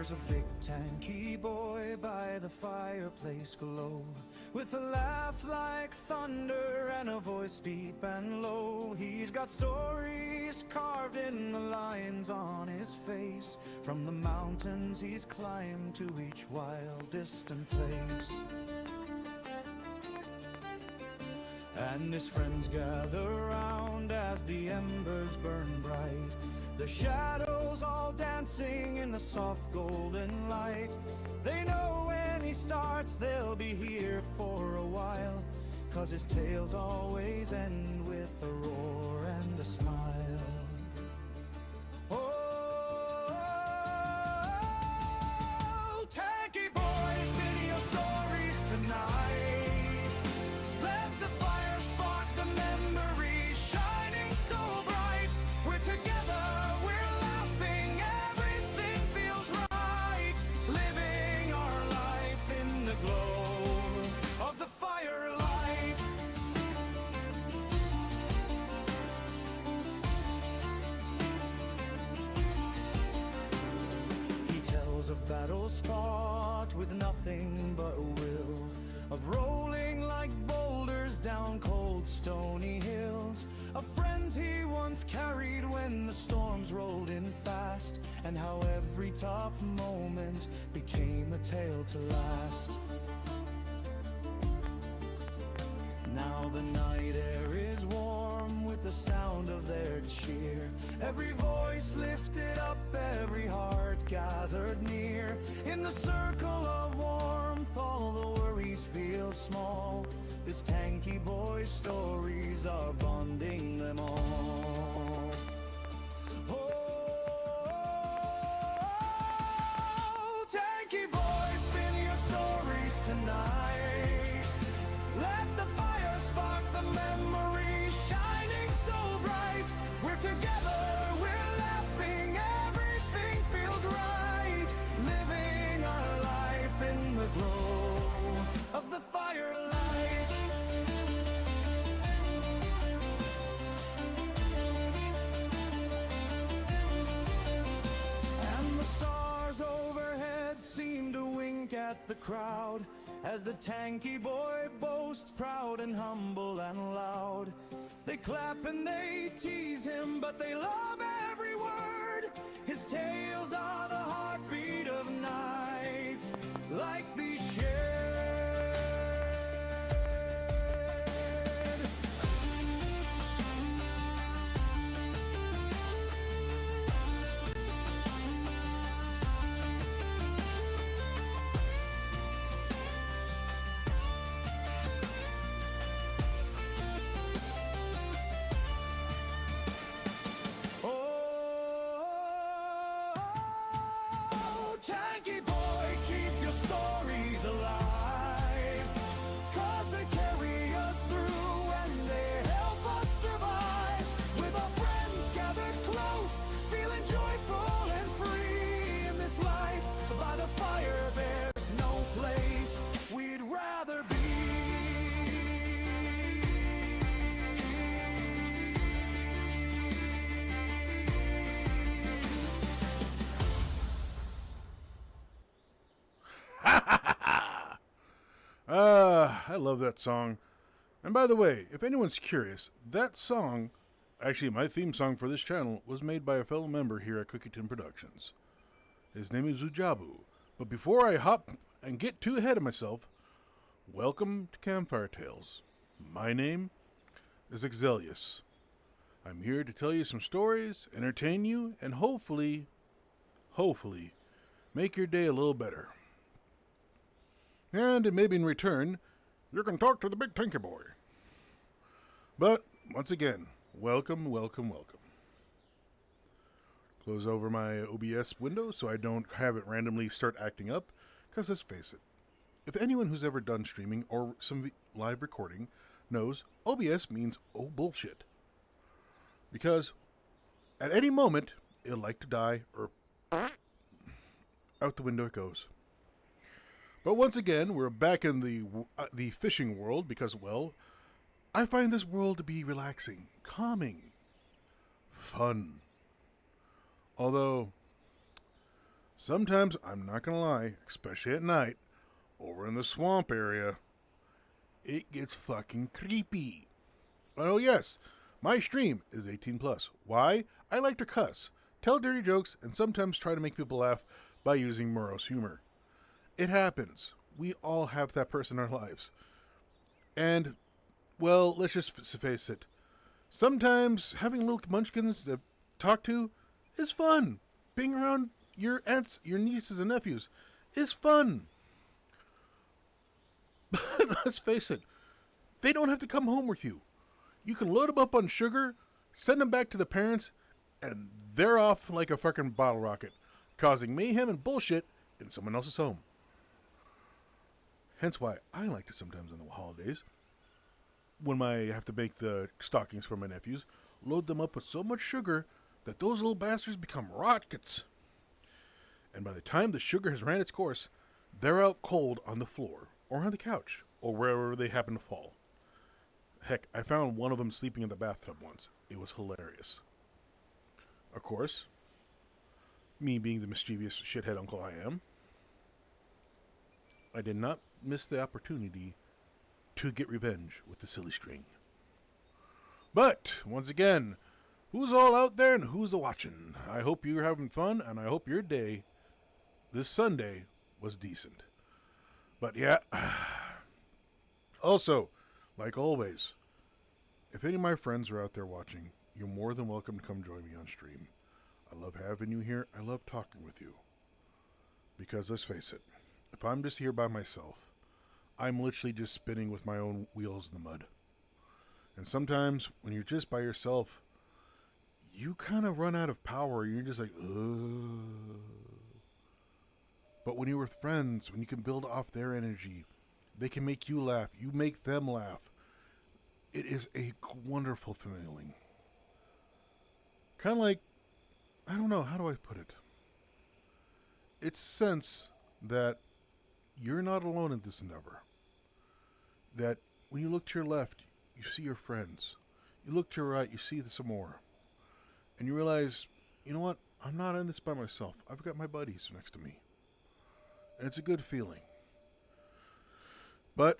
There's a big tanky boy by the fireplace glow, with a laugh like thunder and a voice deep and low. He's got stories carved in the lines on his face, from the mountains he's climbed to each wild distant place. And his friends gather round as the embers burn bright, the shadows all dancing in the soft golden light. They know when he starts they'll be here for a while, 'cause his tales always end with a roar and a smile. Oh, tanky boy, spin your stories tonight. Let the fire spark the memories shining so bright. We're together, we're laughing, everything feels right. Living our life in the glow of the firelight. He tells of battles fought with nothing but will, of rolling like boulders down cold stony hills, of friends he once carried when the storms rolled in fast, and how every tough moment became a tale to last. Now the night air is warm with the sound of their cheer, every voice lifted up, every heart gathered near. In the circle of warmth all the worries feel small. This tanky boy's stories are bonding them all. Oh, tanky boy, spin your stories tonight. Let the fire spark the memories shining so bright. We're together, we're laughing, everything feels right. Living our life in the glow of the firelight. And the stars overhead seem to wink at the crowd as the tanky boy boasts, proud and humble and loud. They clap and they tease him, but they love every word. His tales are the heartbeat of nights, like these shared. Oh, tanky boy, keep your stories alive, 'cause they carry us through and they help us survive. With our friends gathered close, feeling joyful and free in this life. By the fire there's no place we'd rather be. I love that song. And by the way, if anyone's curious, that song, actually my theme song for this channel, was made by a fellow member here at Cookie Tin Productions. His name is Ujabu. But before I hop and get too ahead of myself, welcome to Campfire Tales. My name is Exelius. I'm here to tell you some stories, entertain you, and hopefully, make your day a little better. And maybe in return, you can talk to the big tanky boy. But, once again, welcome. Close over my OBS window so I don't have it randomly start acting up, because let's face it, if anyone who's ever done streaming or some live recording knows, OBS means oh bullshit. Because at any moment, it'll like to die, or out the window it goes. But once again, we're back in the fishing world because, well, I find this world to be relaxing, calming, fun. Although, sometimes, I'm not going to lie, especially at night, over in the swamp area, it gets fucking creepy. Oh, yes, my stream is 18 plus. Why? I like to cuss, tell dirty jokes, and sometimes try to make people laugh by using morose humor. It happens. We all have that person in our lives. And, well, let's just face it. Sometimes having little munchkins to talk to is fun. Being around your aunts, your nieces, and nephews is fun. But let's face it, they don't have to come home with you. You can load them up on sugar, send them back to the parents, and they're off like a fucking bottle rocket, causing mayhem and bullshit in someone else's home. Hence why I like to sometimes on the holidays, when I have to make the stockings for my nephews, load them up with so much sugar that those little bastards become rockets. And by the time the sugar has ran its course, they're out cold on the floor, or on the couch, or wherever they happen to fall. Heck, I found one of them sleeping in the bathtub once. It was hilarious. Of course, me being the mischievous shithead uncle I am, I did not miss the opportunity to get revenge with the silly string. But, once again, who's all out there and who's a-watching? I hope you're having fun, and I hope your day, this Sunday, was decent. But yeah, also, like always, if any of my friends are out there watching, you're more than welcome to come join me on stream. I love having you here. I love talking with you. Because let's face it, if I'm just here by myself, I'm literally just spinning with my own wheels in the mud. And sometimes when you're just by yourself, you kind of run out of power. You're just like, ugh. But when you're with friends, when you can build off their energy, they can make you laugh. You make them laugh. It is a wonderful feeling. Kind of like, I don't know, how do I put it? It's a sense that you're not alone in this endeavor. That when you look to your left, you see your friends. You look to your right, you see some more. And you realize, you know what? I'm not in this by myself. I've got my buddies next to me. And it's a good feeling. But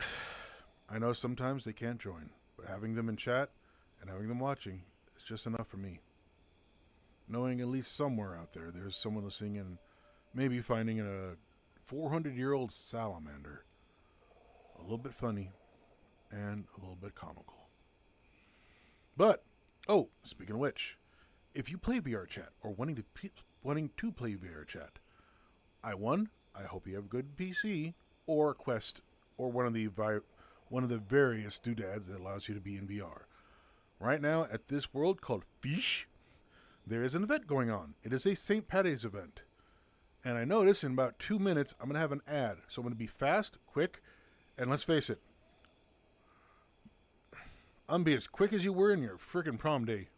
I know sometimes they can't join. But having them in chat and having them watching is just enough for me. Knowing at least somewhere out there, there's someone listening and maybe finding a 400-year-old salamander a little bit funny and a little bit comical. But, oh, speaking of which, if you play VR chat or wanting to play VR chat, I hope you have a good PC or a Quest or one of the various doodads that allows you to be in VR. Right now, at this world called Fish, there is an event going on. It is a St. Patty's event. And I notice in about 2 minutes, I'm going to have an ad. So I'm going to be fast, quick, and let's face it, I'm going to be as quick as you were in your friggin' prom day.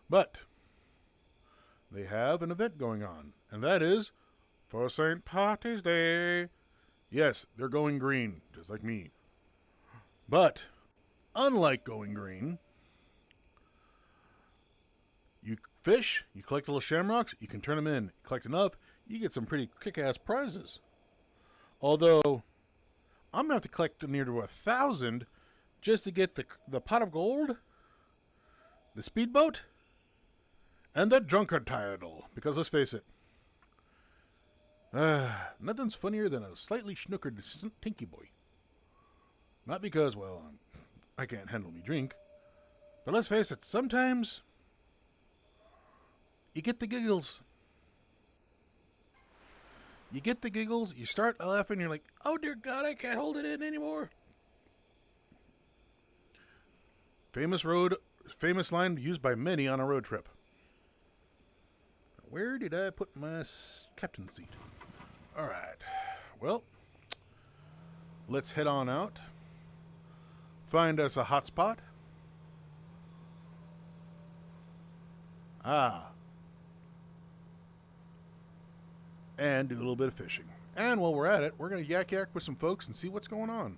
But they have an event going on, and that is for St. Patty's Day. Yes, they're going green, just like me. But, unlike going green, you fish, you collect little shamrocks, you can turn them in. You collect enough, you get some pretty kick-ass prizes. Although, I'm going to have to collect near to 1,000 just to get the pot of gold, the speedboat, and the drunkard title. Because let's face it, nothing's funnier than a slightly schnookered tinky boy. Not because, well, I can't handle me drink. But let's face it, sometimes you get the giggles. You get the giggles, you start laughing, you're like, oh dear God, I can't hold it in anymore. Famous line used by many on a road trip. Where did I put my captain's seat? Alright, well, let's head on out. Find us a hot spot. And do a little bit of fishing. And while we're at it, we're going to yak with some folks and see what's going on.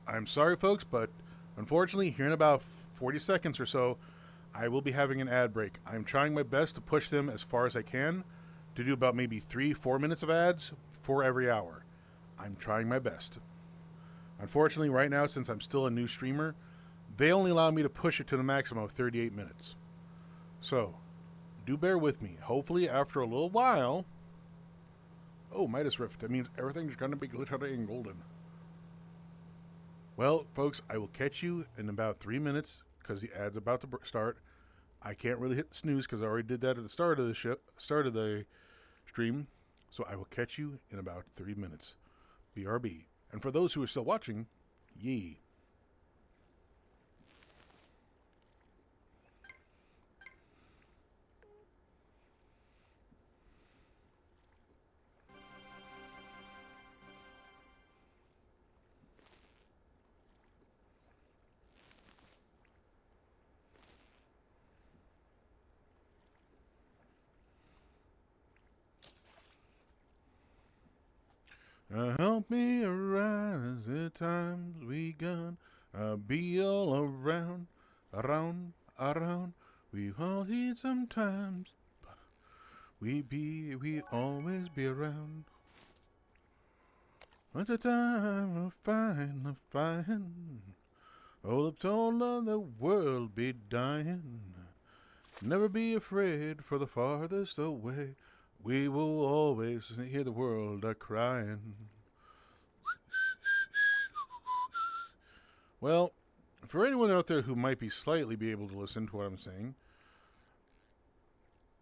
I'm sorry, folks, but unfortunately, here in about 40 seconds or so, I will be having an ad break. I'm trying my best to push them as far as I can to do about maybe 3-4 minutes of ads for every hour. I'm trying my best. Unfortunately, right now, since I'm still a new streamer, they only allow me to push it to the maximum of 38 minutes. So, do bear with me. Hopefully, after a little while... Oh, Midas Rift. That means everything's going to be glittery and golden. Well, folks, I will catch you in about 3 minutes because the ad's about to start. I can't really hit snooze because I already did that at the start of the stream. So I will catch you in about 3 minutes. BRB. And for those who are still watching, yee. Help me arise, the times we gone. Be all around, around. We all need sometimes, but we always be around. At the time of fine. All up told of the world be dying. Never be afraid for the farthest away. We will always hear the world a-crying. Well, for anyone out there who might be slightly be able to listen to what I'm saying,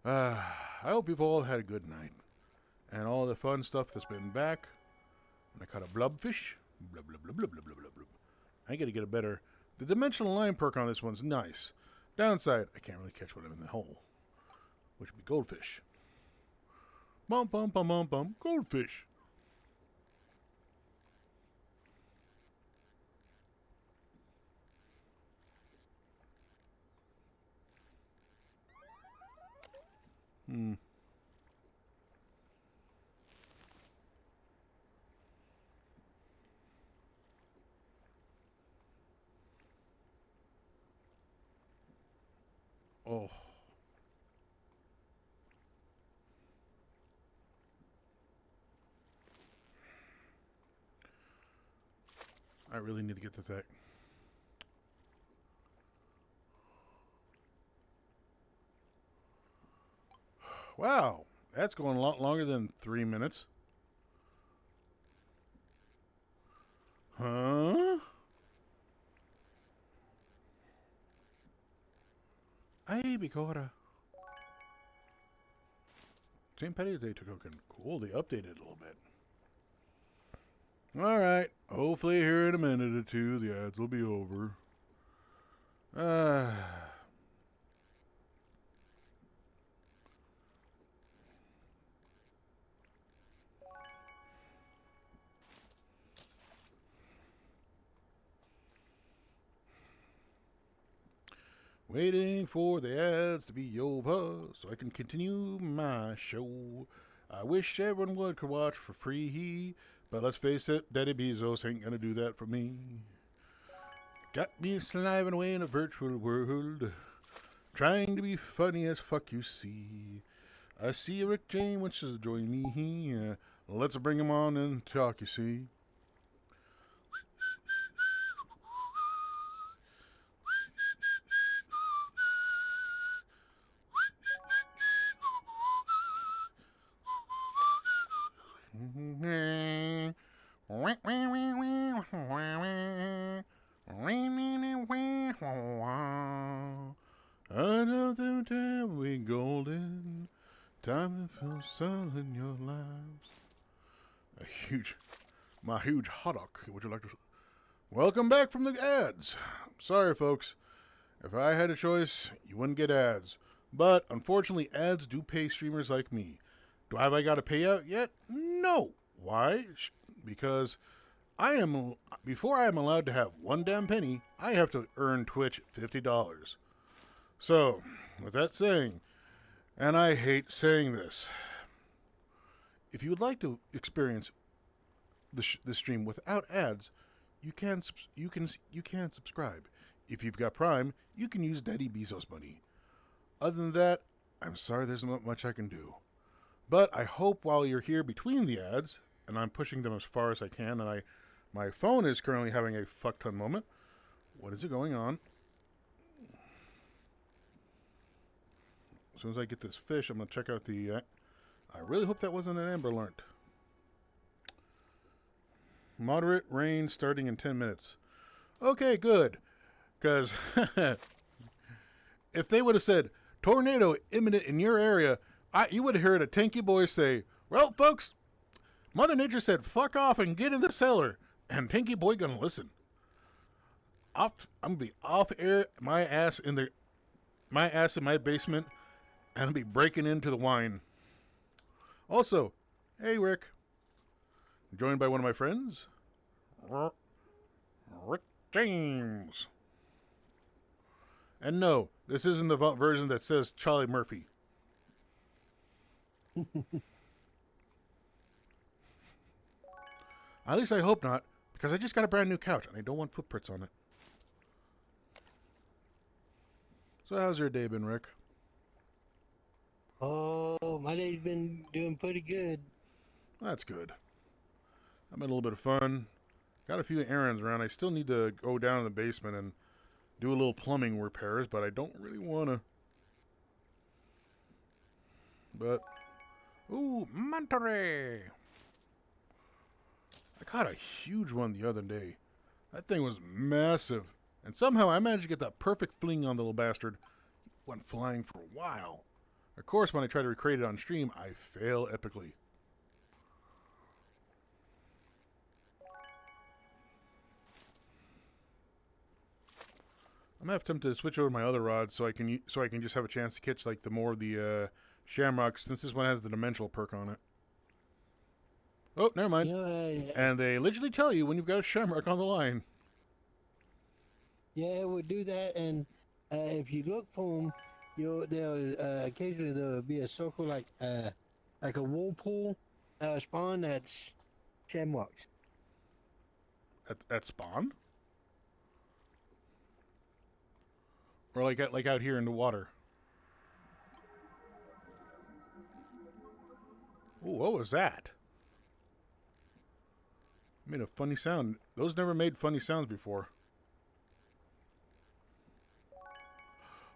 I hope you've all had a good night. And all the fun stuff that's been back. And I caught a blubfish. Blub, blub, blub, blub, blub, blub, blub. I gotta get a better... The dimensional line perk on this one's nice. Downside, I can't really catch what I'm in the hole. Which would be goldfish. Bum, bum, bum, bum, bum. Goldfish. Oh. I really need to get to that. Wow, that's going a lot longer than 3 minutes. Huh? Ay, bicora. St. Patty's Day token. Cool, they updated it a little bit. Alright, hopefully here in a minute or two the ads will be over. Waiting for the ads to be over so I can continue my show. I wish everyone could watch for free, but let's face it, Daddy Bezos ain't gonna do that for me. Got me sliving away in a virtual world, trying to be funny as fuck, you see. I see Rick James wants to join me. Let's bring him on and talk, you see. Another day we golden, time to feel sun in your lives. My huge haddock. Would you like to? Welcome back from the ads. Sorry, folks. If I had a choice, you wouldn't get ads. But unfortunately, ads do pay streamers like me. Have I got a payout yet? No. Why? Because before I am allowed to have one damn penny, I have to earn Twitch $50. So, with that saying, and I hate saying this, if you would like to experience the stream without ads, you can subscribe. If you've got Prime, you can use Daddy Bezos money. Other than that, I'm sorry, there's not much I can do. But I hope while you're here between the ads, and I'm pushing them as far as I can, and my phone is currently having a fuck ton moment. What is it going on? As soon as I get this fish, I'm going to check out the... I really hope that wasn't an amber alert. Moderate rain starting in 10 minutes. Okay, good. Because if they would have said, tornado imminent in your area, you would have heard a tanky boy say, well, folks, Mother Nature said, fuck off and get in the cellar. And tanky boy gonna listen. I'm gonna be off air, my ass in my basement, and I'll be breaking into the wine. Also, hey Rick. Joined by one of my friends, Rick James. And no, this isn't the version that says Charlie Murphy. At least I hope not, because I just got a brand new couch and I don't want footprints on it. So how's your day been, Rick? Oh, my day's been doing pretty good. That's good. I've had a little bit of fun. Got a few errands around. I still need to go down in the basement and do a little plumbing repairs, but I don't really want to. But, ooh, Monterey! I caught a huge one the other day. That thing was massive. And somehow I managed to get that perfect fling on the little bastard. He went flying for a while. Of course, when I try to recreate it on stream, I fail epically. I'm half tempted to switch over my other rod so I can just have a chance to catch like the more of the shamrocks, since this one has the dimensional perk on it. Oh, never mind. You know, And they literally tell you when you've got a shamrock on the line. yeah, it would do that, and if you look for them, occasionally there'll be a circle like a whirlpool spawn that's shamrocks. At spawn? Or like out here in the water? Ooh, what was that? Made a funny sound. Those never made funny sounds before.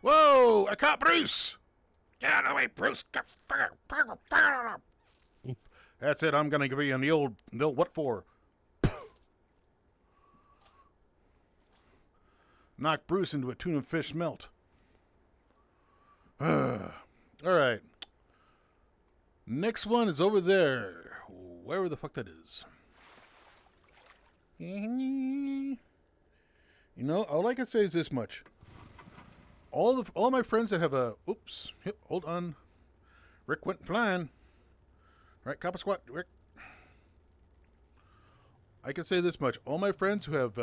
Whoa! I caught Bruce! Get out of the way, Bruce! That's it. I'm gonna give you the old what for? Knock Bruce into a tuna fish melt. Alright. Next one is over there. Wherever the fuck that is. You know, all I can say is this much. All my friends that have a... Oops. Hold on. Rick went flying. Alright, cop a squat, Rick. I can say this much. All my friends who have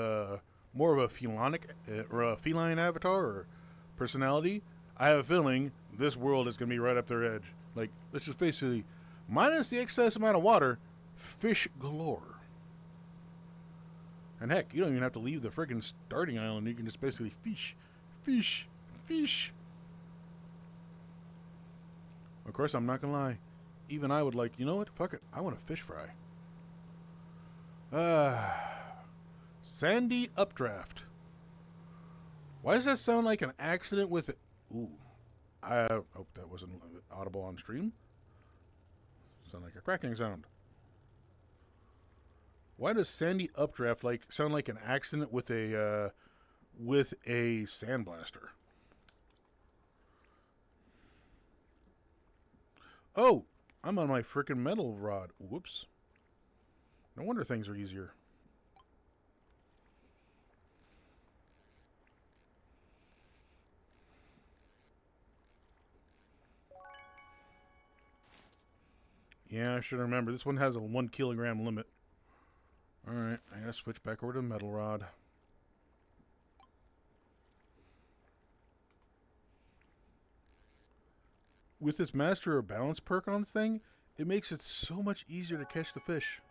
more of a feline avatar or personality, I have a feeling this world is going to be right up their edge. Like, let's just face it, minus the excess amount of water, fish galore. And heck, you don't even have to leave the friggin' starting island. You can just basically fish. Of course, I'm not going to lie. Even I would like, you know what? Fuck it. I want a fish fry. Sandy updraft. Why does that sound like an accident with it? Ooh. I hope that wasn't audible on stream. Sound like a cracking sound. Why does sandy updraft sound like an accident with a sandblaster? Oh, I'm on my frickin' metal rod. Whoops. No wonder things are easier. Yeah, I should remember. This one has a 1 kilogram limit. Alright, I gotta switch back over to the metal rod. With this Master of Balance perk on this thing, it makes it so much easier to catch the fish.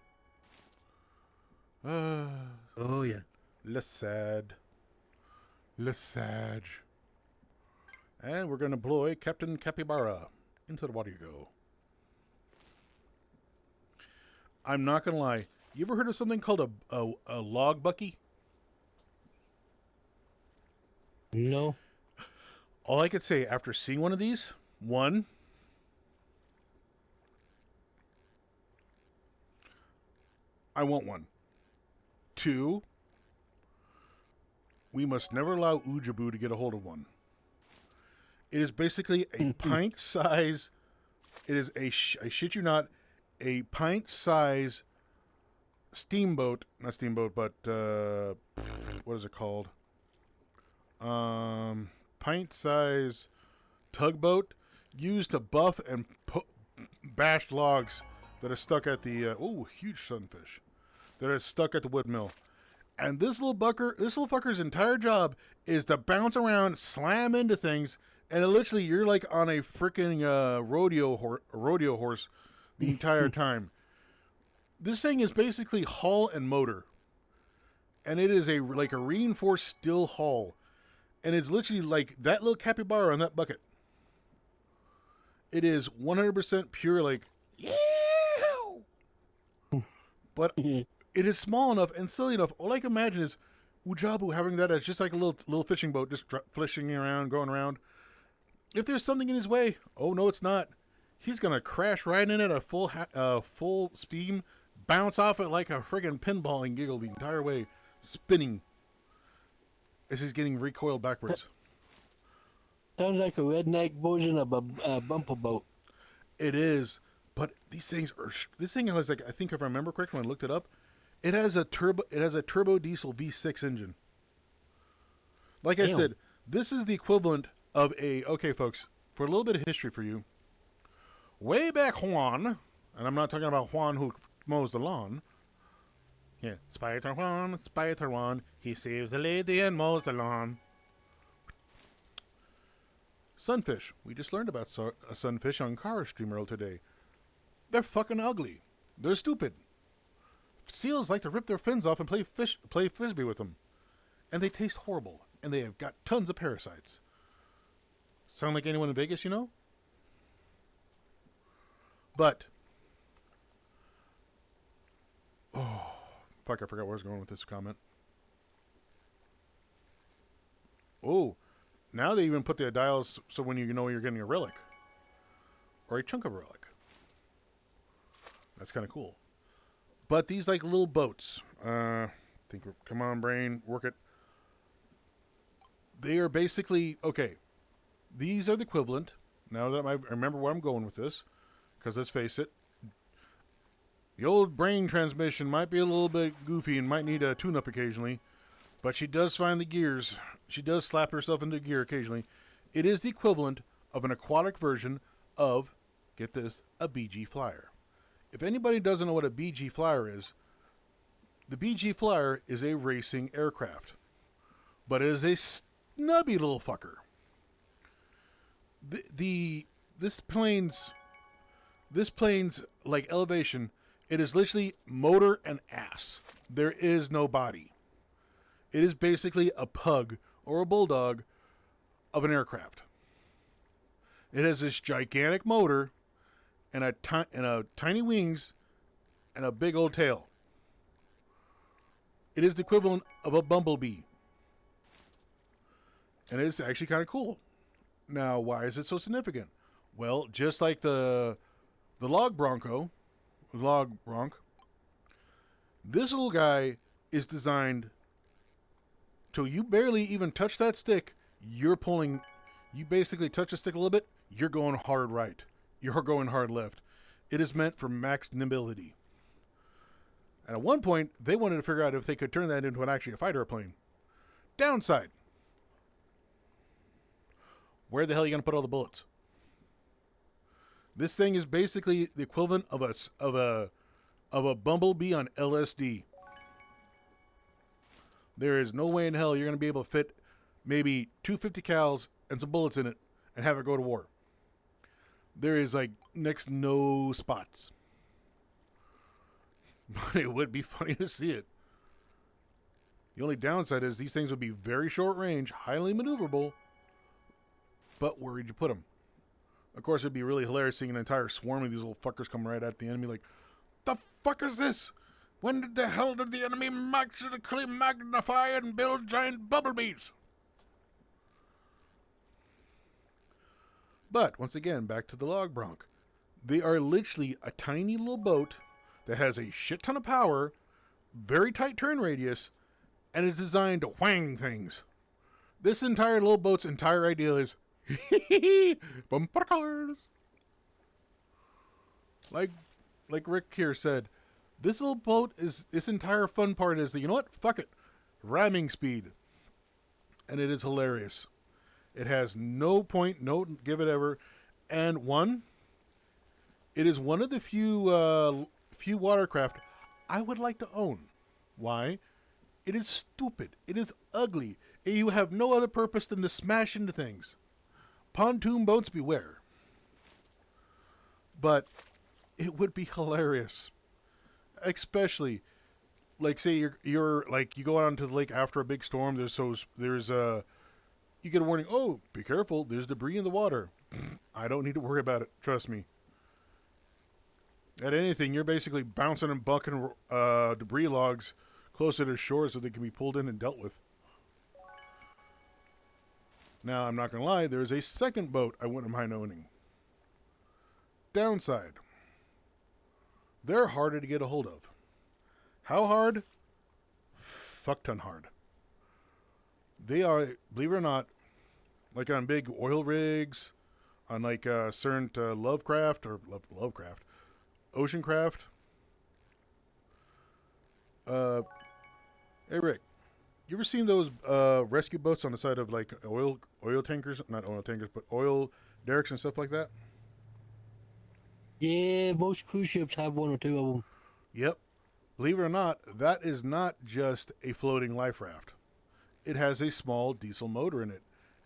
Oh, yeah. Le sad. And we're gonna deploy Captain Capybara. Into the water you go. I'm not gonna lie. You ever heard of something called a log bucky? No. All I could say after seeing one of these, one, I want one. Two, we must never allow Ujabu to get a hold of one. It is basically a pint size. It is I shit you not, a pint size steamboat. Not steamboat, but what is it called? Pint size tugboat used to buff and bash logs that are stuck at the huge sunfish that are stuck at the wood mill. And this little fucker's entire job is to bounce around, slam into things, and literally you're like on a freaking rodeo horse the entire time. This thing is basically hull and motor, and it is like a reinforced steel hull, and it's literally like that little capybara on that bucket. It is 100% pure, like, yeah. But it is small enough and silly enough. All I can imagine is Ujabu having that as just like a little fishing boat, just fishing around, going around. If there's something in his way, oh no, it's not. He's gonna crash right in it at full steam, bounce off it like a friggin' pinball, and giggle the entire way, spinning as he's getting recoiled backwards. Sounds like a redneck version of a bumper boat. It is, but these things are. This thing has like, I think if I remember correctly when I looked it up, it has a turbo diesel V6 engine. Like I said, this is the equivalent of okay, folks, for a little bit of history for you. Way back Juan, and I'm not talking about Juan who mows the lawn. Yeah, Spider Juan, he saves the lady and mows the lawn. Sunfish. We just learned about a sunfish on Car Stream earlier today. They're fucking ugly. They're stupid. Seals like to rip their fins off and play frisbee with them. And they taste horrible. And they have got tons of parasites. Sound like anyone in Vegas, you know? But, oh, fuck, I forgot where I was going with this comment. Oh, now they even put the dials so when you know you're getting a relic. Or a chunk of a relic. That's kind of cool. But these like little boats, come on brain, work it. They are basically, okay, these are the equivalent, now that I remember where I'm going with this, because let's face it, the old brain transmission might be a little bit goofy and might need a tune-up occasionally, but she does find the gears. She does slap herself into gear occasionally. It is the equivalent of an aquatic version of, get this, a BG Flyer. If anybody doesn't know what a BG Flyer is, the BG Flyer is a racing aircraft, but it is a snubby little fucker. This plane's like elevation, it is literally motor and ass. There is no body. It is basically a pug or a bulldog of an aircraft. It has this gigantic motor and a tiny wings and a big old tail. It is the equivalent of a bumblebee. And it's actually kind of cool. Now, why is it so significant? Well, just like the log bronc, this little guy is designed till you barely even touch that stick, you basically touch the stick a little bit, you're going hard right. You're going hard left. It is meant for max nimbility. And at one point, they wanted to figure out if they could turn that into a fighter plane. Downside. Where the hell are you going to put all the bullets? This thing is basically the equivalent of a bumblebee on LSD. There is no way in hell you're going to be able to fit maybe 250 cals and some bullets in it and have it go to war. There is like next no spots. It would be funny to see it. The only downside is these things would be very short range, highly maneuverable, but where would you put them? Of course, it'd be really hilarious seeing an entire swarm of these little fuckers come right at the enemy like, the fuck is this? When did the hell did the enemy magically magnify and build giant bumblebees? But, once again, back to the log bronc. They are literally a tiny little boat that has a shit ton of power, very tight turn radius, and is designed to whang things. This entire little boat's entire idea is, bumper cars. Like Rick here said, this little boat is, its entire fun part is that, you know what? Fuck it. Ramming speed. And it is hilarious. It has no point, no give it ever. And it is one of the few watercraft I would like to own. Why? It is stupid. It is ugly. You have no other purpose than to smash into things. Pontoon boats beware. But it would be hilarious. Especially, like, say you're like, you go out onto the lake after a big storm. You get a warning. Oh, be careful! There's debris in the water. I don't need to worry about it. Trust me. At anything, you're basically bouncing and bucking debris logs closer to shore so they can be pulled in and dealt with. Now, I'm not gonna lie. There is a second boat I wouldn't mind owning. Downside. They're harder to get a hold of. How hard? Fuck ton hard. They are, believe it or not, like on big oil rigs, on like certain Lovecraft or Lovecraft, Oceancraft. Hey Rick, you ever seen those rescue boats on the side of like oil tankers? Not oil tankers, but oil derricks and stuff like that. Yeah, most cruise ships have one or two of them. Yep. Believe it or not, that is not just a floating life raft. It has a small diesel motor in it,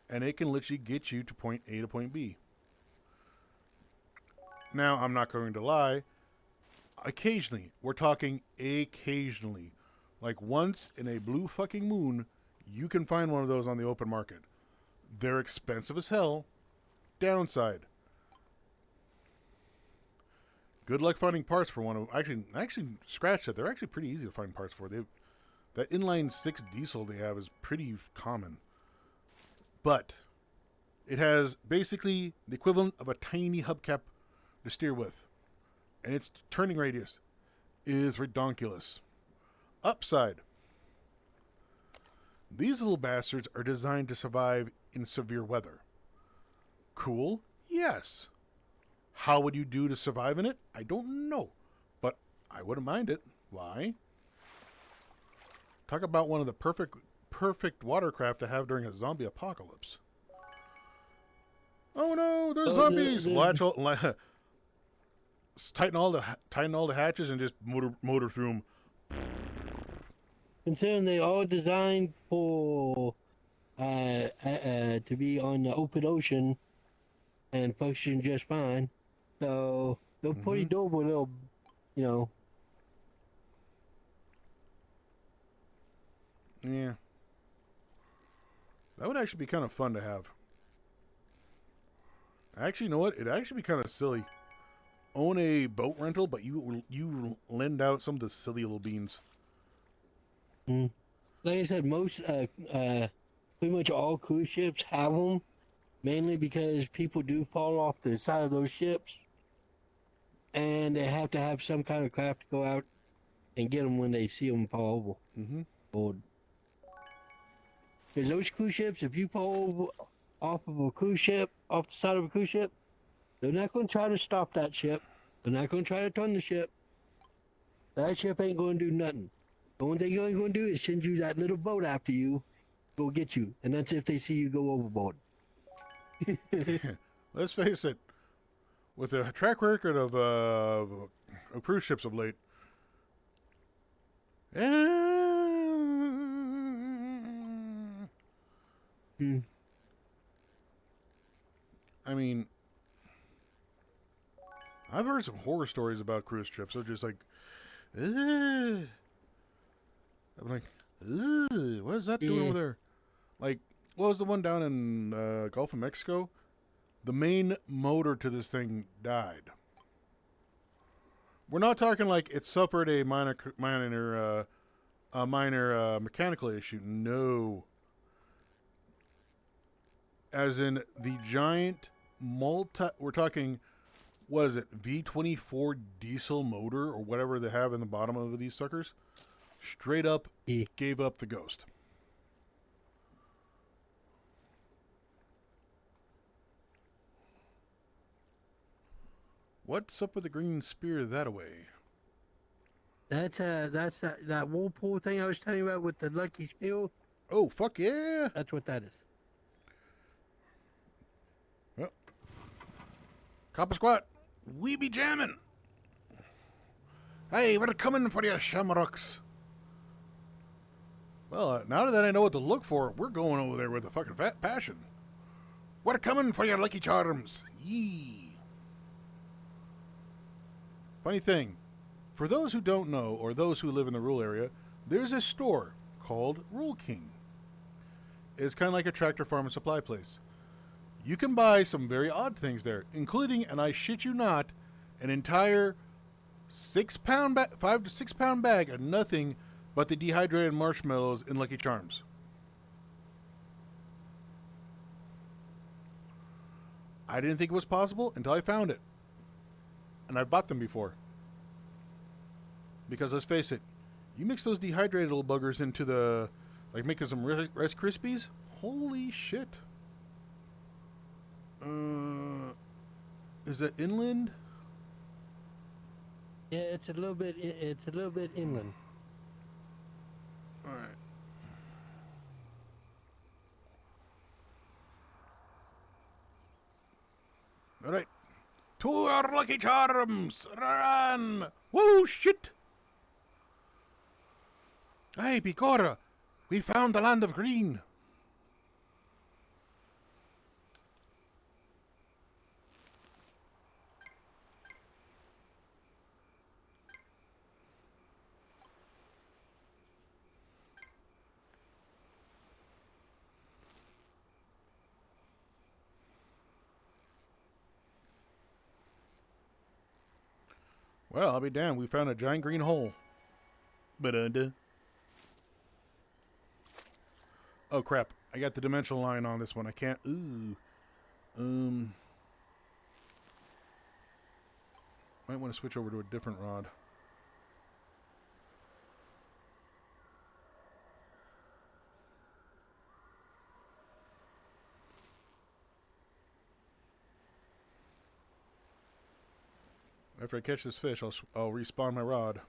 and it can literally get you to point A to point B. Now, I'm not going to lie. Occasionally, we're talking occasionally, like once in a blue fucking moon, you can find one of those on the open market. They're expensive as hell. Downside. Good luck finding parts for one of them. Actually, scratch that. They're actually pretty easy to find parts for. That inline 6 diesel they have is pretty common. But it has basically the equivalent of a tiny hubcap to steer with. And its turning radius is redonkulous. Upside. These little bastards are designed to survive in severe weather. Cool? Yes. How would you do to survive in it? I don't know. But I wouldn't mind it. Why? Talk about one of the perfect watercraft to have during a zombie apocalypse. Oh no, there's zombies! Tighten all the hatches and just motor through them. Considering they all designed for to be on the open ocean and function just fine, so they're pretty durable. Little, you know. Yeah. That would actually be kind of fun to have. Actually, you know what? It'd actually be kind of silly. Own a boat rental, but you lend out some of the silly little beans. Like I said, most pretty much all cruise ships have them, mainly because people do fall off the side of those ships, and they have to have some kind of craft to go out and get them when they see them fall overboard. Because those cruise ships, if you fall off of a cruise ship, off the side of a cruise ship, they're not going to try to stop that ship. They're not going to try to turn the ship. That ship ain't going to do nothing. The only thing you're going to do is send you that little boat after you, go get you. And that's if they see you go overboard. Let's face it. With a track record of cruise ships of late, I mean, I've heard some horror stories about cruise trips. They're just like, ugh. I'm like, ugh, what is that doing over there? Like, what was the one down in Gulf of Mexico? The main motor to this thing died. We're not talking like it suffered a minor mechanical issue. No, as in the giant multi. We're talking, what is it? V24 diesel motor or whatever they have in the bottom of these suckers. Straight up Yeah. gave up the ghost. What's up with the green spear that away? That's that whirlpool thing I was telling you about with the lucky spill. Oh, fuck yeah! That's what that is. Well, Copper Squat, we be jamming. Hey, we're coming for you, shamrocks. Well, now that I know what to look for, we're going over there with a fucking fat passion. We're coming for your Lucky Charms. Yee. Funny thing, for those who don't know, or those who live in the rural area, there's a store called Rural King. It's kind of like a tractor farm and supply place. You can buy some very odd things there, including, and I shit you not, an entire 5 to 6 pound bag of nothing but the dehydrated marshmallows in Lucky Charms. I didn't think it was possible until I found it. And I've bought them before. Because let's face it, you mix those dehydrated little buggers into the, like making some Rice Krispies, holy shit. Is that inland? Yeah, it's a little bit. It's a little bit inland. All right. All right. To our Lucky Charms! Run! Whoa, shit! Hey, Picora! We found the land of green! Well, I'll be damned. We found a giant green hole. But oh crap! I got the dimensional line on this one. I can't. Ooh. Might want to switch over to a different rod. After I catch this fish, I'll respawn my rod.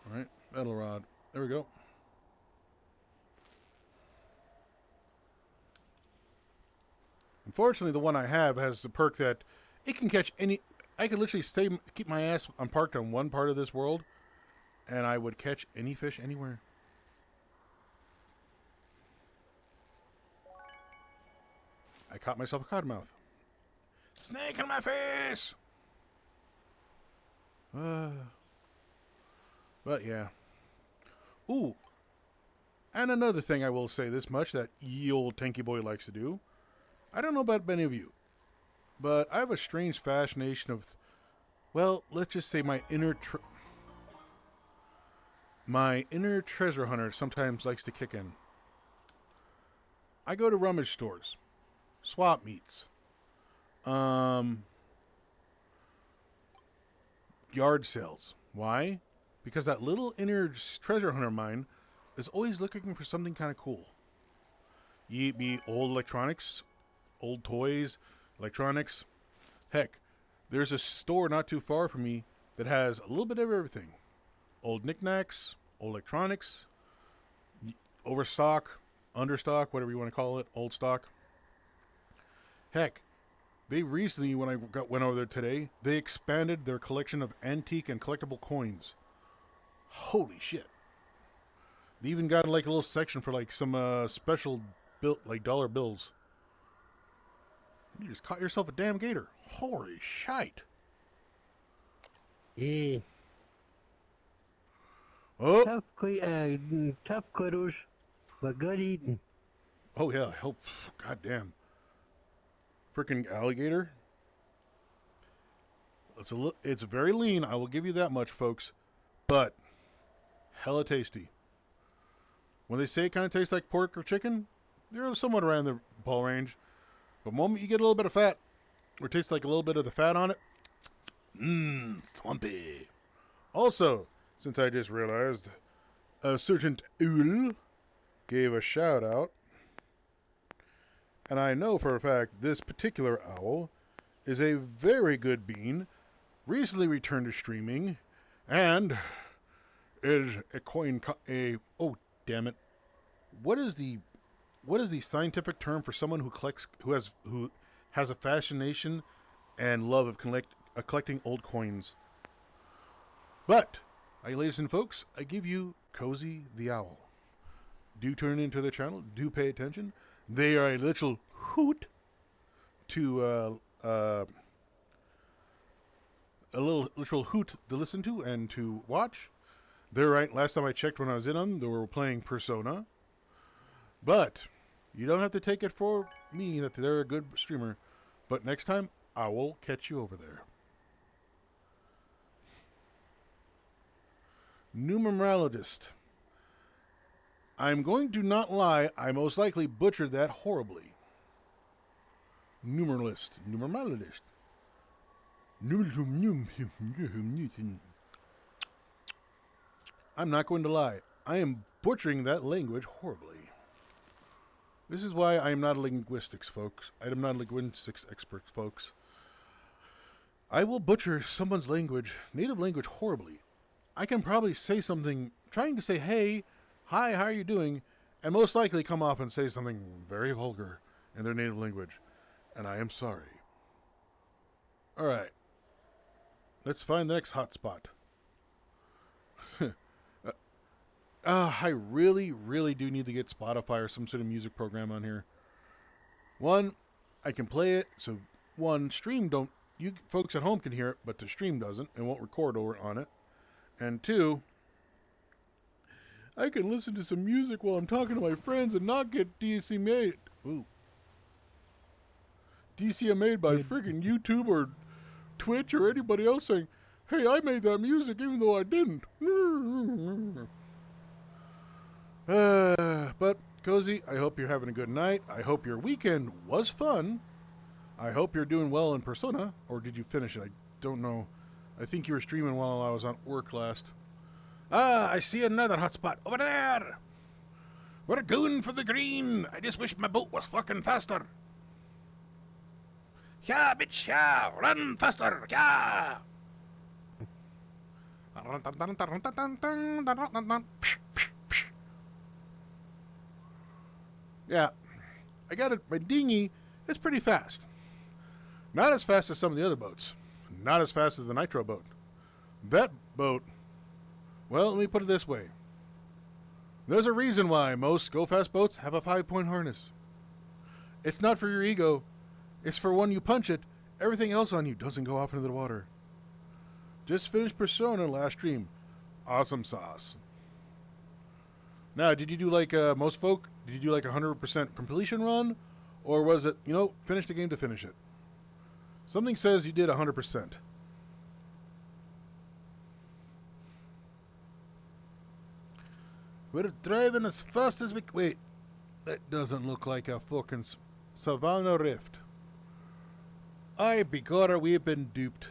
All right, metal rod. There we go. Unfortunately, the one I have has the perk that it can catch any. I could literally keep my ass parked on one part of this world, and I would catch any fish anywhere. I caught myself a codmouth. Snake in my face! But yeah. Ooh. And another thing I will say this much that ye old tanky boy likes to do. I don't know about many of you, but I have a strange fascination of, well, let's just say my inner treasure hunter sometimes likes to kick in. I go to rummage stores. Swap meets. Yard sales. Why? Because that little inner treasure hunter of mine is always looking for something kind of cool. Ye be old electronics, old toys, electronics. Heck, there's a store not too far from me that has a little bit of everything. Old knickknacks, old electronics, overstock, understock, whatever you want to call it, old stock. Heck, they recently, when I went over there today, they expanded their collection of antique and collectible coins. Holy shit. They even got like a little section for like some special like dollar bills. You just caught yourself a damn gator. Holy shite. Yeah. Oh, Tough quitters, but good eating. Oh yeah, help! God damn, freaking alligator. It's very lean. I will give you that much, folks. But hella tasty. When they say it kind of tastes like pork or chicken, they're somewhat around the ball range. But the moment you get a little bit of fat, or it tastes like a little bit of the fat on it, swampy. Also, since I just realized, a certain owl gave a shout out, and I know for a fact this particular owl is a very good bean, recently returned to streaming, and is oh damn it, what is the scientific term for someone who has a fascination and love of collecting old coins? But, ladies and folks, I give you Cozy the Owl. Do turn into the channel. Do pay attention. They are a little hoot to a little literal hoot to listen to and to watch. They're right. Last time I checked, when I was in them, they were playing Persona. But you don't have to take it for me that they're a good streamer. But next time, I will catch you over there. Numerologist. I'm going to not lie, I most likely butchered that horribly. Numeralist. I'm not going to lie, I am butchering that language horribly. This is why I am not a linguistics, folks. I am not a linguistics expert, folks. I will butcher someone's language, native language, horribly. I can probably say something, trying to say, hey, hi, how are you doing? And most likely come off and say something very vulgar in their native language. And I am sorry. Alright. Let's find the next hotspot. I really, really do need to get Spotify or some sort of music program on here. One, I can play it, so you folks at home can hear it, but the stream doesn't and won't record over on it. And two, I can listen to some music while I'm talking to my friends and not get DCMA'd. Ooh. DCMA'd by freaking YouTube or Twitch or anybody else saying, hey, I made that music even though I didn't. But, Cozy, I hope you're having a good night. I hope your weekend was fun. I hope you're doing well in Persona. Or did you finish it? I don't know. I think you were streaming while I was on work last. I see another hotspot over there. We're going for the green. I just wish my boat was fucking faster. Yeah, bitch, yeah. Run faster, yeah. Yeah, I got it. My dinghy is pretty fast. Not as fast as some of the other boats. Not as fast as the Nitro boat. That boat, well, let me put it this way. There's a reason why most go-fast boats have a 5-point harness. It's not for your ego. It's for when you punch it, everything else on you doesn't go off into the water. Just finished Persona last stream. Awesome sauce. Now, did you do like most folk? Did you do like 100% completion run? Or was it, finish the game to finish it? Something says you did 100%. We're driving as fast as we can. Wait, that doesn't look like a fucking Savannah Rift. Ay, begorra, we've been duped.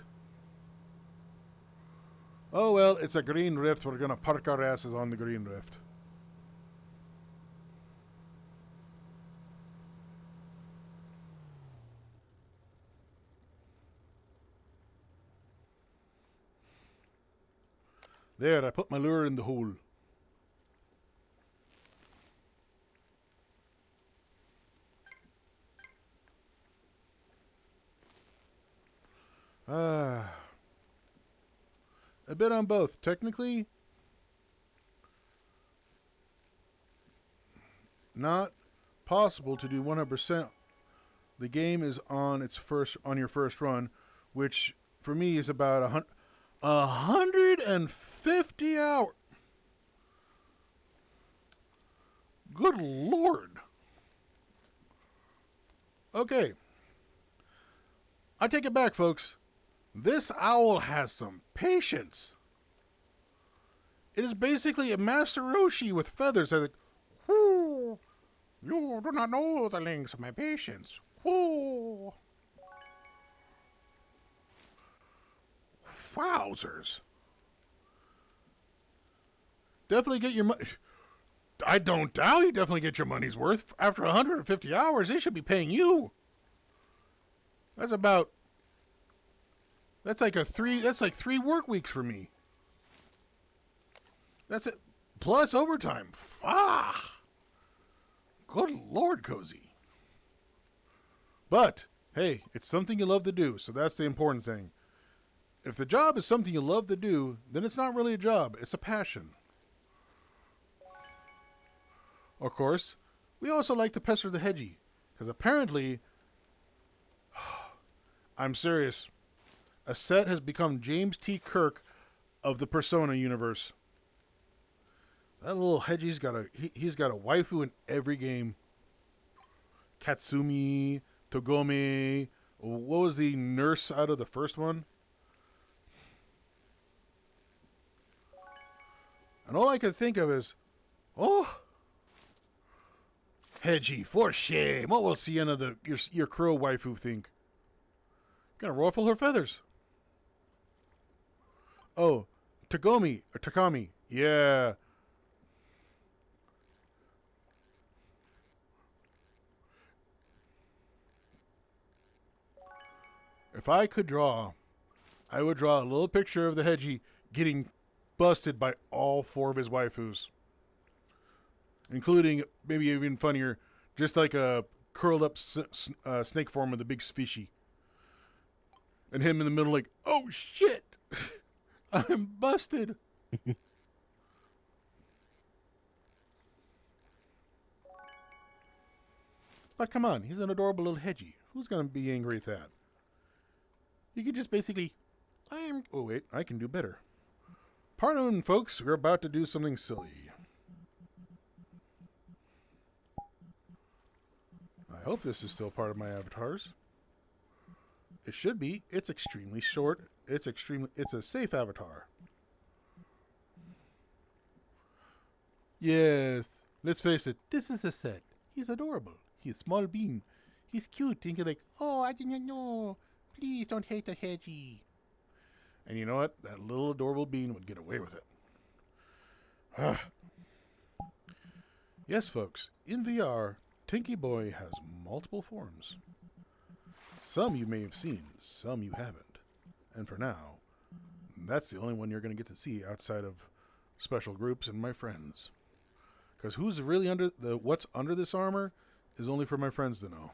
Oh well, it's a green rift. We're gonna park our asses on the green rift. There, I put my lure in the hole. A bit on both. Technically, not possible to do 100%. The game is on your first run, which for me is about 150 hours. Good Lord. Okay. I take it back, folks. This owl has some patience. It is basically a Master Roshi with feathers. Like, "Whoo, you do not know the lengths of my patience. Whoo. Wowzers. Definitely get your money. I don't doubt you definitely get your money's worth. After 150 hours, they should be paying you. That's like 3 work weeks for me. That's it. Plus overtime. Ah. Good Lord, Cozy. But, hey, it's something you love to do, so that's the important thing. If the job is something you love to do, then it's not really a job, it's a passion. Of course, we also like to pester the Hedgie, because apparently, I'm serious, a set has become James T. Kirk of the Persona universe. That little Hedgie's he's got a waifu in every game. Katsumi, Togome, what was the nurse out of the first one? And all I could think of is, oh, Hedgie, for shame. What will Sienna, your crow waifu, think? Gonna ruffle her feathers. Oh, Takami. Yeah. If I could draw, I would draw a little picture of the Hedgie getting busted by all 4 of his waifus. Including, maybe even funnier, just like a curled up snake form of the big Sfishy. And him in the middle like, oh shit! I'm busted! But come on, he's an adorable little Hedgie. Who's gonna be angry at that? You could just basically, oh wait, I can do better. Pardon, folks, we're about to do something silly. I hope this is still part of my avatars. It should be. It's extremely short. It's a safe avatar. Yes, let's face it, this is a set. He's adorable. He's small bean. He's cute. And you're like, oh, I didn't know. Please don't hate the Hedgie. And you know what? That little adorable bean would get away with it. Yes, folks, in VR, Tinky Boy has multiple forms. Some you may have seen, some you haven't. And for now, that's the only one you're going to get to see outside of special groups and my friends. Because who's really what's under this armor is only for my friends to know.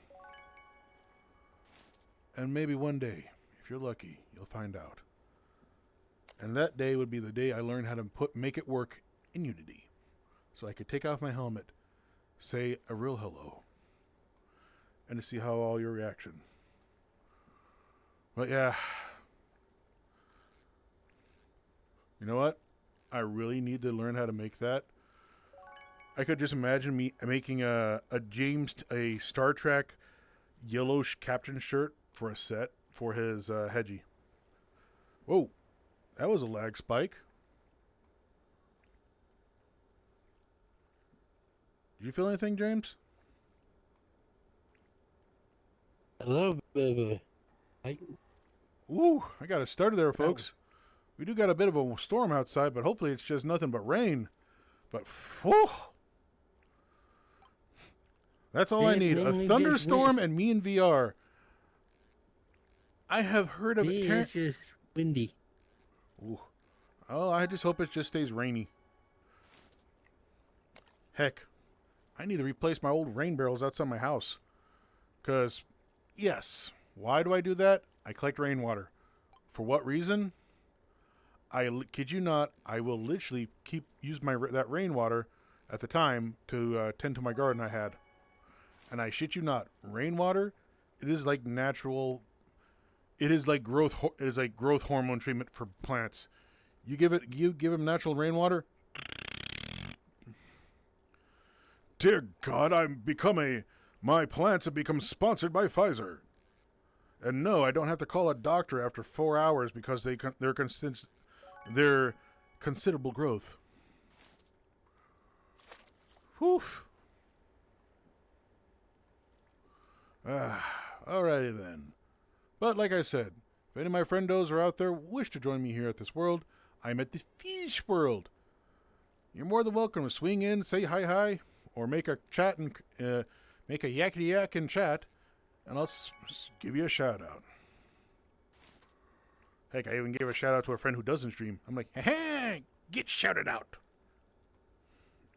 And maybe one day, if you're lucky, you'll find out. And that day would be the day I learned how to make it work in Unity. So I could take off my helmet, say a real hello, and to see how all your reaction. But yeah. You know what? I really need to learn how to make that. I could just imagine me making a Star Trek yellow captain shirt for a set for his Hedgie. Whoa. That was a lag spike. Did you feel anything, James? A little bit of a... Ooh, I got a starter there, folks. We do got a bit of a storm outside, but hopefully it's just nothing but rain. But, whew, that's all I need. A thunderstorm and me in VR. I have heard of it. It's just windy. Ooh. Oh, I just hope it just stays rainy. Heck, I need to replace my old rain barrels outside my house. Because, yes, why do I do that? I collect rainwater. For what reason? I kid you not, I will literally use that rainwater at the time to tend to my garden I had. And I shit you not, rainwater, it is like natural. It is like growth hormone treatment for plants. You give them natural rainwater. Dear God, I've become a My plants have become sponsored by Pfizer. And no, I don't have to call a doctor after 4 hours because their considerable growth. Whew. Alrighty then. But like I said, if any of my friendos are out there wish to join me here at this world, I'm at the Fish World. You're more than welcome to swing in, say hi, or make a chat and make a yakety yak and chat, and I'll give you a shout out. Heck, I even gave a shout out to a friend who doesn't stream. I'm like, hey, get shouted out.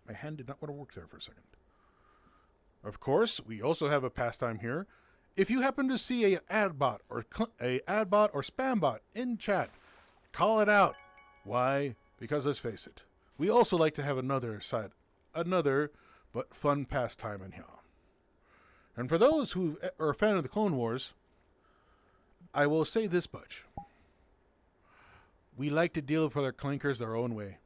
My hand did not want to work there for a second. Of course, we also have a pastime here. If you happen to see a ad bot or spam bot in chat, call it out. Why? Because let's face it, we also like to have another but fun pastime in here. And for those who are a fan of the Clone Wars, I will say this much. We like to deal with our clinkers our own way.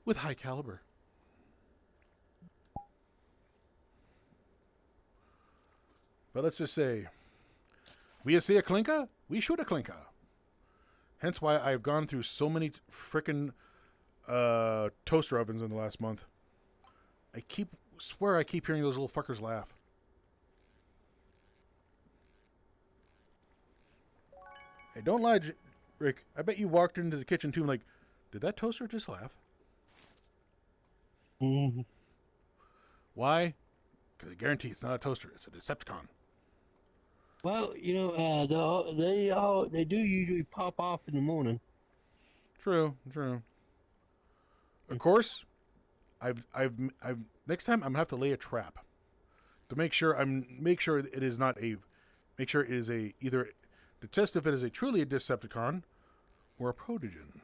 With high caliber. But let's just say, we see a clinker, we shoot a clinker. Hence why I've gone through so many frickin' toaster ovens in the last month. I swear I keep hearing those little fuckers laugh. Hey, don't lie, Rick. I bet you walked into the kitchen too and like, did that toaster just laugh? Mm-hmm. Why? Because I guarantee it's not a toaster. It's a Decepticon. Well, you know, they do usually pop off in the morning. True. Of course, I've next time I'm gonna have to lay a trap to make sure it is either to test if it is truly a Decepticon or a Protogen,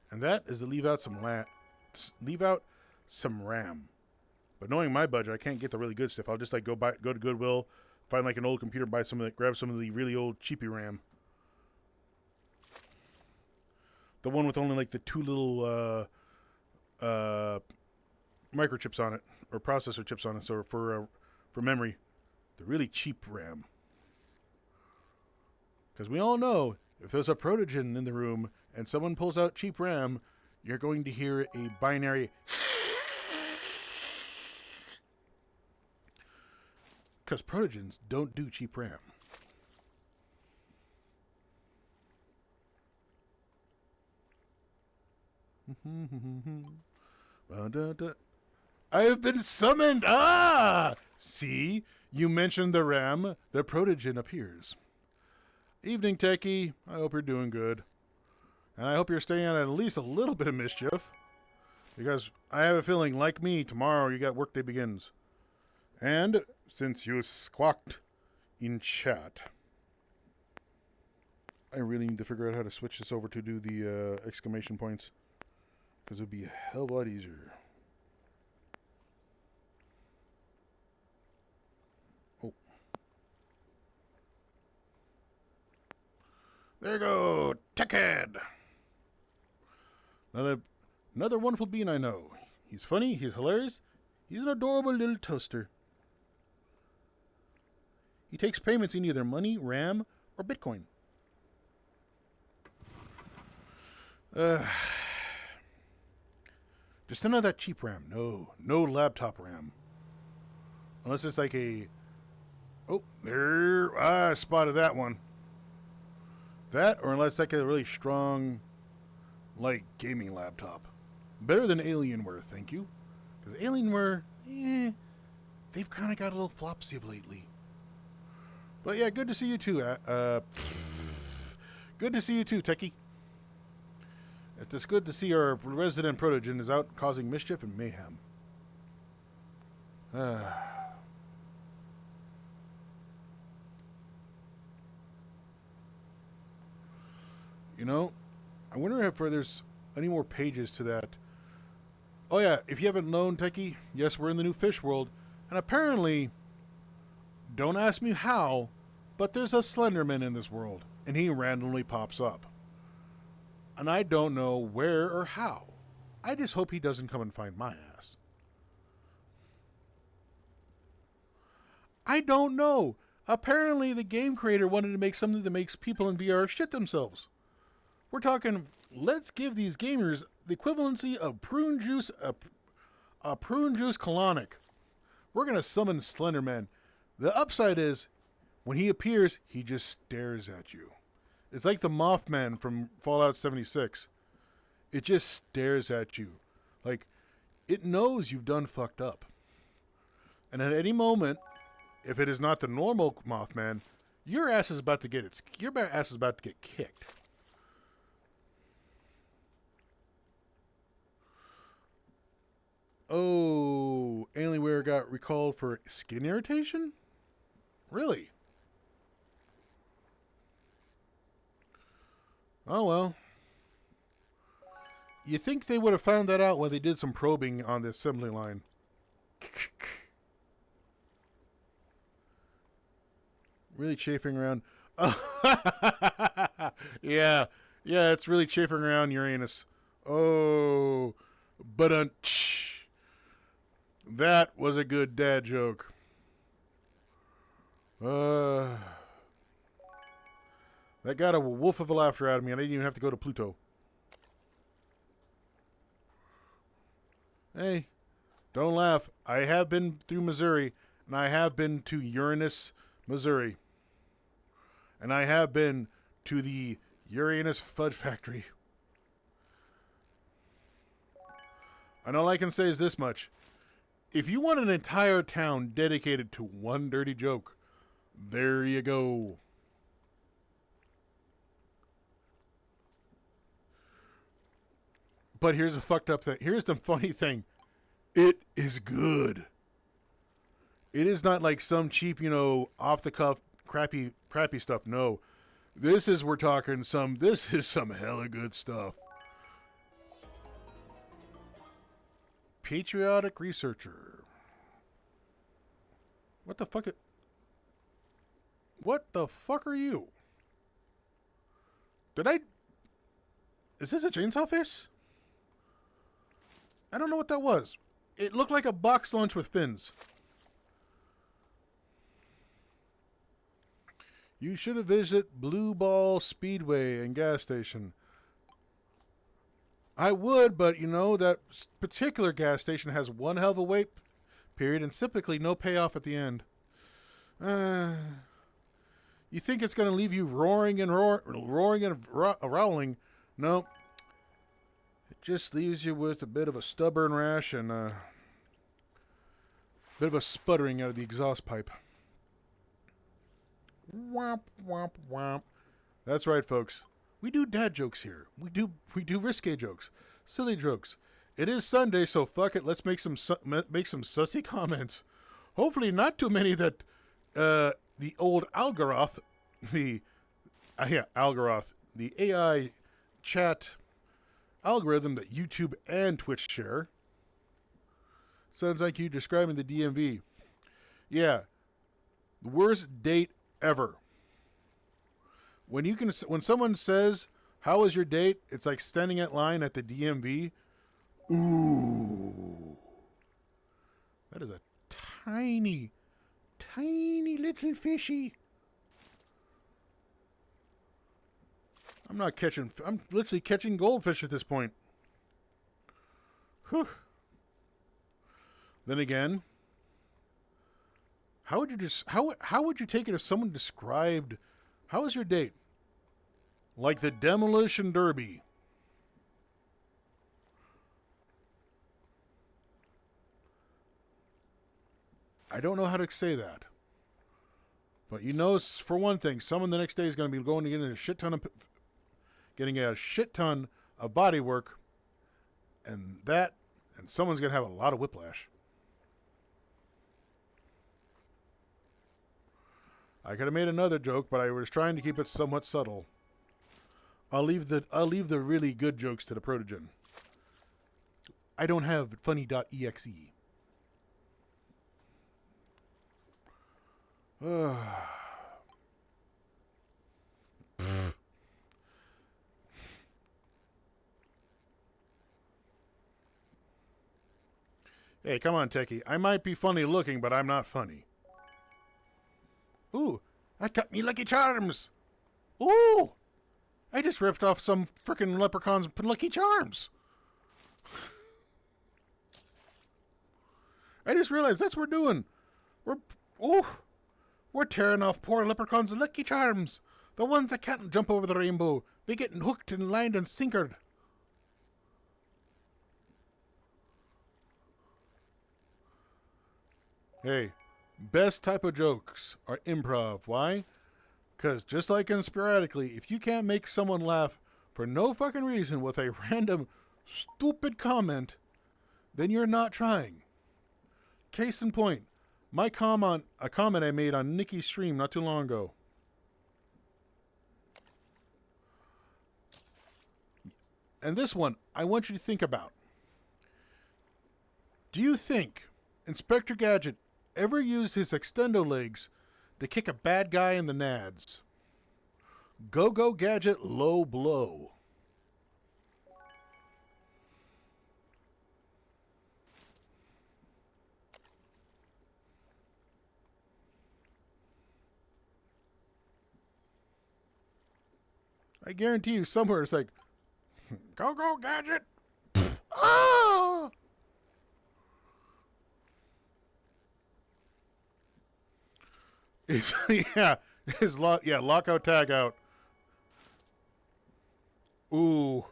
and that is to leave out some RAM. But knowing my budget, I can't get the really good stuff. I'll just like go to Goodwill, find like an old computer, grab some of the really old cheapy RAM. The one with only like the two little microchips on it, or processor chips on it, so for memory, the really cheap RAM. Because we all know, if there's a Protogen in the room and someone pulls out cheap RAM, you're going to hear a binary. Because Protogens don't do cheap RAM. I have been summoned! Ah! See? You mentioned the RAM. The Protogen appears. Evening, Techie. I hope you're doing good. And I hope you're staying out of at least a little bit of mischief. Because I have a feeling, like me, tomorrow you got workday begins. And since you squawked in chat, I really need to figure out how to switch this over to do the exclamation points. Because it would be a hell of a lot easier. Oh. There you go, Techhead. Another wonderful bean I know. He's funny, he's hilarious, he's an adorable little toaster. He takes payments in either money, RAM, or Bitcoin. Just none of that cheap RAM. No laptop RAM. Unless it's like a... Oh, there. I spotted that one. That, or unless it's like a really strong, like, gaming laptop. Better than Alienware, thank you. Because Alienware, they've kind of got a little flopsy of lately. But yeah, good to see you too. Good to see you too, Techie. It's good to see our resident Protogen is out causing mischief and mayhem. You know, I wonder if there's any more pages to that. Oh yeah, if you haven't known, Techie, yes, we're in the new fish world, and apparently, don't ask me how, but there's a Slenderman in this world, and he randomly pops up. And I don't know where or how. I just hope he doesn't come and find my ass. I don't know. Apparently, the game creator wanted to make something that makes people in VR shit themselves. We're talking, let's give these gamers the equivalency of prune juice, a prune juice colonic. We're going to summon Slenderman. The upside is, when he appears, he just stares at you. It's like the Mothman from Fallout 76. It just stares at you. Like, it knows you've done fucked up. And at any moment, if it is not the normal Mothman, your ass is about to get kicked. Oh, Alienware got recalled for skin irritation? Really? Oh well. You think they would have found that out when they did some probing on the assembly line. Really chafing around. Yeah, it's really chafing around Uranus. Oh, but that was a good dad joke. That got a wolf of a laughter out of me. I didn't even have to go to Pluto. Hey, don't laugh. I have been through Missouri, and I have been to Uranus, Missouri. And I have been to the Uranus Fudge Factory. And all I can say is this much. If you want an entire town dedicated to one dirty joke, there you go. But here's a fucked up thing. Here's the funny thing. It is good. It is not like some cheap, off the cuff, crappy stuff. No. This is some hella good stuff. Patriotic researcher. What the fuck are you? Is this a chainsaw face? I don't know what that was. It looked like a box lunch with fins. You should have visited Blue Ball Speedway and gas station. I would, but that particular gas station has one hell of a wait period and typically no payoff at the end. You think it's going to leave you roaring and rowling? No. It just leaves you with a bit of a stubborn rash and a bit of a sputtering out of the exhaust pipe. Womp, womp, womp. That's right, folks. We do dad jokes here. We do risque jokes, silly jokes. It is Sunday, so fuck it. Let's make some sussy comments. Hopefully, not too many that the old Algoroth, the AI chat algorithm that YouTube and Twitch share. Sounds like you describing the DMV. Yeah, the worst date ever. When someone says, "How was your date?" It's like standing at line at the DMV. Ooh, that is a tiny, tiny little fishy. I'm literally catching goldfish at this point. Whew. Then again, how would you take it if someone described, how was your date? Like the Demolition Derby. I don't know how to say that. But for one thing, someone the next day is going to be going to get a shit ton of body work, and someone's going to have a lot of whiplash. I could have made another joke, but I was trying to keep it somewhat subtle. I'll leave the really good jokes to the protogen. I don't have funny.exe. Hey, come on, Techie. I might be funny looking, but I'm not funny. Ooh, I got me Lucky Charms. Ooh, I just ripped off some frickin' leprechaun's Lucky Charms. I just realized that's what we're doing. We're tearing off poor leprechauns' Lucky Charms. The ones that can't jump over the rainbow. They getting hooked and lined and sinkered. Hey, best type of jokes are improv. Why? Because just like in Sporadically, if you can't make someone laugh for no fucking reason with a random stupid comment, then you're not trying. Case in point, a comment I made on Nikki's stream not too long ago. And this one, I want you to think about. Do you think Inspector Gadget ever used his extendo legs to kick a bad guy in the nads? Go Gadget low blow. I guarantee you somewhere it's like, go Gadget. Ah! Lockout tag out. Ooh.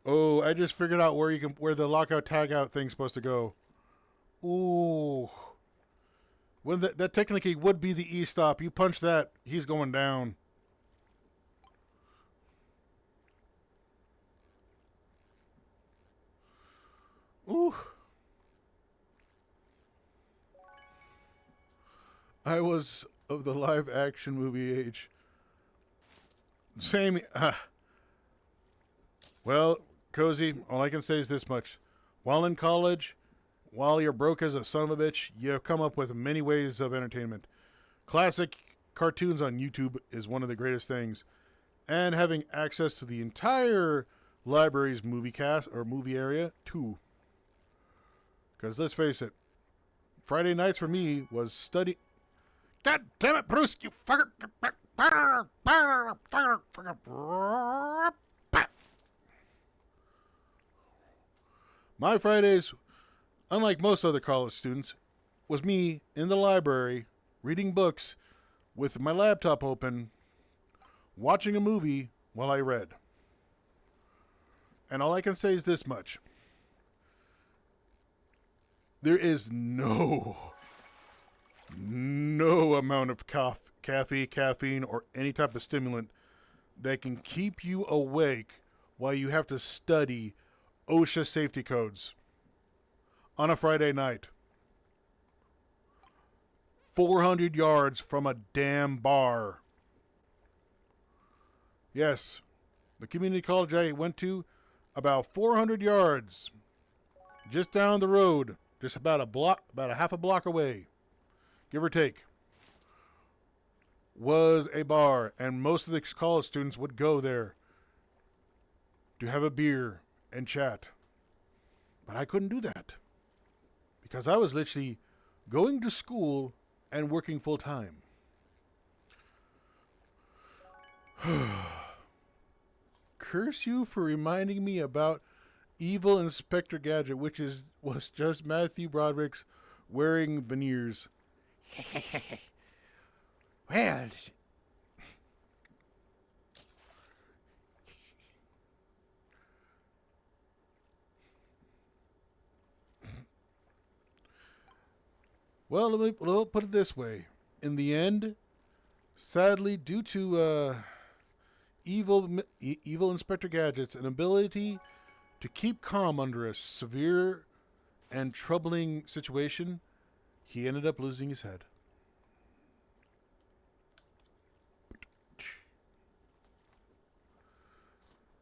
Oh, I just figured out where the lockout tag out thing's supposed to go. Ooh. When that technically would be the E stop. You punch that, he's going down. Ooh. I was of the live action movie age. Same. Well, Cozy, all I can say is this much. While in college, while you're broke as a son of a bitch, you have come up with many ways of entertainment. Classic cartoons on YouTube is one of the greatest things. And having access to the entire library's movie cast or movie area, too. Because let's face it, Friday nights for me was study. God damn it, Bruce, you fucker. My Fridays, unlike most other college students, was me in the library reading books with my laptop open, watching a movie while I read. And all I can say is this much. There is no amount of caffeine, or any type of stimulant that can keep you awake while you have to study OSHA safety codes on a Friday night. 400 yards from a damn bar. Yes, the community college I went to, about 400 yards, just down the road, just about a half a block away, give or take, was a bar, and most of the college students would go there to have a beer and chat. But I couldn't do that because I was literally going to school and working full time. Curse you for reminding me about Evil Inspector Gadget, which was just Matthew Broderick's wearing veneers. Well, let me put it this way. In the end, sadly, due to evil Inspector Gadget's inability to keep calm under a severe and troubling situation, he ended up losing his head.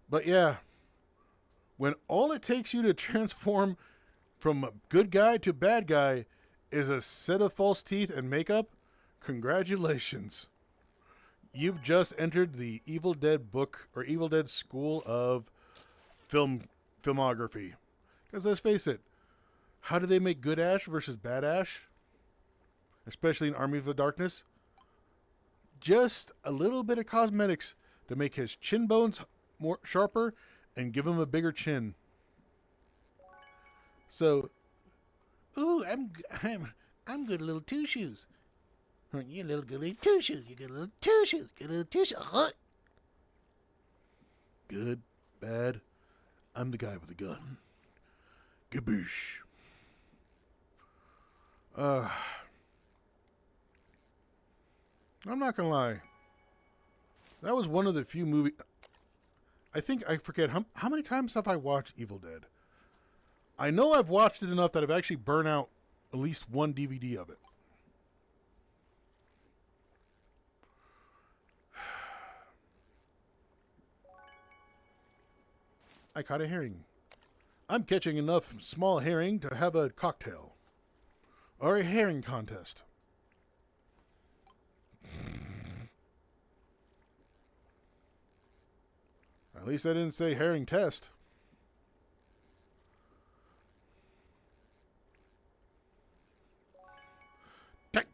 But yeah, when all it takes you to transform from a good guy to bad guy is a set of false teeth and makeup, congratulations. You've just entered the Evil Dead book or Evil Dead school of filmography. Because let's face it, How do they make good Ash versus bad Ash? Especially in Army of the Darkness? Just a little bit of cosmetics to make his chin bones more sharper and give him a bigger chin. So, ooh, I'm good little two shoes. You little goody two shoes. You good little two shoes. Good little two shoes. Good, bad. I'm the guy with the gun. Gaboosh. I'm not gonna lie. That was one of the few movies. I think I forget how many times have I watched Evil Dead. I know I've watched it enough that I've actually burned out at least one DVD of it. I caught a herring. I'm catching enough small herring to have a cocktail. Or a herring contest. At least I didn't say herring test.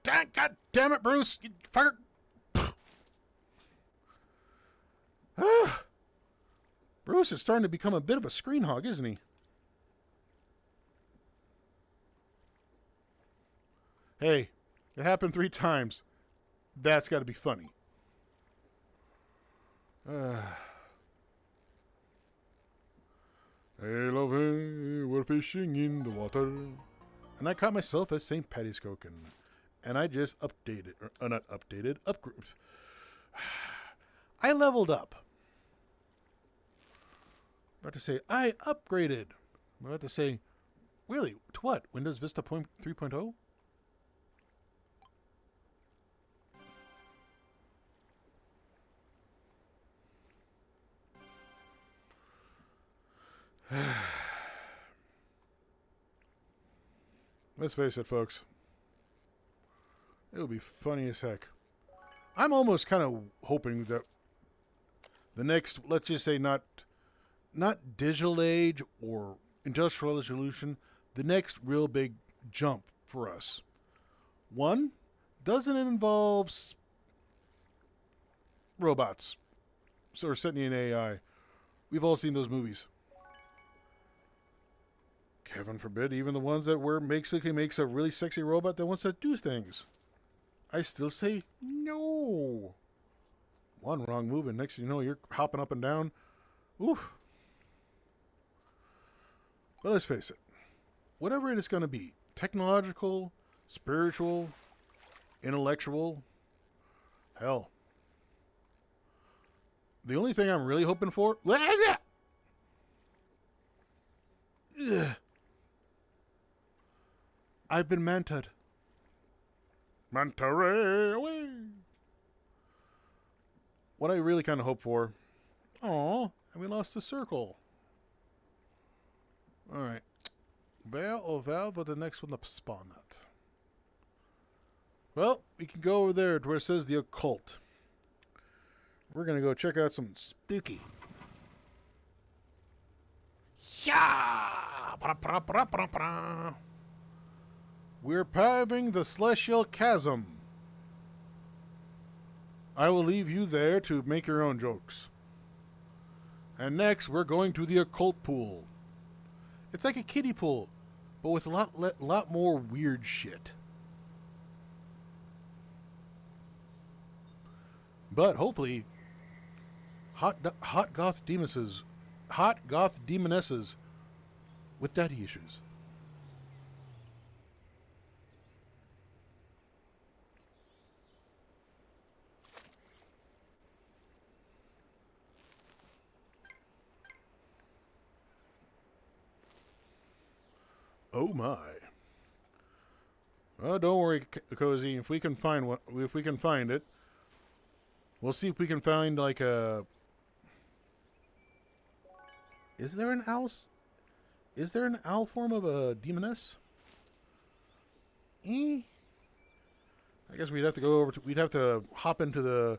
God damn it, Bruce! You fucker! Bruce is starting to become a bit of a screen hog, isn't he? Hey, it happened 3 times. That's got to be funny. Hey, love, hey, we're fishing in the water. And I caught myself at St. Patty's Coking. And I just updated, or not updated, upgraded. I leveled up. About to say, I upgraded. I'm about to say, really, to what? Windows Vista 3.0? Let's face it, folks. It'll be funny as heck. I'm almost kind of hoping that the next, let's just say not digital age or industrial revolution, the next real big jump for us. One, doesn't it involve robots or sentient AI? We've all seen those movies. Heaven forbid, even the ones that were basically makes a really sexy robot that wants to do things. I still say no. One wrong move and next thing you know, you're hopping up and down. Oof. But let's face it. Whatever it is going to be, technological, spiritual, intellectual, hell. The only thing I'm really hoping for... Ugh. I've been manted. Manta ray away. What I really kind of hope for... Aw, and we lost the circle. Alright. Val or Val, but the next one to spawn that. Well, we can go over there to where it says the occult. We're going to go check out some spooky. Yeah! We're paving the celestial chasm. I will leave you there to make your own jokes. And next, we're going to the occult pool. It's like a kiddie pool, but with a lot more weird shit. But hopefully, hot goth demonesses with daddy issues. Oh my. Well, don't worry, Cozy. If we can find it, we'll see if we can find like a. Is there an owl? Is there an owl form of a demoness? I guess we'd have to go over to. We'd have to hop into the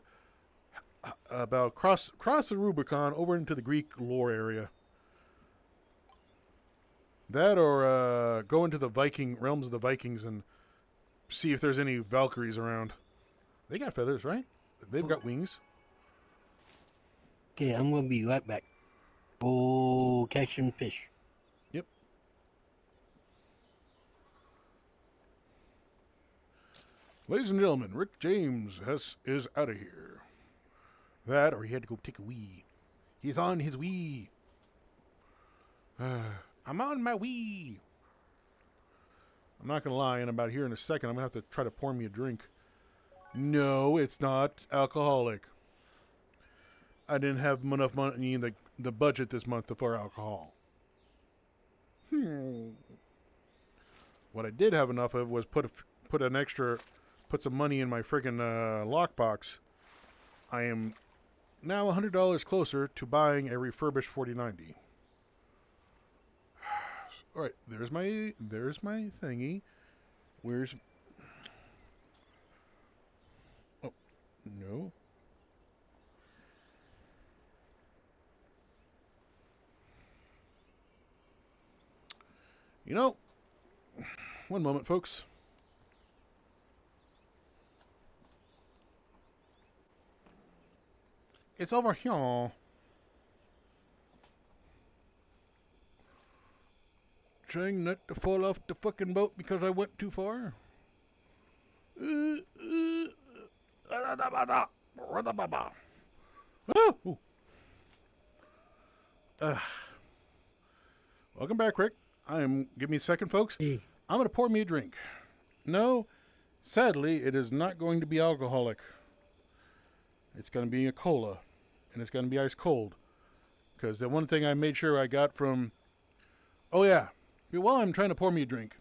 about cross the Rubicon over into the Greek lore area. That or go into the Viking realms of the Vikings and see if there's any Valkyries around. They got feathers, right? They've got wings. Okay, I'm gonna be right back. Oh, catching fish. Yep. Ladies and gentlemen, Rick James is out of here. That or he had to go take a wee. He's on his wee. I'm on my wee. I'm not going to lie, and about here in a second, I'm going to have to try to pour me a drink. No, it's not alcoholic. I didn't have enough money in the budget this month for alcohol. What I did have enough of was put some money in my friggin' lockbox. I am now $100 closer to buying a refurbished 4090. All right, there's my thingy. Where's? Oh, no. You know, one moment, folks. It's over here. Trying not to fall off the fucking boat because I went too far. Welcome back, Rick. Give me a second, folks. Hey. I'm going to pour me a drink. No, sadly, it is not going to be alcoholic. It's going to be a cola, and it's going to be ice cold. Because the one thing I made sure I got from... Oh, yeah. While I'm trying to pour me a drink.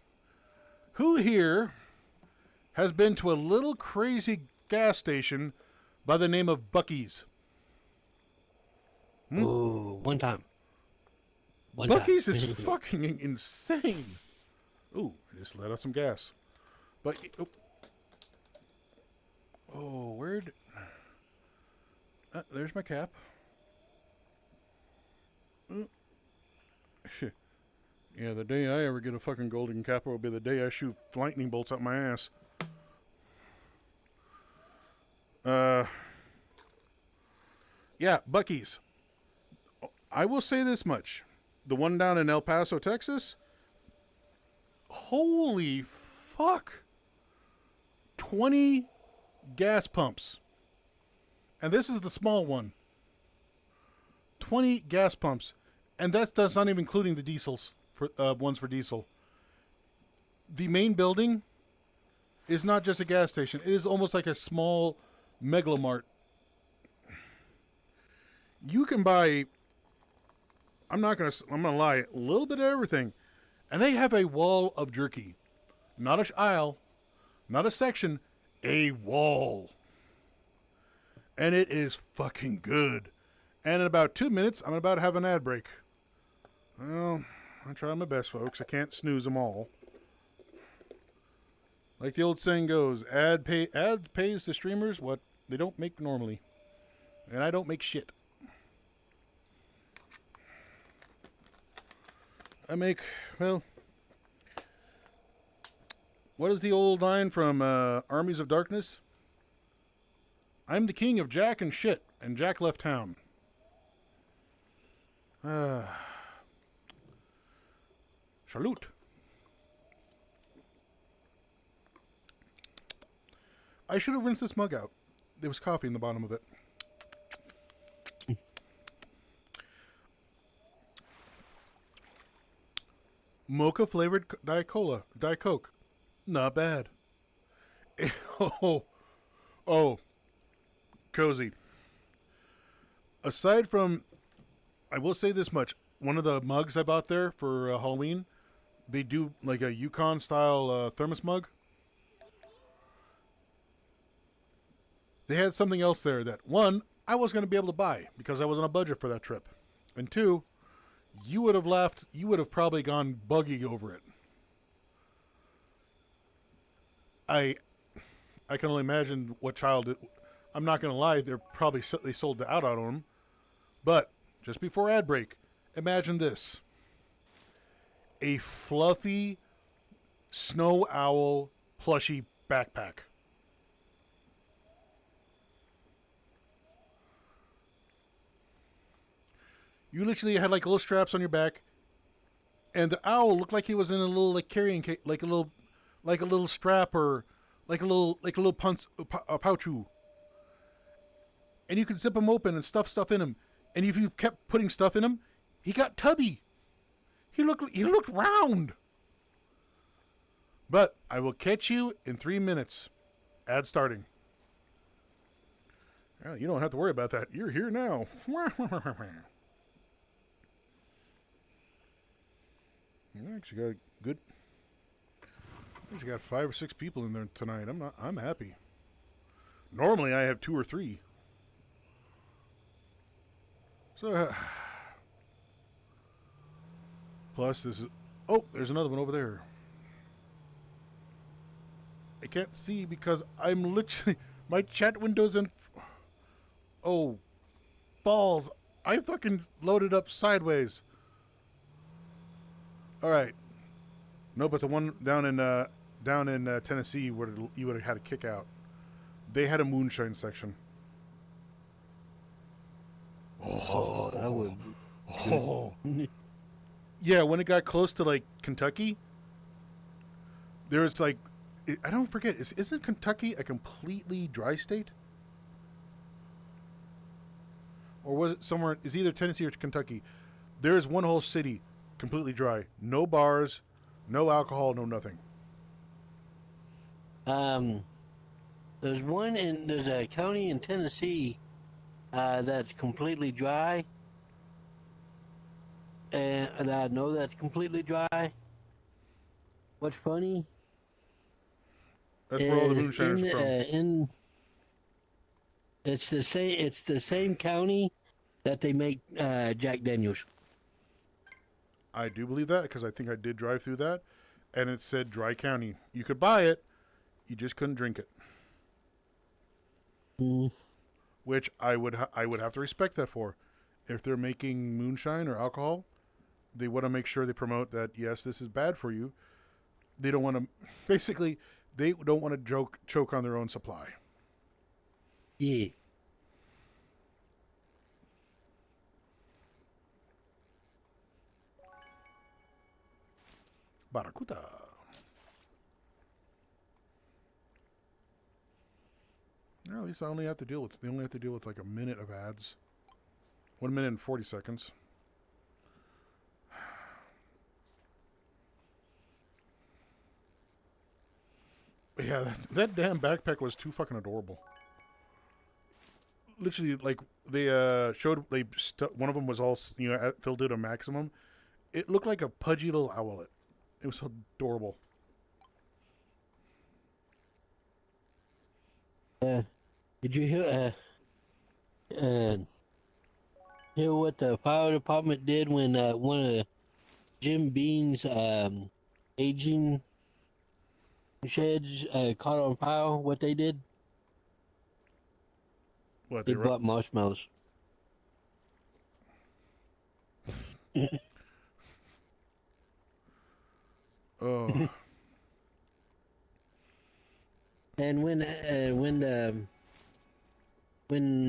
Who here has been to a little crazy gas station by the name of Buc-ee's? Oh, one time. Buc-ee's is fucking insane. Ooh, I just let out some gas. But, where'd... there's my cap. Yeah, the day I ever get a fucking golden cap will be the day I shoot lightning bolts up my ass. Yeah, Buc-ee's. I will say this much. The one down in El Paso, Texas, holy fuck. 20 gas pumps. And this is the small one. 20 gas pumps. And that's not even including the diesels, ones for diesel. The main building is not just a gas station. It is almost like a small megalomart. You can buy, I'm gonna lie, a little bit of everything. And they have a wall of jerky. Not an aisle, not a section, a wall. And it is fucking good. And in about 2 minutes, I'm about to have an ad break. Well, I try my best, folks. I can't snooze them all. Like the old saying goes, ad pays the streamers what they don't make normally. And I don't make shit. I make, well, what is the old line from Armies of Darkness? I'm the king of Jack and shit, and Jack left town. Salute. I should have rinsed this mug out. There was coffee in the bottom of it. Mocha flavored Diet Coke. Not bad. Oh, cozy. Aside from, I will say this much. One of the mugs I bought there for Halloween, they do like a Yukon style thermos mug. They had something else there that, one, I was going to be able to buy because I was on a budget for that trip. And two, you would have laughed, you would have probably gone buggy over it. I can only imagine what child, I'm not going to lie, they sold out on them. But, just before ad break, imagine this. a fluffy snow owl plushy backpack. You literally had like little straps on your back, and the owl looked like he was in a little like carrying case, like a little strap or like a little pouchu. And you could zip him open and stuff in him. And if you kept putting stuff in him, he got tubby. He looked round. But I will catch you in 3 minutes. Ad starting. Well, you don't have to worry about that. You're here now. Actually got good. Actually got 5 or 6 people in there tonight. I'm happy. Normally I have 2 or 3. So plus this is there's another one over there. I can't see because I'm literally my chat window's in. Oh, balls! I fucking loaded up sideways. All right. No, but the one down in Tennessee where you would have had a kick out. They had a moonshine section. Oh, that would. Oh. Yeah, when it got close to like Kentucky, there was like, I don't forget, isn't Kentucky a completely dry state? Or was it somewhere, it's either Tennessee or Kentucky. There's one whole city completely dry. No bars, no alcohol, no nothing. There's a county in Tennessee that's completely dry. And I know that's completely dry. What's funny? That's where all the moonshiners are from. It's the same county that they make Jack Daniels. I do believe that because I think I did drive through that, and it said Dry County. You could buy it, you just couldn't drink it. Mm. Which I would have to respect that for. If they're making moonshine or alcohol, they want to make sure they promote that yes, this is bad for you. They don't want to they don't want to choke on their own supply. Yeah. Barakuta. Well, at least they only have to deal with like a minute of ads. 1 minute and 40 seconds. But yeah, that damn backpack was too fucking adorable. Literally, like they showed, one of them was all filled to a maximum. It looked like a pudgy little owlet. It was so adorable. Did you hear what the fire department did when one of Jim Bean's aging sheds caught on fire? What they did? What They bought marshmallows. Oh. And when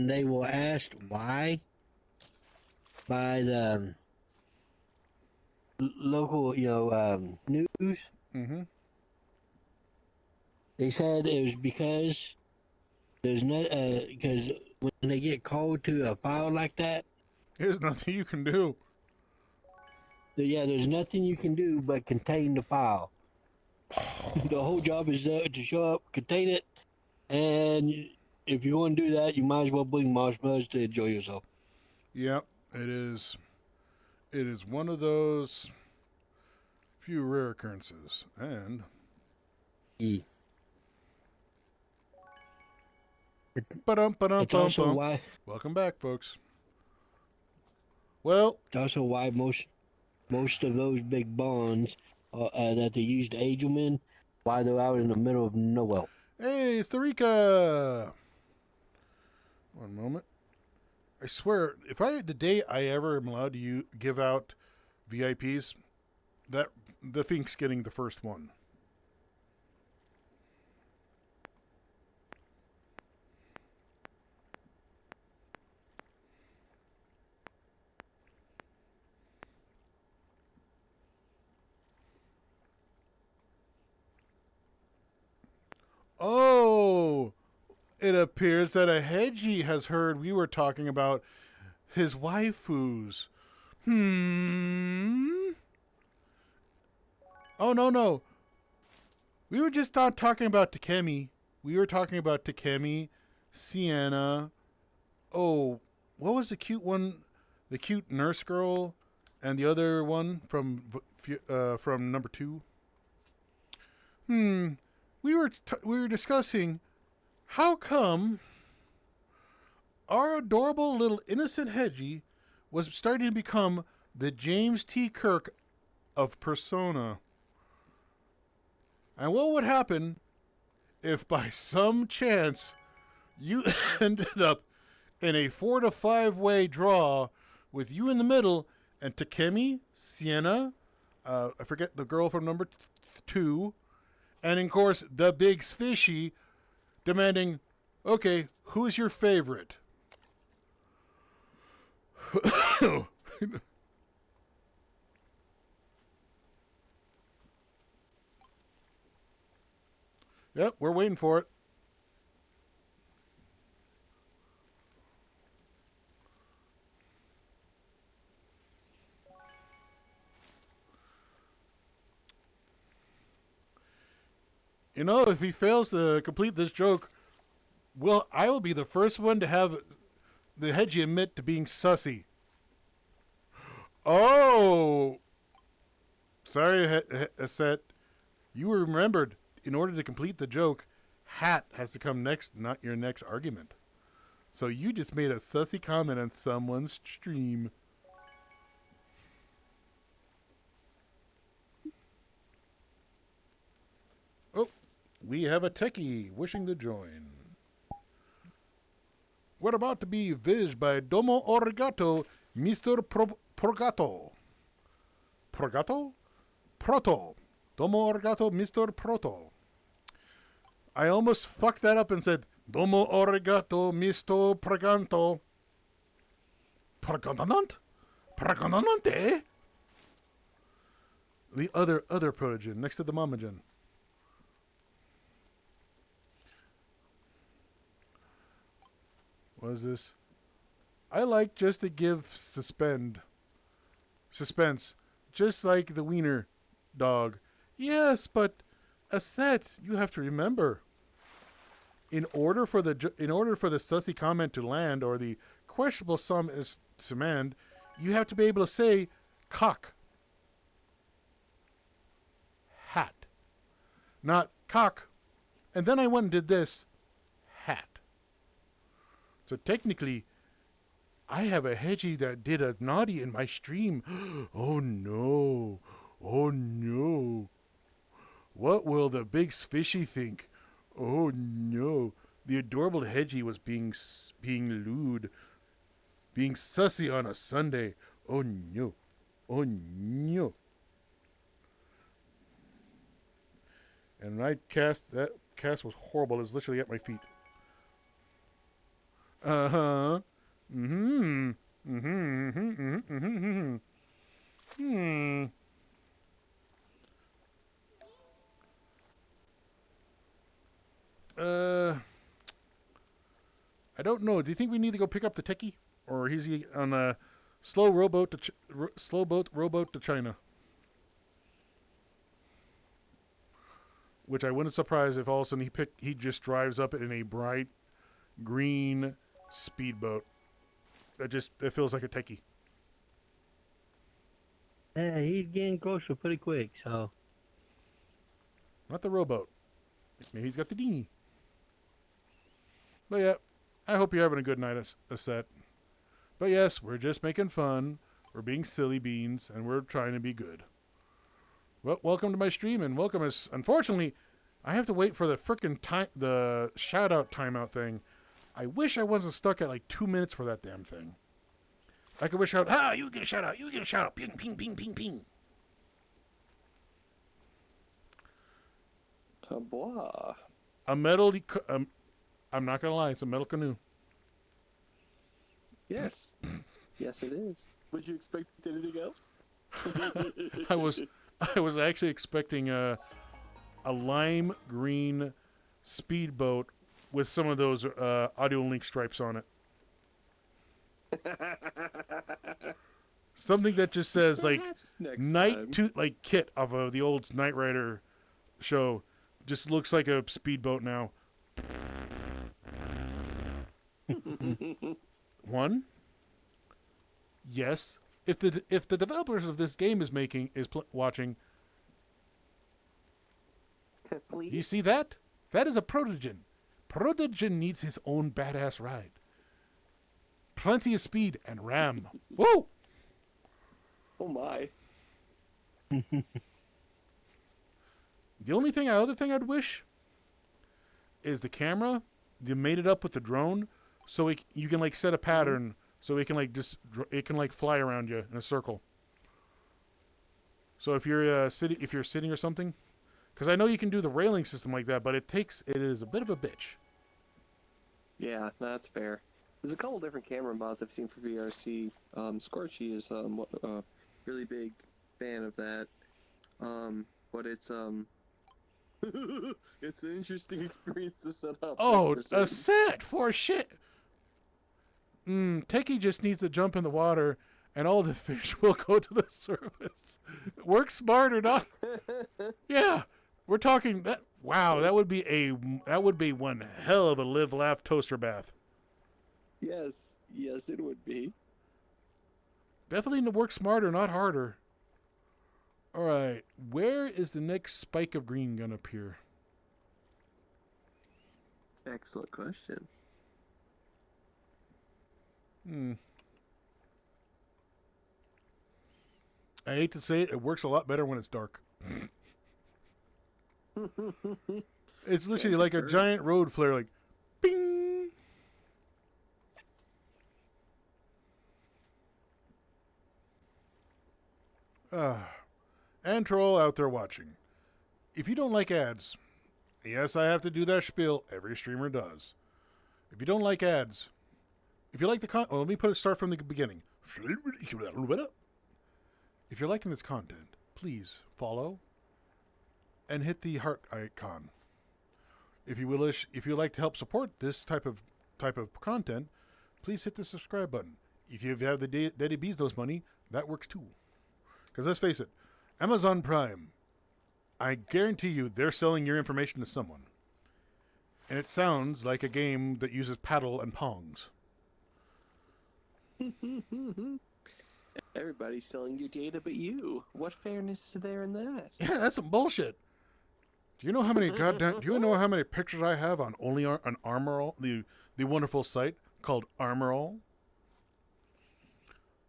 they were asked why by the local, news, Mm-hmm. they said it was because there's no because when they get called to a fire like that, There's nothing you can do. there's nothing you can do but contain the fire. The whole job is to show up, contain it, and if you want to do that, you might as well bring marshmallows to enjoy yourself. Yep, it is. It is one of those few rare occurrences, and Yeah. It's also why. Welcome back, folks. Well, It's also why most of those big bonds that they used to age them in, why they're out in the middle of nowhere. hey, it's the Rika. One moment. I swear, the day I ever am allowed to give out VIPs, that the Fink's getting the first one. Oh, it appears that a Hedgie has heard we were talking about his waifus. Oh, no. We were just not talking about Takemi. We were talking about Takemi, Sienna. Oh, what was the cute one? The cute nurse girl, and the other one from number 2. We were discussing how come our adorable little innocent Hedgie was starting to become the James T. Kirk of Persona. And what would happen if by some chance you ended up in a 4-to-5 way draw with you in the middle and Takemi, Sienna, I forget the girl from number 2, and of course the big Sfishy demanding, okay, who's your favorite? Yep, we're waiting for it. You know, if he fails to complete this joke, well, I will be the first one to have the Hedgie admit to being sussy. Oh! Sorry, Aset. You were remembered. In order to complete the joke, hat has to come next, not your next argument. So you just made a sussy comment on someone's stream. Oh, we have a techie wishing to join. We're about to be visited by Domo Origato, Mr. Progato. Progato? Proto. Domo Origato, Mr. Proto. I almost fucked that up and said, Domo Origato, Mr. Proganto. Proganant? Proganante? The other protogen next to the mamagen. What is this? I like just to give suspense, just like the wiener dog. Yes, but Aset, you have to remember. In order for the sussy comment to land or the questionable sum is to demand, you have to be able to say cock. Hat. Not cock. And then I went and did this. Hat. So technically, I have a Hedgie that did a naughty in my stream. Oh no. Oh no. What will the big Sfishy think? Oh no. The adorable Hedgie was being lewd. Being sussy on a Sunday. Oh no. Oh no. And that cast was horrible. It was literally at my feet. Uh-huh. Mm-hmm. Mm-hmm. Mm-hmm. Mm-hmm. Hmm. I don't know. Do you think we need to go pick up the techie, or is he on a slow rowboat to China? Which I wouldn't surprise if all of a sudden he just drives up in a bright green speedboat. It feels like a techie. Yeah, he's getting closer pretty quick, so. Not the rowboat. Maybe he's got the dinghy. But yeah, I hope you're having a good night, Aset. But yes, we're just making fun. We're being silly beans, and we're trying to be good. Well, welcome to my stream, and welcome as... Unfortunately, I have to wait for the frickin' the shout-out timeout thing. I wish I wasn't stuck at like 2 minutes for that damn thing. I could wish out, you get a shout-out, you get a shout-out, ping, ping, ping, ping, ping. Bois. A metal. I'm not gonna lie. It's a metal canoe. Yes. Yes, it is. Would you expect anything else? I was actually expecting a lime green speedboat with some of those audio link stripes on it. Something that just says like Perhaps next Night time. to like Kit off of the old Knight Rider show. Just looks like a speedboat now. One. Yes. If the developers of this game is watching, you Please. see that? That is a Protogen. Protogen needs his own badass ride. Plenty of speed and ram. Woo! Oh my. The only other thing I'd wish is the camera. You made it up with the drone, so you can like set a pattern, so it can like it can like fly around you in a circle. So if you're sitting or something, because I know you can do the railing system like that, but it is a bit of a bitch. Yeah, that's fair. There's a couple different camera mods I've seen for VRC. Scorchy is a really big fan of that. But it's it's an interesting experience to set up. Oh, for a certain. set for shit. Techie just needs to jump in the water, and all the fish will go to the surface. Work smart or not? Yeah, we're talking that. Wow, that would be one hell of a live laugh toaster bath. Yes, it would be. Definitely to work smarter, not harder. All right, where is the next spike of green gonna appear? Excellent question. I hate to say it, it works a lot better when it's dark. It's literally like a giant road flare, like, bing. And to all out there watching, if you don't like ads, yes, I have to do that spiel. Every streamer does. If you don't like ads, if you like the well, let me start from the beginning. If you're liking this content, please follow and hit the heart icon. If you like to help support this type of content, please hit the subscribe button. If you have the Daddy Bezos money, that works too. Because let's face it, Amazon Prime, I guarantee you they're selling your information to someone. And it sounds like a game that uses paddle and pongs. Everybody's selling your data but you. What fairness is there in that? Yeah, that's some bullshit. Do you know how many pictures I have on Armorall, the wonderful site called Armorall?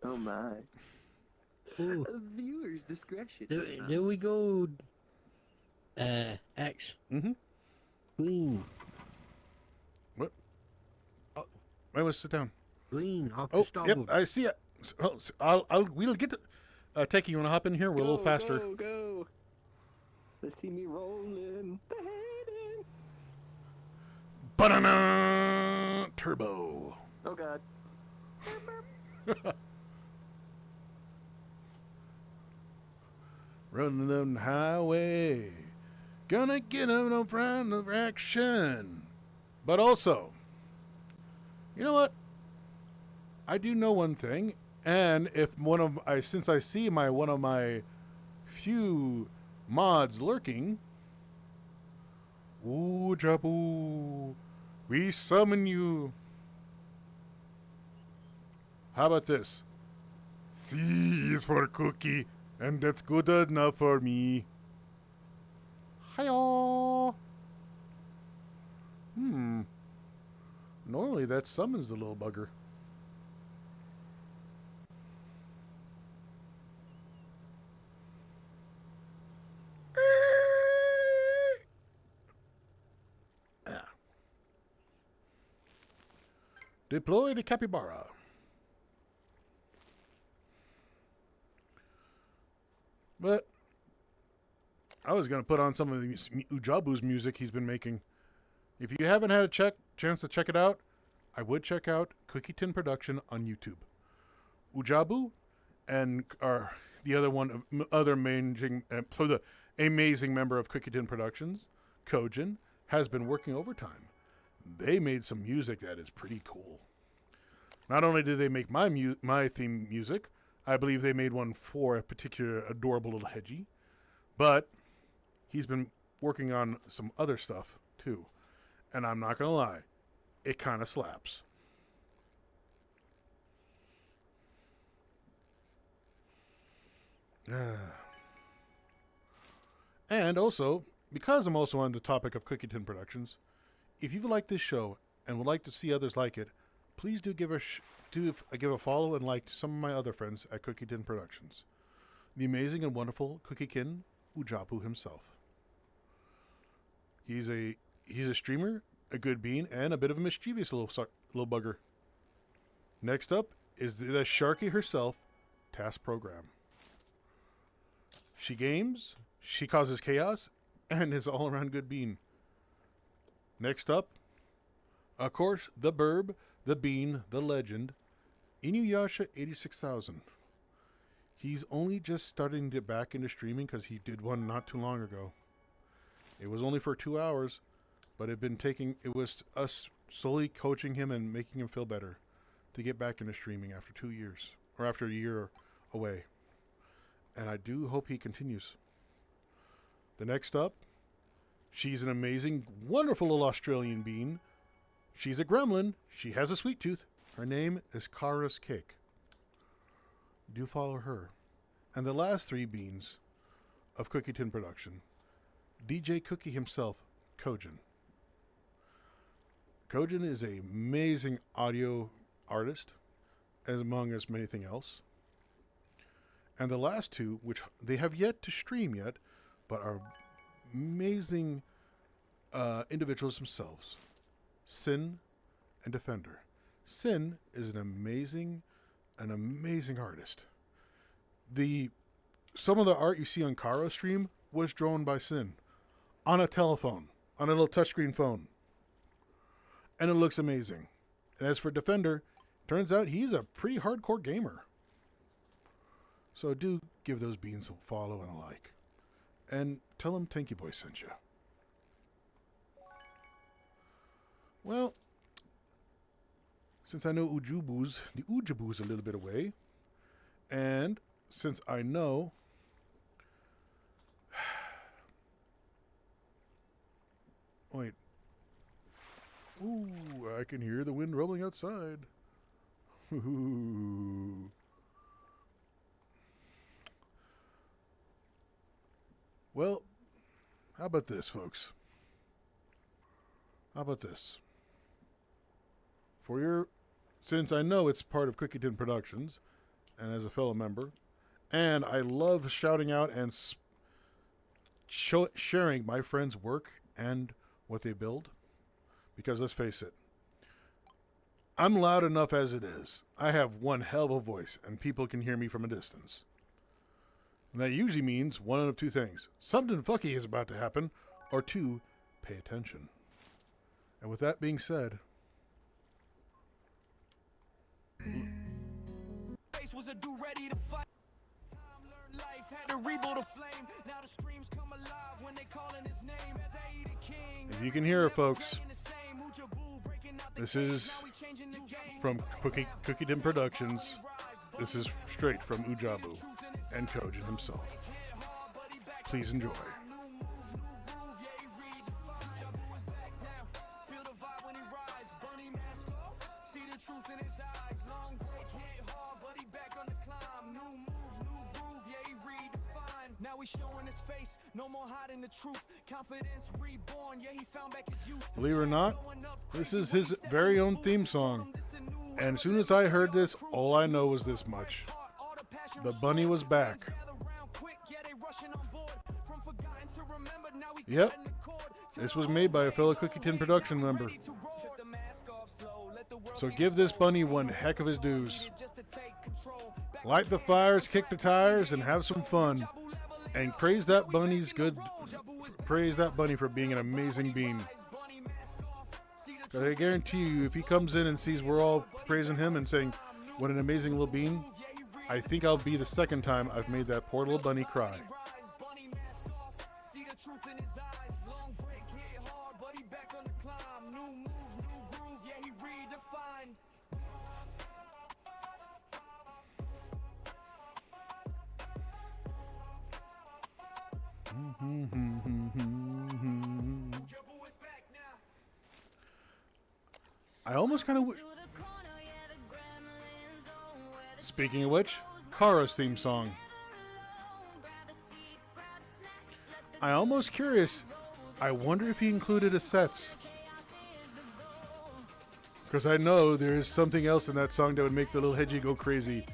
Oh my. Ooh. Viewers' discretion. There we go. X. Mm-hmm. Green. What? Oh, wait, let's sit down. Green off the Oh, starboard. yep, I see it. We'll get to... Techie, you want to hop in here? We're a little faster. Go. They see me rolling. Behaving. Banana Turbo. Oh god. Running down the highway. Gonna get up no front of action. But also, you know what? I do know one thing, and if since I see one of my few mods lurking, ooh, Jabu, we summon you. How about this? C is for cookie, and that's good enough for me. Hi-yo. Normally that summons the little bugger. Deploy the capybara. But I was going to put on some of the Ujabu's music he's been making. If you haven't had a chance to check it out, I would check out Cookie Tin Production on YouTube. Ujabu and the other amazing member of Cookie Tin Productions, Kojin, has been working overtime. They made some music that is pretty cool. Not only did they make my theme music, I believe they made one for a particular adorable little hedgie, but he's been working on some other stuff too. And I'm not going to lie, it kind of slaps. And also, because I'm also on the topic of Cookie Tin Productions, if you like this show and would like to see others like it, please do give a follow and like to some of my other friends at Cookie Tin Productions. The amazing and wonderful Cookie-kin Ujabu himself. He's a streamer, a good bean, and a bit of a mischievous little bugger. Next up is the Sharky herself, Task Program. She games, she causes chaos, and is all around good bean. Next up, of course, the Burb, the Bean, the Legend, Inuyasha 86,000. He's only just starting to get back into streaming because he did one not too long ago. It was only for 2 hours, but it was us slowly coaching him and making him feel better to get back into streaming after 2 years, or after a year away. And I do hope he continues. The next up, she's an amazing, wonderful little Australian bean. She's a gremlin. She has a sweet tooth. Her name is Kara's Cake. Do follow her. And the last three beans of Cookie Tin Production, DJ Cookie himself, Kojin. Kojin is an amazing audio artist, as among as many things else. And the last two, which they have yet to stream yet, but are amazing individuals themselves, Sin and Defender. Sin is an amazing artist. Some of the art you see on Kara's stream was drawn by Sin on a telephone, on a little touchscreen phone. And it looks amazing. And as for Defender, turns out he's a pretty hardcore gamer. So do give those beans a follow and a like. And tell them Tanky Boy sent you. Well, since I know the Ujabu's a little bit away, and since I know wait. Ooh, I can hear the wind rolling outside. Ooh. Well, how about this, folks? How about this? Since I know it's part of Cookie Tin Productions, and as a fellow member, and I love shouting out and sharing my friends' work and what they build, because let's face it, I'm loud enough as it is. I have one hell of a voice, and people can hear me from a distance. And that usually means one of two things. Something fucky is about to happen, or two, pay attention. And with that being said, Was a dude ready to fight. Time learned life, had to rebuild a flame. Now the screams come alive when they calling his name. They the king. if you can hear it, folks, this is from Cookie Tin Productions. This is straight from Ujabu and Kojin himself. Please enjoy. Now we showing his face, no more hiding the truth. Confidence reborn, yeah, he found back his youth. Believe it or not, this is his very own theme song. And as soon as I heard this, all I know was this much. The bunny was back. Yep, this was made by a fellow Cookie Tin Production member. So give this bunny one heck of his dues. Light the fires, kick the tires, and have some fun. And praise that bunny's good. Praise that bunny for being an amazing bean. 'Cause I guarantee you, if he comes in and sees we're all praising him and saying, what an amazing little bean, I think I'll be the second time I've made that poor little bunny cry. I almost kind of... Speaking of which, Kara's theme song. I almost curious. I wonder if he included a sets. Because I know there is something else in that song that would make the little Hedgie go crazy.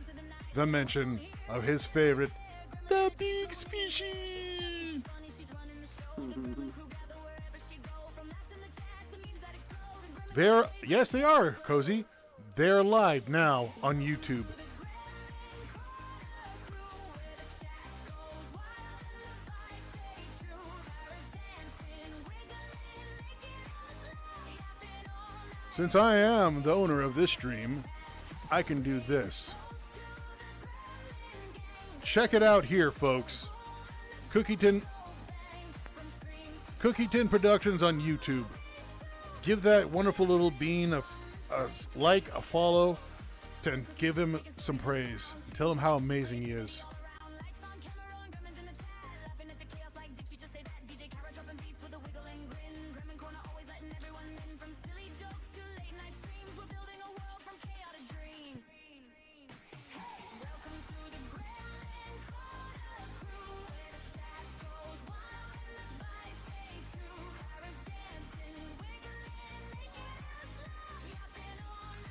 The mention of his favorite, the big fishy. Yes, they are, Cozy. They're live now on YouTube. Since I am the owner of this stream, I can do this. Check it out here, folks. Cookie Tin Productions on YouTube. Give that wonderful little bean a like, a follow, and give him some praise. Tell him how amazing he is.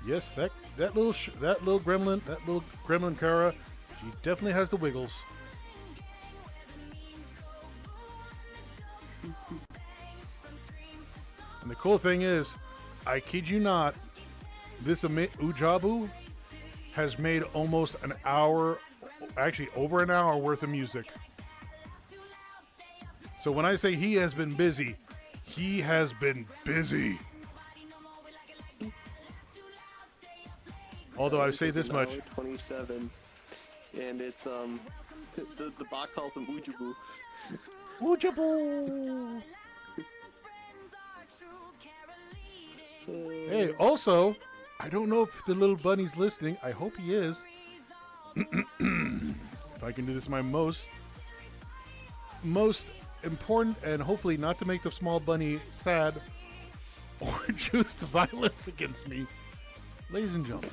Yes, that little gremlin Kara, she definitely has the wiggles. And the cool thing is, I kid you not, this Ujabu has made almost an hour, actually over an hour worth of music. So when I say he has been busy, he has been busy. Although I say this much. 27, and it's the bot calls him Ujabu. Ujabu. Hey, also, I don't know if the little bunny's listening. I hope he is. If I can do this, my most important, and hopefully not to make the small bunny sad or choose violence against me, ladies and gentlemen.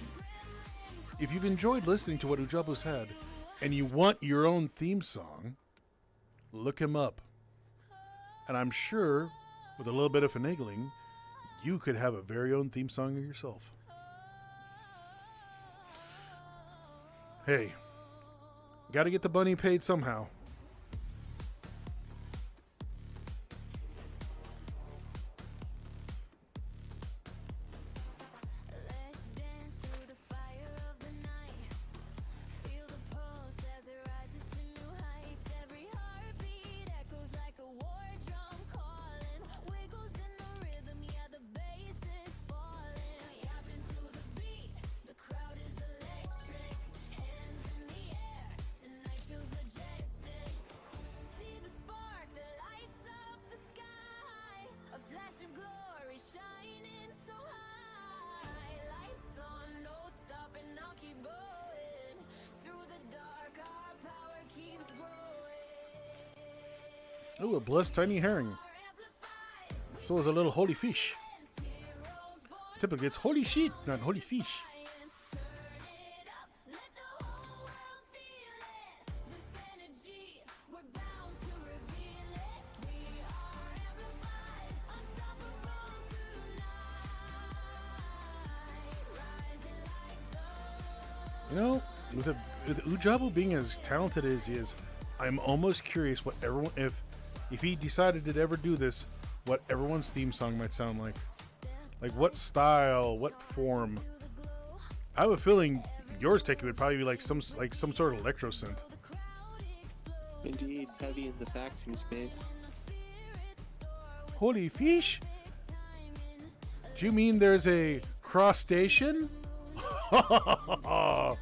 If you've enjoyed listening to what Ujabu's had, and you want your own theme song, look him up. And I'm sure, with a little bit of finagling, you could have a very own theme song of yourself. Hey, gotta get the bunny paid somehow. Ooh, a blessed tiny herring. So is a little holy fish. Typically it's holy shit, not holy fish. You know, with Ujabu being as talented as he is, I'm almost curious what everyone, if he decided to ever do this, what everyone's theme song might sound like. Like what style, what form. I have a feeling yours, Teki, would probably be like some sort of electro synth. Indeed, heavy in the vacuum space. Holy fish! Do you mean there's a crustacean? Ooh.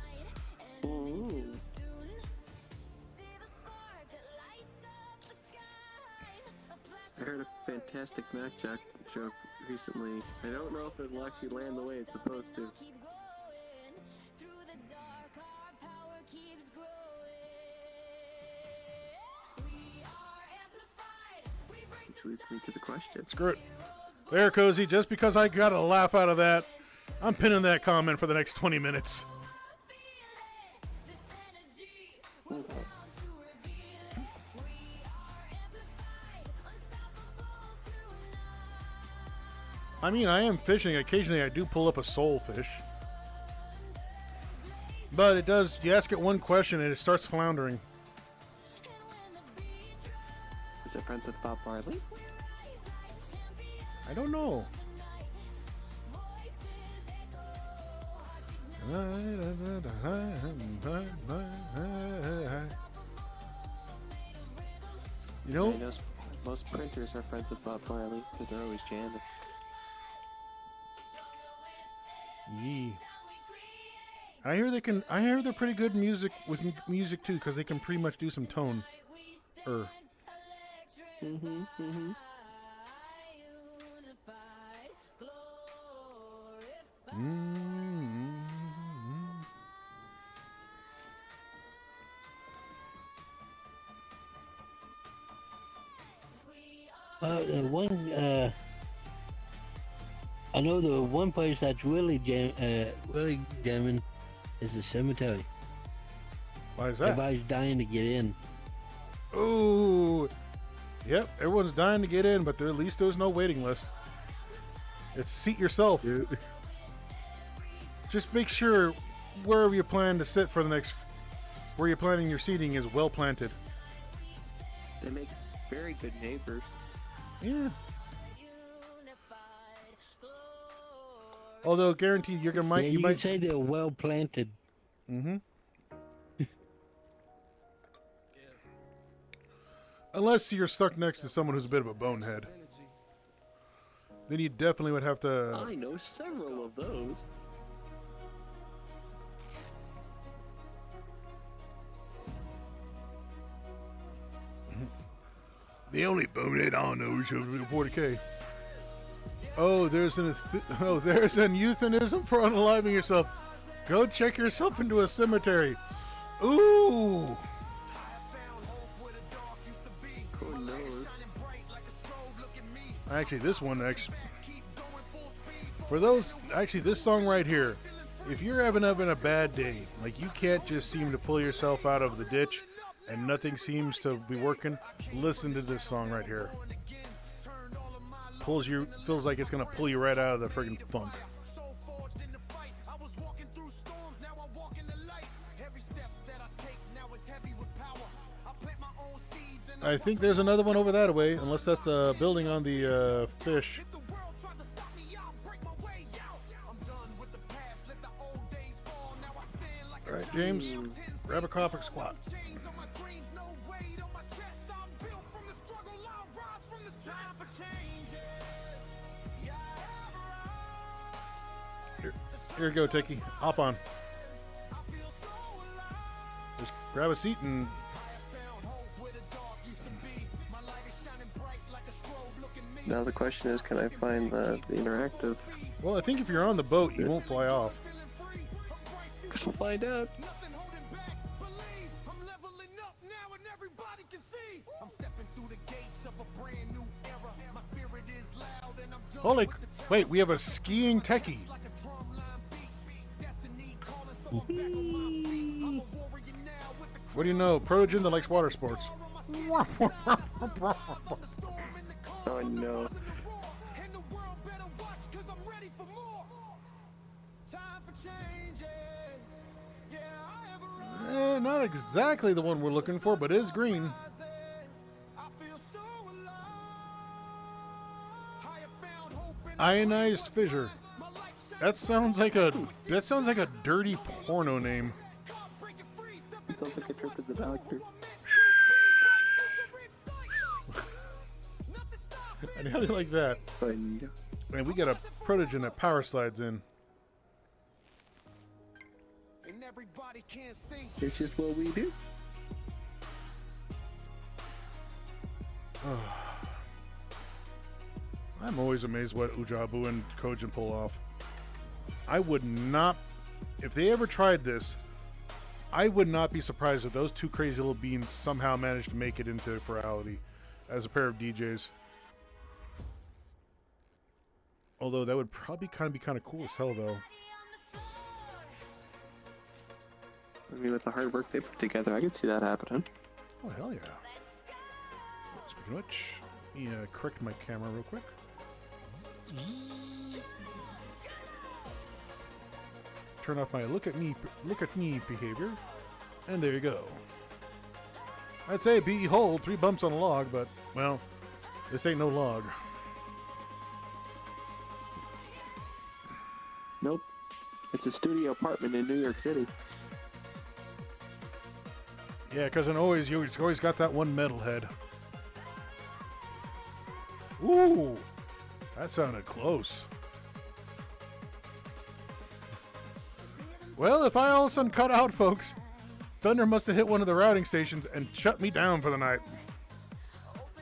I heard a fantastic Mac joke recently. I don't know if it'll actually land the way it's supposed to. Which leads me to the question. Screw it. There, Cozy, just because I got a laugh out of that, I'm pinning that comment for the next 20 minutes. I mean, I am fishing. Occasionally I do pull up a soulfish. But it does, you ask it one question and it starts floundering. Is it friends with Bob Marley? I don't know. You know, I know most printers are friends with Bob Marley because they're always jamming. yee. And I hear they're pretty good music with music too, because they can pretty much do some tone. I know the one place that's really jamming is the cemetery. Why is that? Everybody's dying to get in. Ooh. Yep, everyone's dying to get in, but at least there's no waiting list. It's seat yourself. Just make sure wherever you plan to sit for the next, where you're planning your seating is well planted. They make very good neighbors. Yeah. Although guaranteed you You might can say they're well planted. Unless you're stuck next to someone who's a bit of a bonehead. Then you definitely would have to... I know several of those. The only bonehead I know is over 40K. Oh, there's an euphemism for unaliving yourself. Go check yourself into a cemetery. Ooh. Who knows? Actually, this this song right here, if you're having a bad day, like you can't just seem to pull yourself out of the ditch and nothing seems to be working, listen to this song right here. Feels like it's gonna pull you right out of the friggin' funk. I think there's another one over that way, unless that's building on the fish. All right, James, grab a copper squat. Here you go, Tiki. Hop on. Just grab a seat and... Now the question is, can I find the interactive? Well, I think if you're on the boat, you won't fly off. Guess we'll find out. Holy... Wait, we have a skiing techie. What do you know? Progen that likes water sports. Oh no. Not exactly the one we're looking for, but is green. Ionized fissure. That sounds like a dirty porno name. It sounds like a trip to the doctor. And how do you like that? Fun. And we got a protogen that power slides in. And everybody can see. It's just what we do. I'm always amazed what Ujabu and Kojin pull off. I would not, if they ever tried this, I would not be surprised if those two crazy little beans somehow managed to make it into virality as a pair of DJs. Although that would probably be kind of cool as hell, though. I mean, with the hard work they put together, I could see that happening. Oh, hell yeah. Speaking of which, let me correct my camera real quick. Turn off my look at me behavior, and there you go. I'd say behold 3 bumps on a log, but well, this ain't no log. Nope. It's a studio apartment in New York City. Yeah, because you always got that one metalhead. Ooh, that sounded close. Well, if I all of a sudden cut out, folks, Thunder must have hit one of the routing stations and shut me down for the night.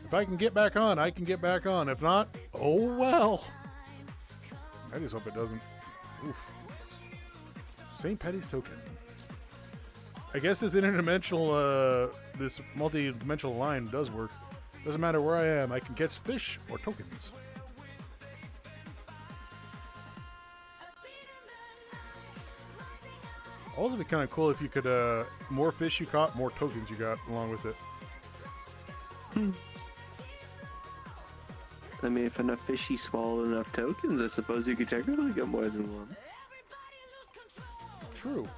If I can get back on, I can get back on. If not, oh well. I just hope it doesn't. Oof. St. Patty's token. I guess this interdimensional, this multi-dimensional line does work. Doesn't matter where I am, I can catch fish or tokens. Also, it'd be kind of cool if you could, more fish you caught, more tokens you got along with it. I mean, if enough fishy swallowed enough tokens, I suppose you could technically get more than one. True.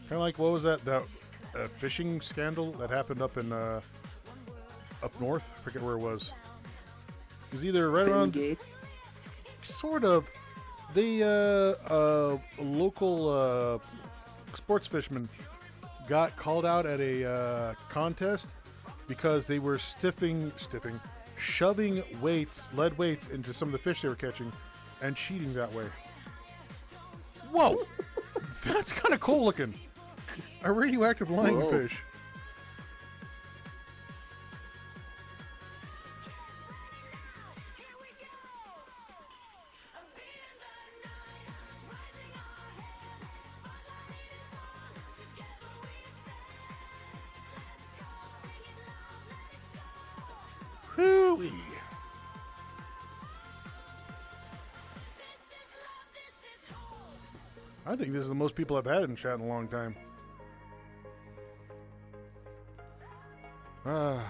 Kind of like, what was that fishing scandal that happened up in up north? I forget where it was. It was either right around, sort of. The local sports fishermen got called out at a contest because they were shoving lead weights into some of the fish they were catching and cheating that way. Whoa! That's kind of cool looking. A radioactive lionfish. Hooey. I think this is the most people I've had in chat in a long time. I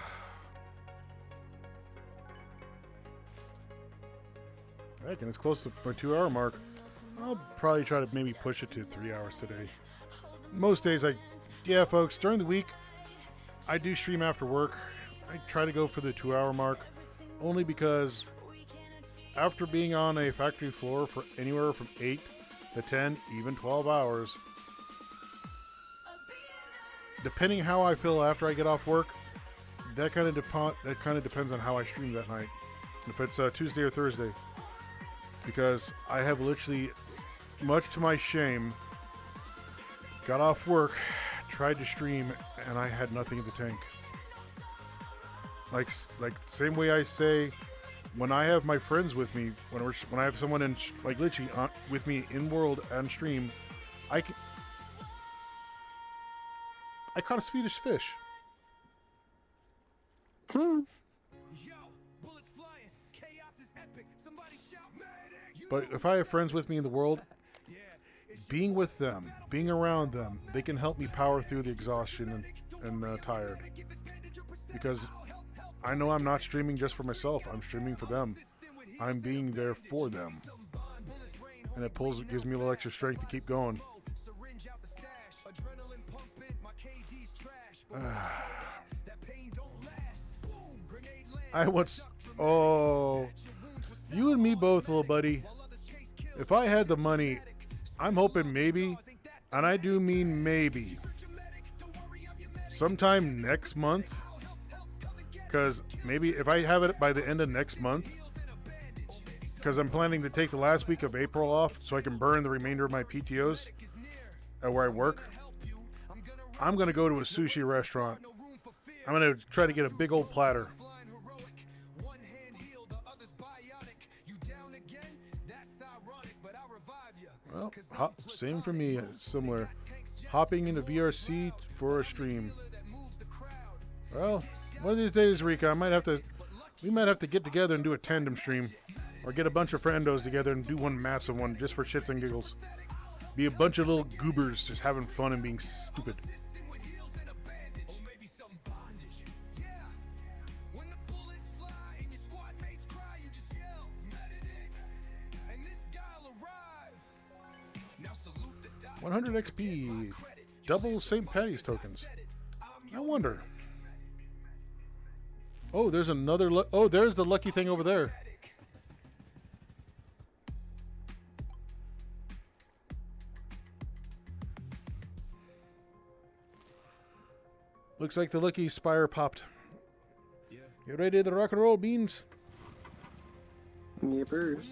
reckon it's close to my 2-hour mark. I'll probably try to maybe push it to 3 hours today. Most days yeah folks, during the week, I do stream after work. I try to go for the 2-hour mark, only because after being on a factory floor for anywhere from 8 to 10, even 12 hours, depending how I feel after I get off work, that kind of depends on how I stream that night. If it's Tuesday or Thursday, because I have literally, much to my shame, got off work, tried to stream, and I had nothing in the tank. Like the same way I say, when I have my friends with me, when I have someone in literally with me in world and stream, I caught a Swedish fish. Yo, bullets flying, chaos is epic. Somebody shout medic. But if I have friends with me in the world, being with them, being around them, they can help me power through the exhaustion and tired. Because I know I'm not streaming just for myself. I'm streaming for them. I'm being there for them. And it gives me a little extra strength to keep going. You and me both, little buddy. If I had the money, I'm hoping maybe, and I do mean maybe, sometime next month, Because maybe if I have it by the end of next month, because I'm planning to take the last week of April off so I can burn the remainder of my PTOs at where I work, I'm going to go to a sushi restaurant. I'm going to try to get a big old platter. Well, same for me. Similar. Hopping into VRC for a stream. Well, one of these days, Rika, we might have to get together and do a tandem stream. Or get a bunch of friendos together and do one massive one just for shits and giggles. Be a bunch of little goobers just having fun and being stupid. $100 XP. Double St. Patty's tokens. I wonder. Oh, there's another. Oh, there's the lucky thing over there. Looks like the lucky spire popped. Get ready to rock and roll, Beans. Yippers.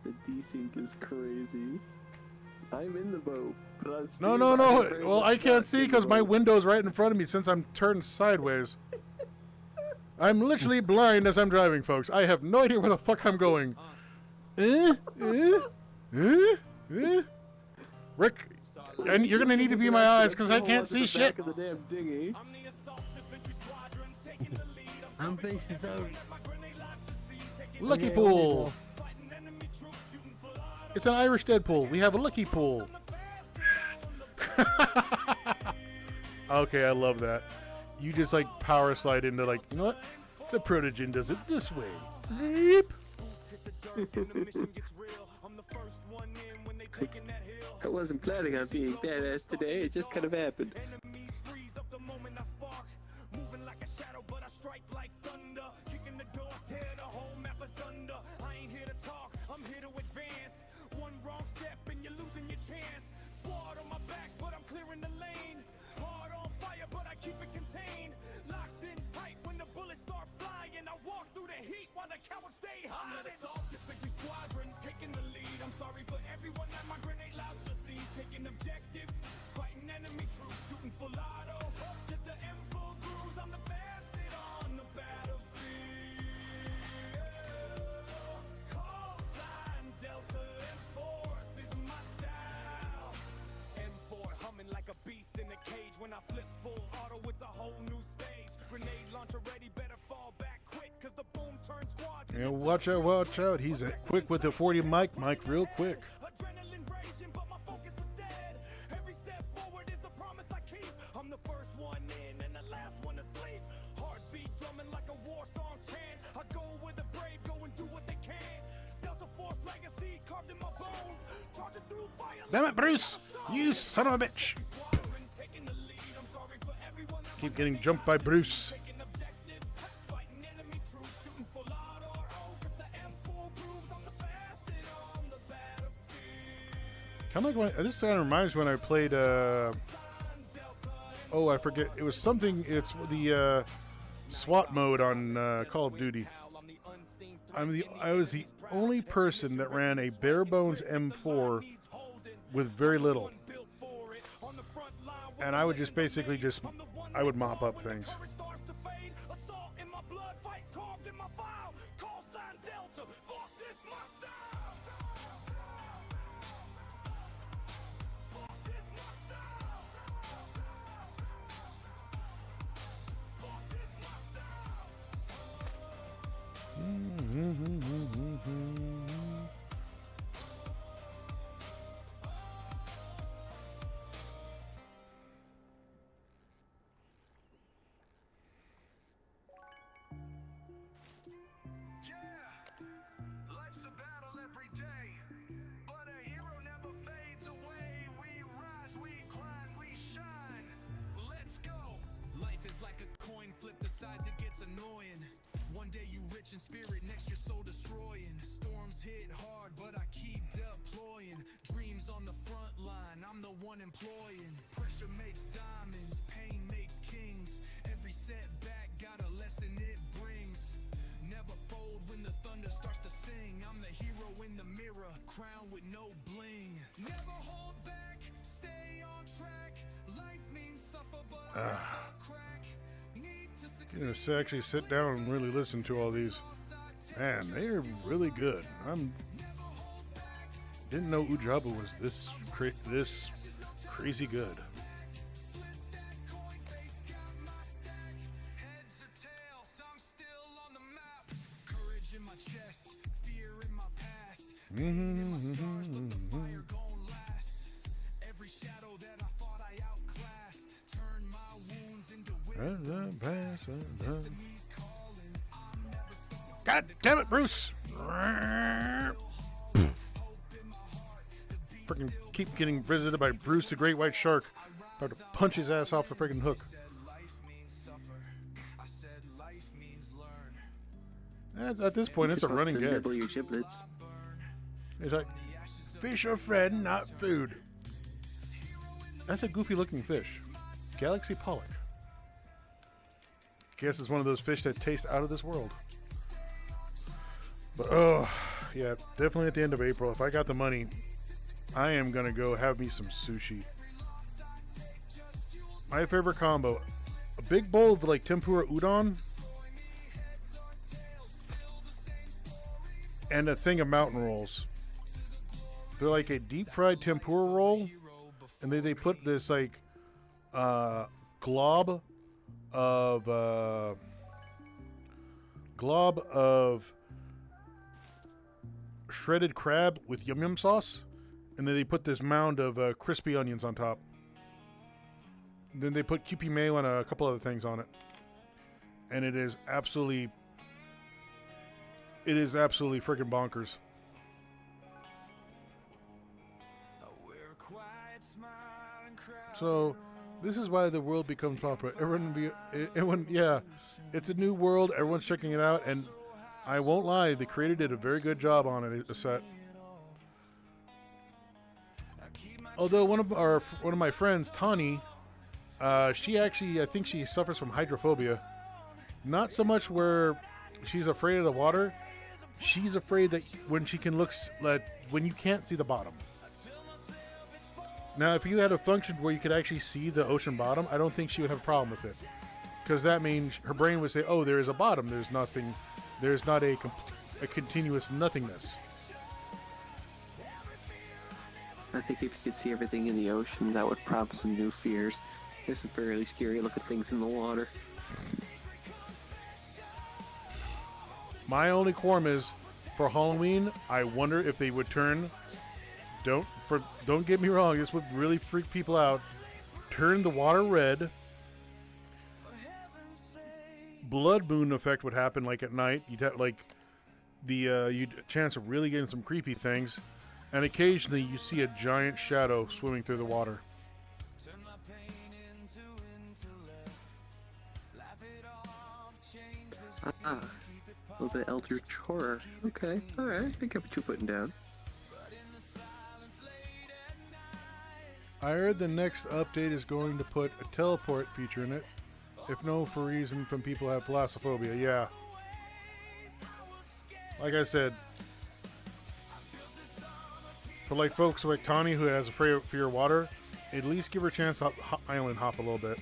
The desync is crazy. I'm in the boat, but I'm No. Well, I can't see because my window's right in front of me since I'm turned sideways. I'm literally blind as I'm driving, folks. I have no idea where the fuck I'm going. Rick, and you're gonna need to be my eyes because I can't see shit. Back of the damn dinghy. I'm facing south. Lucky Okay, pool. It's an Irish Deadpool. We have a lucky pool. Okay, I love that. You just like power slide into like, you know what? The Protogen does it this way. Beep. I wasn't planning on being badass today, it just kind of happened. When I flip full auto, it's a whole new stage. Grenade launcher ready, better fall back quick, cause the boom turns squad. Yeah, watch out. He's quick with the 40 mic, real quick. Adrenaline raging, but my focus is dead. Every step forward is a promise I keep. I'm the first one in and the last one to sleep. Heartbeat drumming like a war song chant. I go where the brave go and do what they can. Delta Force legacy carved in my bones. Charging through fire. Damn it, Bruce! You son of a bitch! Keep getting jumped by Bruce. Kind of like when this kind of reminds me when I played. Oh, I forget. It was something. It's the SWAT mode on Call of Duty. I was the only person that ran a bare bones M4 with very little, and I would just basically I would mop up things. Besides, it gets annoying. One day you rich in spirit, next you're so destroying. Storms hit hard, but I keep deploying. Dreams on the front line, I'm the one employing. Pressure makes diamonds, pain makes kings. Every setback got a lesson it brings. Never fold when the thunder starts to sing. I'm the hero in the mirror, crown with no bling. Never hold back, stay on track. Life means suffer, but I never crack. Need to succeed. You know, to actually sit down and really listen to all these. Man, they are really good. Didn't know Ujaba was this crazy good. Heads or tails, I'm still on the map. Courage in my chest, fear in my past. Pain in my scars, but the fire gon' last. Every shadow that I thought I outclassed, turn my wounds into wisdom. Destinies calling, I'm never stopping. God damn it, Bruce! Freaking keep getting visited by Bruce the Great White Shark. About to punch his ass off the freaking hook. Life means suffer. I said life means learn. At this point, it's a running To gag. nibble your giblets. It's like, fish are friend, not food. That's a goofy looking fish. Galaxy pollock. Guess it's one of those fish that taste out of this world. But oh, yeah, definitely at the end of April, if I got the money, I am gonna go have me some sushi. My favorite combo: a big bowl of like tempura udon, and a thing of mountain rolls. They're like a deep fried tempura roll, and then they put this like glob of shredded crab with yum yum sauce, and then they put this mound of crispy onions on top. Then they put Kewpie mayo and a couple other things on it, and it is absolutely freaking bonkers. So this is why the world becomes popular. Everyone, yeah, it's a new world. Everyone's checking it out, and I won't lie, the creator did a very good job on it. The set. Although one of my friends, Tani, she actually, I think she suffers from hydrophobia. Not so much where she's afraid of the water. She's afraid that when you can't see the bottom. Now, if you had a function where you could actually see the ocean bottom, I don't think she would have a problem with it. Because that means her brain would say, oh, there is a bottom. There's nothing. There's not a continuous nothingness. I think if you could see everything in the ocean, that would prompt some new fears. There's some fairly scary looking things in the water. My only qualm is, for Halloween, I wonder if they would turn. Don't get me wrong, this would really freak people out. Turn the water red. Blood moon effect would happen like at night. You'd have like you'd a chance of really getting some creepy things, and occasionally you see a giant shadow swimming through the water. Ah, a little bit of eldritch horror. Okay, alright, I get what you're putting down. I heard the next update is going to put a teleport feature in it, if no for reason from people who have thalassophobia. Yeah. Like I said, for like folks like Tani who has a fear of water, at least give her a chance to island hop a little bit.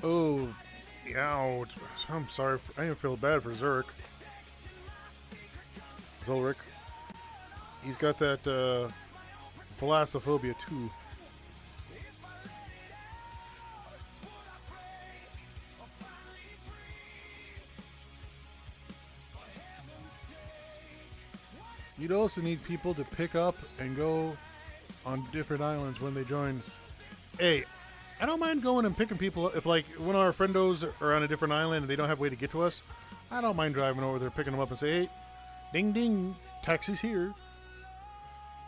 Oh, yeah. I'm sorry. I even feel bad for Zurich. Zolric. He's got that thalassophobia too. You'd also need people to pick up and go on different islands when they join. Hey, I don't mind going and picking people up. If like one of our friendos are on a different island and they don't have a way to get to us, I don't mind driving over there, picking them up and say, hey, ding ding, taxi's here.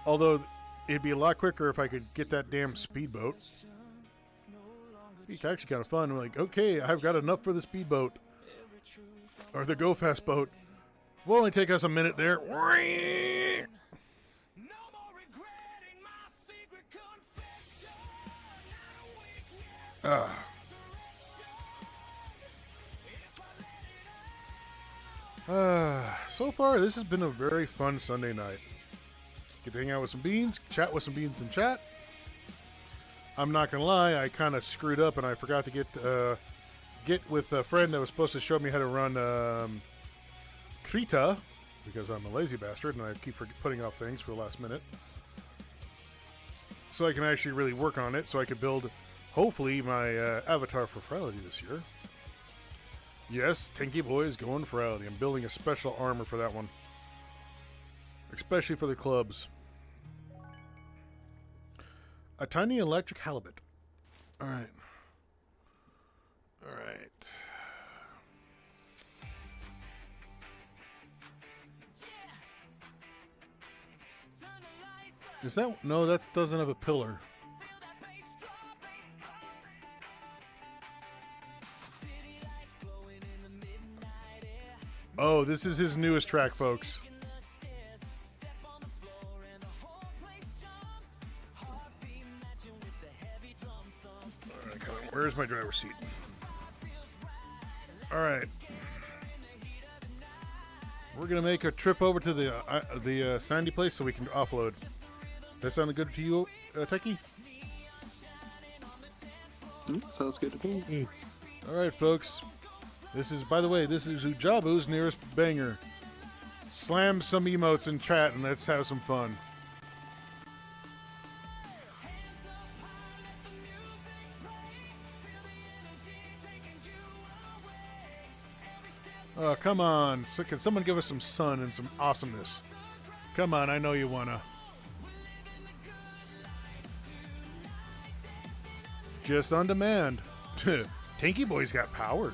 Although it'd be a lot quicker if I could get that damn speedboat. It's actually kind of fun. I'm like, okay, I've got enough for the speedboat. Or the go fast boat. Will only take us a minute there. No more regretting my secret confession. Not a weakness, So far, this has been a very fun Sunday night. Get to hang out with some beans, chat with some beans in chat. I'm not gonna lie, I kind of screwed up and I forgot to get with a friend that was supposed to show me how to run Krita, because I'm a lazy bastard and I keep putting off things for the last minute. So I can actually really work on it, so I could build, hopefully, my avatar for Friday this year. Yes, Tanky Boy is going Friday. I'm building a special armor for that one. Especially for the clubs. A tiny electric halibut. Alright. Alright. Is that... No, that doesn't have a pillar. Oh, this is his newest track, folks. Where's my driver's seat? Alright. We're going to make a trip over to the sandy place so we can offload. That sounded good to you, Techie? Sounds good to me. Alright, folks. This is, by the way, this is Ujabu's nearest banger. Slam some emotes in chat and let's have some fun. Oh, come on. So can someone give us some sun and some awesomeness? Come on, I know you wanna. Just on demand. Tanky Boy's got powers.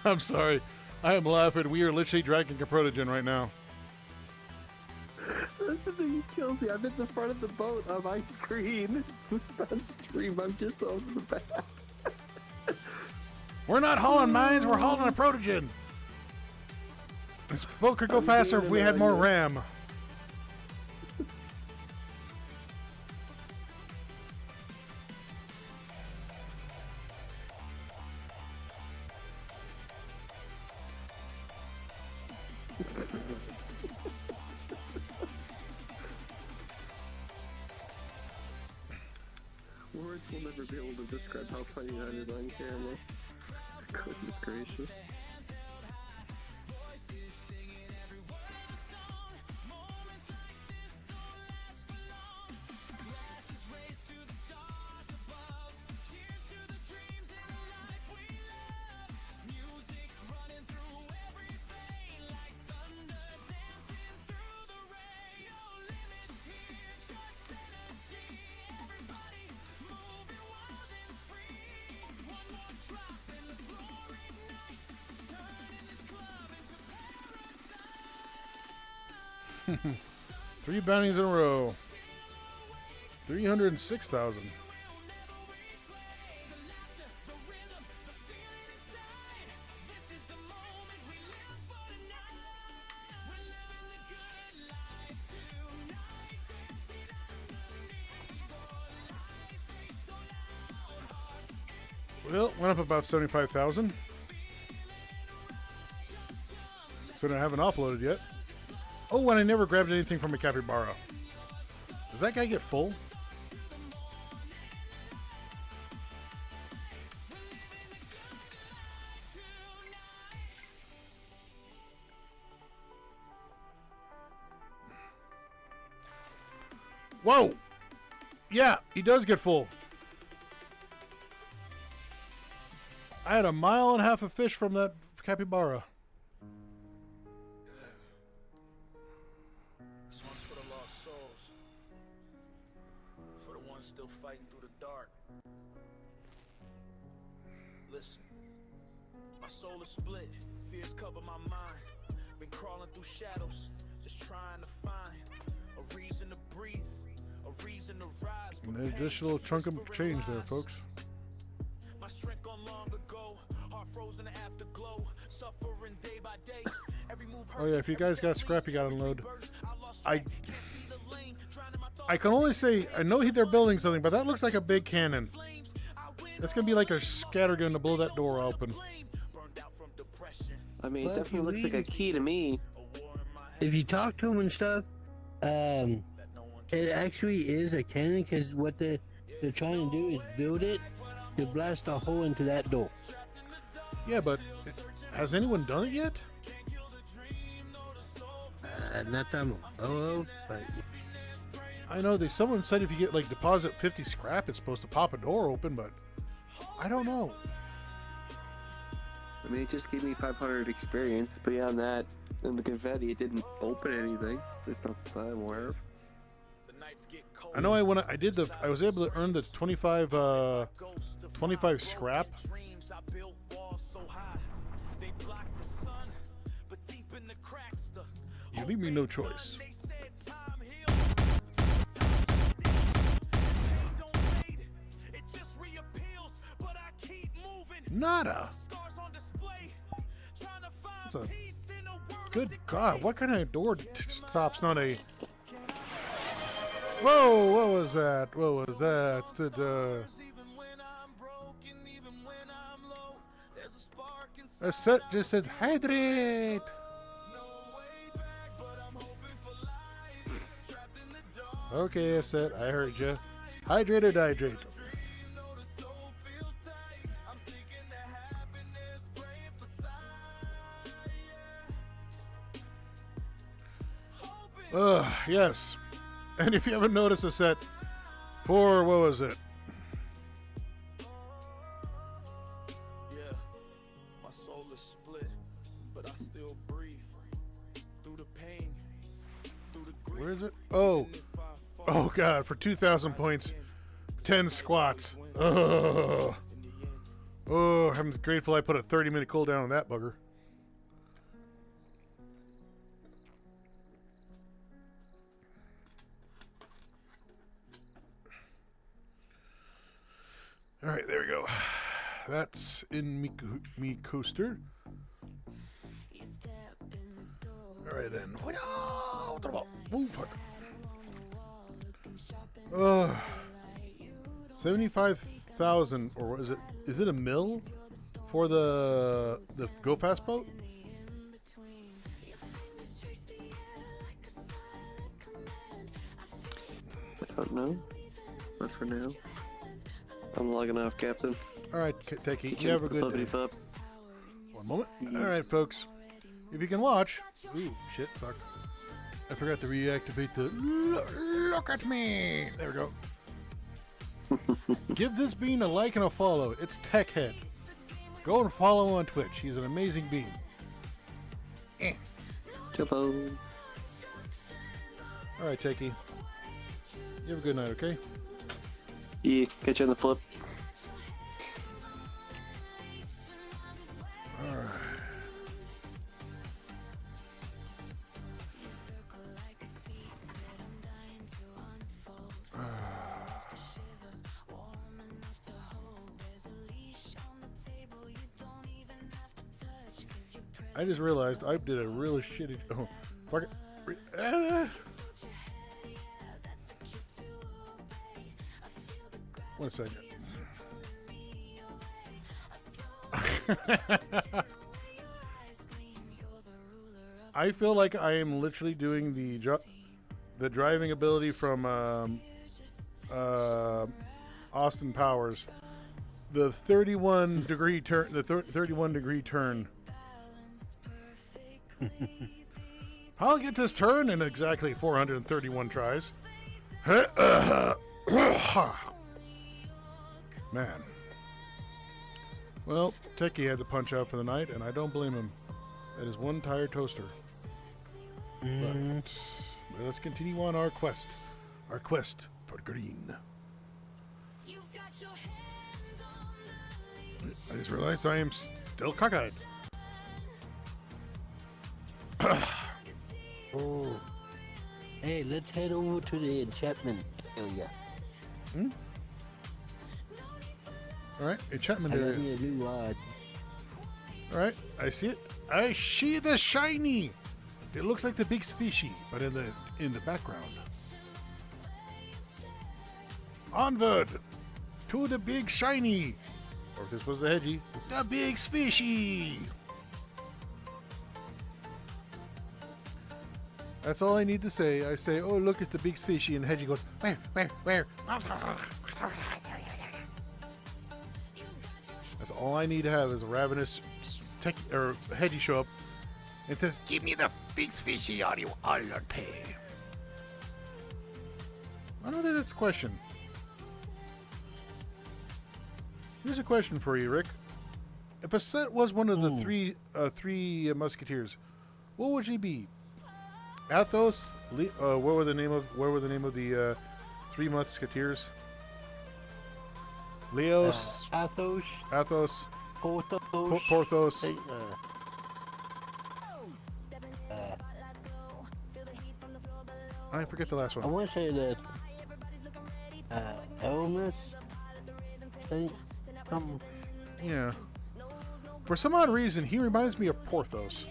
I'm sorry. I am laughing. We are literally dragging a protogen right now. That's the thing that kills me. I'm in the front of the boat on my screen. On stream, I'm just over the back. We're not hauling mines, we're hauling a protogen. This boat could go faster if we had more RAM. Words will never be able to describe how funny that is on camera. Goodness gracious. Three bounties in a row. 306,000. Well, went up about 75,000. So I haven't offloaded yet. Oh, and I never grabbed anything from a capybara. Does that guy get full? Whoa! Yeah, he does get full. I had 1.5 miles of fish from that capybara. Listen, my soul is split, fears cover my mind. Been crawling through shadows, just trying to find a reason to breathe, a reason to rise. An additional chunk of change there, folks. My strength gone long ago, heart frozen afterglow, suffering day by day. Every move Oh yeah, if you guys got scrap, you got to unload. I can only say I know they're building something, but that looks like a big cannon. That's gonna be like a scattergun to blow that door open. I mean, Well, it if you definitely looks like a read- key to me. If you talk to them and stuff, it actually is a cannon because what they're trying to do is build it to blast a hole into that door. Yeah, but has anyone done it yet? Not that I'm but I know someone said if you get like deposit 50 scrap, it's supposed to pop a door open, but I don't know. I mean, it just gave me 500 experience. Beyond that, in the confetti, it didn't open anything. There's not that I'm aware of. I know I was able to earn the 25 scrap. You leave me no choice. Nada. That's a good God. What kind of door stops not a? Whoa! What was that? What was that? A set just said hydrate. Okay, a set. I heard you. Hydrate or dihydrate. Yes. And if you haven't noticed, a set for, what was it? Yeah, my soul is split, but I still breathe. Through the pain, through the grief. Where is it? Oh. Oh, God. For 2,000 points, 10 squats. Oh. Oh, I'm grateful I put a 30-minute cooldown on that bugger. All right, there we go. That's in me coaster. All right, then. Oh, fuck. 75,000, or is it a mil for the Go Fast boat? I don't know. Not for now. I'm logging off, Captain. All right, Techie, you have a good day. Pup. One moment. All right, folks. If you can watch. Ooh, shit, fuck. I forgot to reactivate the. Look at me. There we go. Give this bean a like and a follow. It's Techhead. Go and follow him on Twitch. He's an amazing bean. Jumbo. All right, Techie. You have a good night, okay? Yeah, catch you on the flip. All right. I just realized I did a really shitty. Oh, fuck it. One second. I feel like I am literally doing the driving ability from Austin Powers, the 31 degree turn. The 31 degree turn. I'll get this turn in exactly 431 tries. Man. Well, Techie had to punch out for the night, and I don't blame him. That is one tired toaster. But let's continue on our quest. Our quest for green. just realized I am still cockeyed. Oh. Hey, let's head over to the enchantment area. Alright, enchantment I got area. me a new rod. Alright, I see it. I see the shiny! It looks like the big fishy, but in the background. Onward to the big shiny! Or if this was the hedgy, the big fishy! That's all I need to say. I say, oh, look, it's the big fishy, and Hedgie goes, where? That's all I need to have is a ravenous or Hedgie show up and says, give me the big fishy or I'll not pay. I don't think that's a question. Here's a question for you, Rick. If a set was one of the three musketeers, what would she be? Athos, what were the name of the three musketeers? Leos, Athos, Porthos, Porthos, I forget the last I one. want to say that Elmas. Yeah. For some odd reason, he reminds me of Porthos.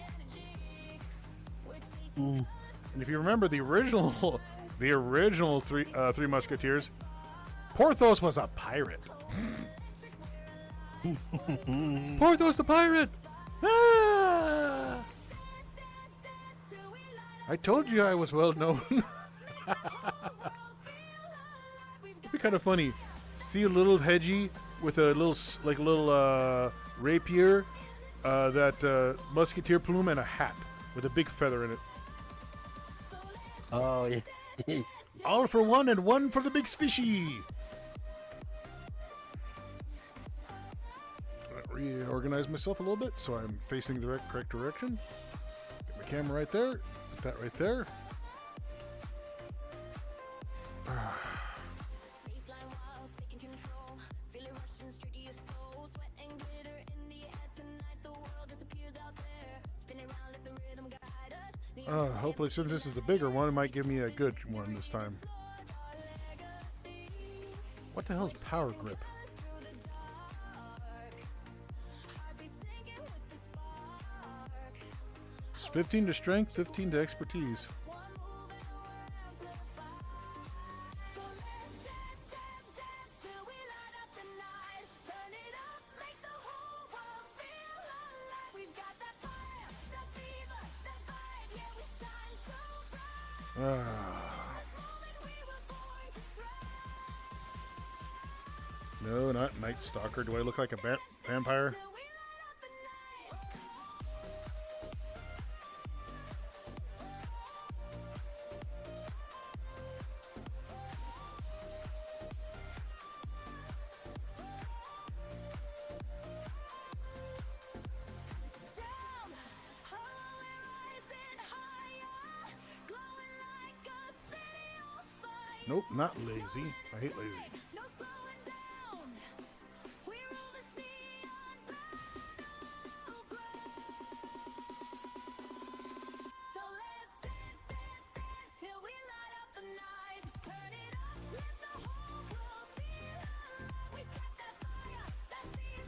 And if you remember the original three Musketeers, Porthos was a pirate. Porthos the pirate! Ah! I told you I was well known. It'd be kind of funny. See a little Hedgie with a little rapier, that musketeer plume, and a hat with a big feather in it. Oh yeah. All for one and one for the big fishy. Reorganize myself a little bit so I'm facing the correct direction. Get my camera right there. Put that right there. Hopefully, since this is the bigger one, it might give me a good one this time. What the hell is power grip? It's 15 to strength, 15 to expertise. No, not Night Stalker. Do I look like a vampire? Nope, not lazy. I hate lazy.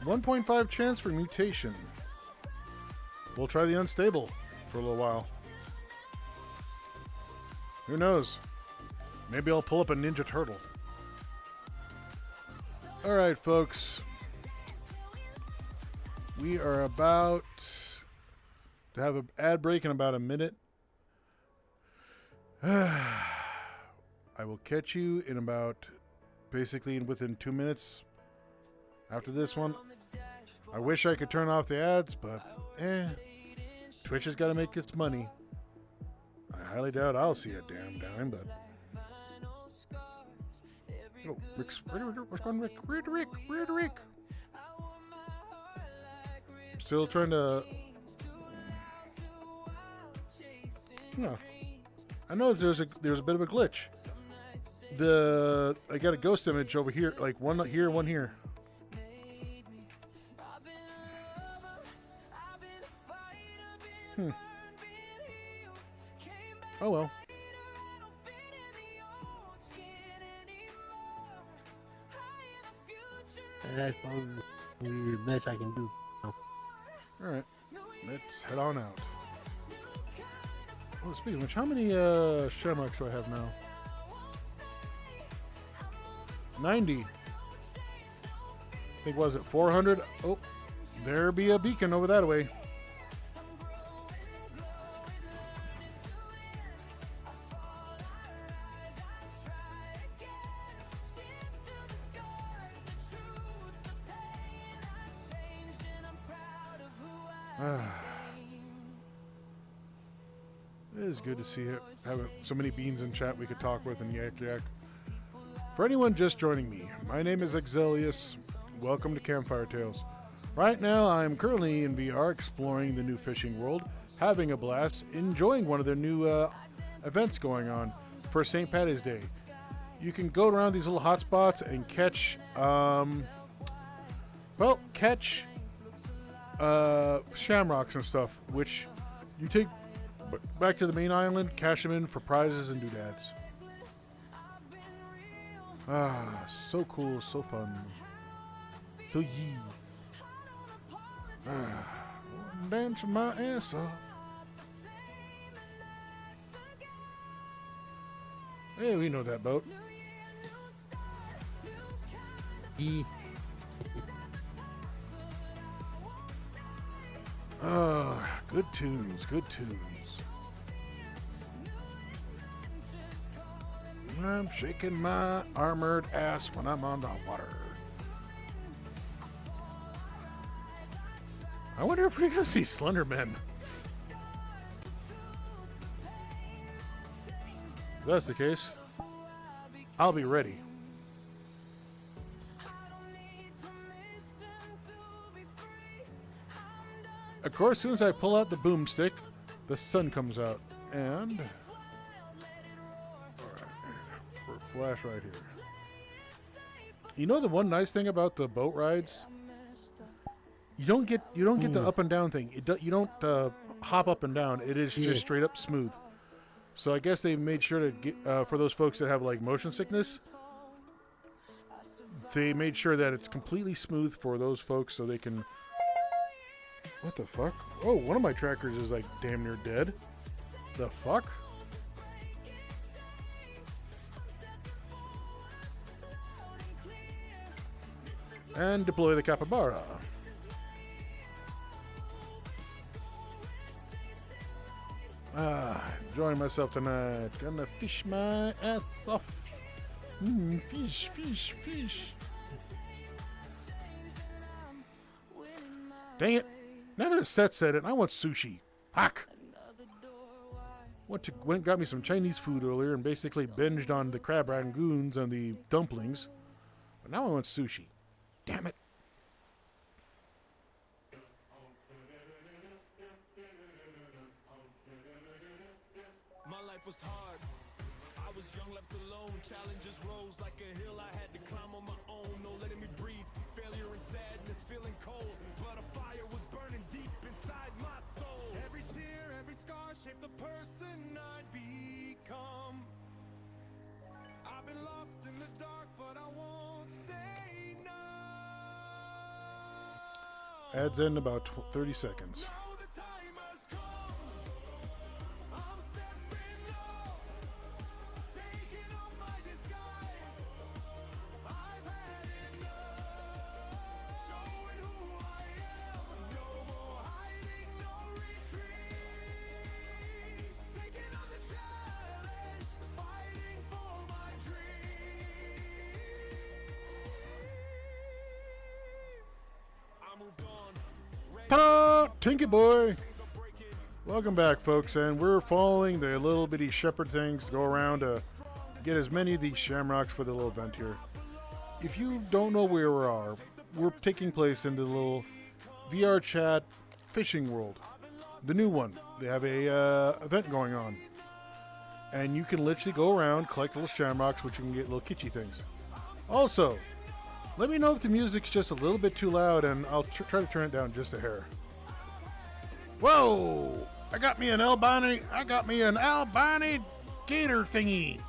.5 chance for mutation. We'll try the unstable for a little while. Who knows? Maybe I'll pull up a Ninja Turtle. Alright, folks. We are about to have an ad break in about a minute. I will catch you in about, basically within 2 minutes after this one. I wish I could turn off the ads, but Twitch has got to make its money. I highly doubt I'll see a damn dime, but oh, Rick's what's going on, Rick? Where'd Rick? Still trying to. No, I know there's a bit of a glitch. I got a ghost image over here, like one here, one here. Oh well. That's probably the best I can do. Alright. Let's head on out. Oh, speaking of which, how many shamrocks do I have now? 90. I think, was it 400? Oh, there be a beacon over that way. It is good to see it. Have so many beans in chat we could talk with and yak. For anyone just joining me, my name is Exilius. Welcome to Campfire Tales. Right now, I'm currently in VR exploring the new fishing world, having a blast, enjoying one of their new events going on for St. Patty's Day. You can go around these little hotspots and catch, shamrocks and stuff, which you take back to the main island, cash them in for prizes and doodads. So cool, so fun. So yee. Dance my ass off. Hey, we know that boat. Good tunes, good tunes. I'm shaking my armored ass when I'm on the water. I wonder if we're gonna see Slender Men. If that's the case, I'll be ready. Of course, as soon as I pull out the boomstick, the sun comes out. And alright, flash right here. You know the one nice thing about the boat rides? You don't get the up and down thing. You don't hop up and down. It is just straight up smooth. So I guess they made sure to get for those folks that have like motion sickness. They made sure that it's completely smooth for those folks so they can. What the fuck? Oh, one of my trackers is like damn near dead. The fuck? And deploy the capybara. Enjoying myself tonight. Gonna fish my ass off. Fish, fish, fish. Dang it. None of the set said it. I want sushi. Hack. Went and got me some Chinese food earlier and basically binged on the crab rangoons and the dumplings. But now I want sushi. Damn it. My life was hard. I was young, left alone. Challenges rose like a hill I had to climb on my own. No letting me breathe. Failure and sadness, feeling cold. But a fire was burning deep inside my soul. Every tear, every scar shaped the person I'd become. I've been lost in the dark, but I won't stay numb. Adds in about 30 seconds. Now the time has come. I'm stepping up, taking off my disguise. I've had enough, showing who I am. No more hiding, no retreat. Taking on the challenge, fighting for my dreams. I moved on. Ta-da! Tinky Boy! Welcome back, folks, and we're following the little bitty shepherd things to go around to get as many of these shamrocks for the little event here. If you don't know where we are, we're taking place in the little VR chat fishing world. The new one. They have a event going on. And you can literally go around, collect little shamrocks, which you can get little kitschy things. Also, let me know if the music's just a little bit too loud, and I'll try to turn it down just a hair. Whoa! I got me an albino gator thingy.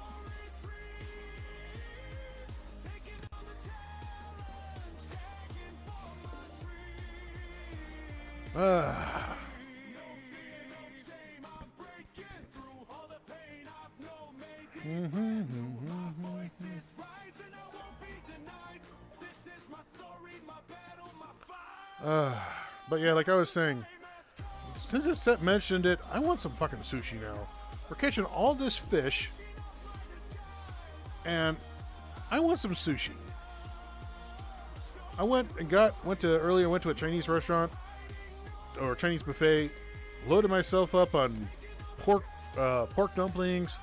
But yeah, like I was saying, since this set mentioned it, I want some fucking sushi now. We're catching all this fish, and I want some sushi. I went to a Chinese restaurant or Chinese buffet, loaded myself up on pork dumplings,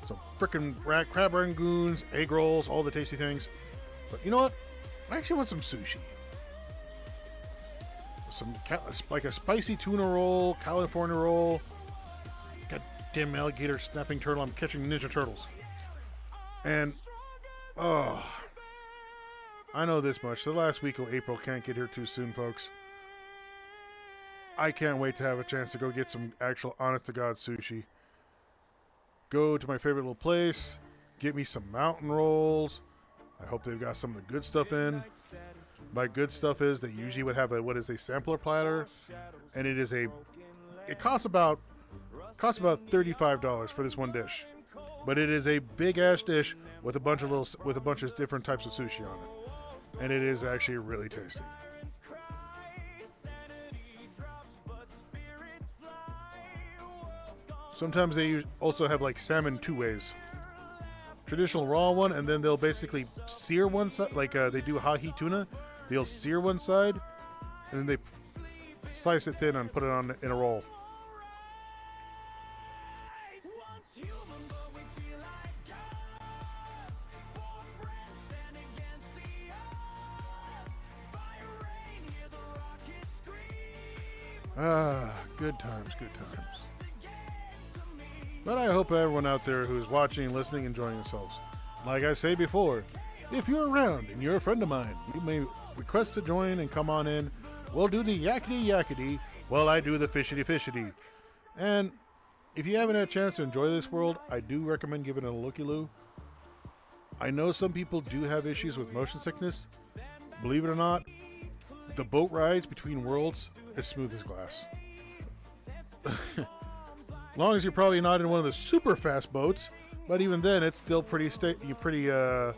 some frickin' crab rangoons, egg rolls, all the tasty things. But you know what? I actually want some sushi. Like a spicy tuna roll, California roll. Goddamn alligator snapping turtle. I'm catching Ninja Turtles. And, oh, I know this much. The last week of April can't get here too soon, folks. I can't wait to have a chance to go get some actual honest-to-God sushi. Go to my favorite little place. Get me some mountain rolls. I hope they've got some of the good stuff in. By good stuff is they usually would have a sampler platter, and it costs about $35 for this one dish, but it is a big ass dish with a bunch of different types of sushi on it, and it is actually really tasty. Sometimes they also have like salmon two ways. Traditional raw one, and then they'll basically sear one side, like they do hahi tuna. They'll sear one side, and then they slice it thin and put it on in a roll. Good times, good times. But I hope everyone out there who's watching, listening, enjoying themselves. Like I say before, if you're around and you're a friend of mine, you may request to join and come on in. We'll do the yakety yakety while I do the fishity fishity. And if you haven't had a chance to enjoy this world, I do recommend giving it a looky-loo. I know some people do have issues with motion sickness. Believe it or not, the boat rides between worlds is smooth as glass. Long as you're probably not in one of the super fast boats, but even then it's still pretty stable.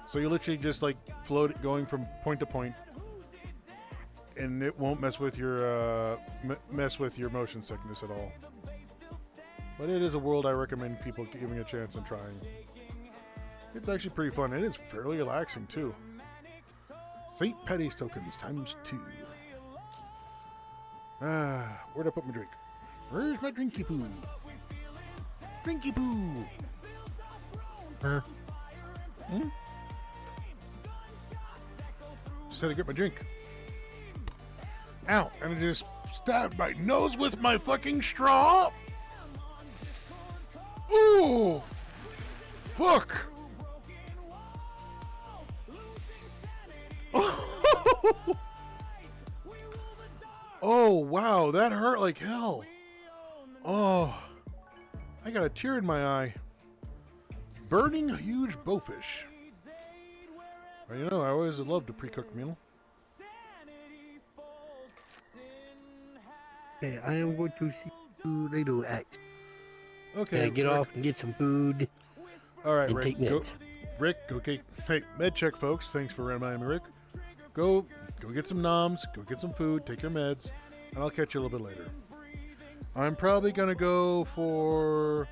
So you literally just like float it going from point to point, and it won't mess with your motion sickness at all. But it is a world I recommend people giving a chance and trying. It's actually pretty fun. It is fairly relaxing too. St. Patty's tokens times 2. Where'd I put my drink? Where's my drinky poo? Drinky poo! Huh? Just had to get my drink. Ow! And I just stabbed my nose with my fucking straw! Ooh! Fuck! Oh, wow, that hurt like hell. Oh, I got a tear in my eye. Burning a huge bowfish. Well, you know, I always loved a pre-cooked meal. Okay, I am going to see you later, X. Okay. Can I get Rick. off and get some food? All right, and Rick. take Go, meds? Rick, okay. Hey, med check, folks. Thanks for reminding me, Rick. Go get some noms. Go get some food. Take your meds, and I'll catch you a little bit later. I'm probably gonna go for.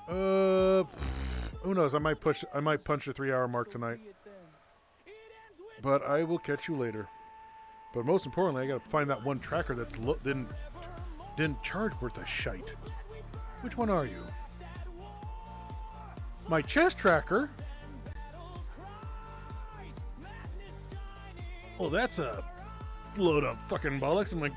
Who knows? I might punch the 3-hour mark tonight. But I will catch you later. But most importantly, I gotta find that one tracker that's didn't charge worth a shite. Which one are you? My chest tracker? Oh, that's a load of fucking bollocks. I'm like,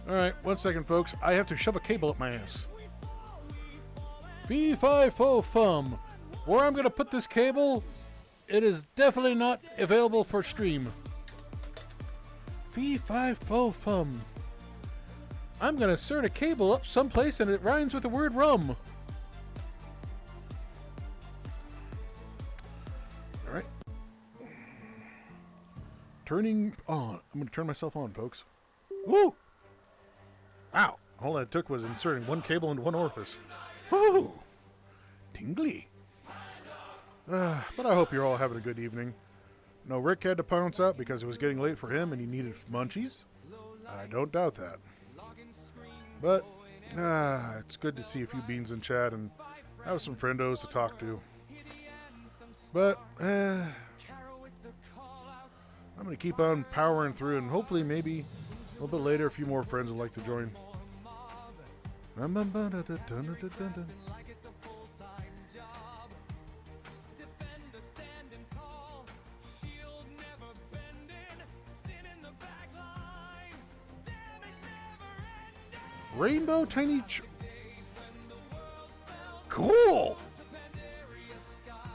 all right, 1 second, folks. I have to shove a cable up my ass. Fee-fi-fo-fum. Where I'm going to put this cable, it is definitely not available for stream. Fee, fi, fo, fum. I'm gonna insert a cable up someplace and it rhymes with the word rum. Alright. Turning on. I'm gonna turn myself on, folks. Woo! Wow. All that took was inserting one cable into one orifice. Woo! Tingly. But I hope you're all having a good evening. No, Rick had to pounce out because it was getting late for him and he needed munchies. I don't doubt that. But, it's good to see a few beans in chat and have some friendos to talk to. But, I'm going to keep on powering through and hopefully maybe a little bit later a few more friends would like to join. Rainbow Tiny Cool!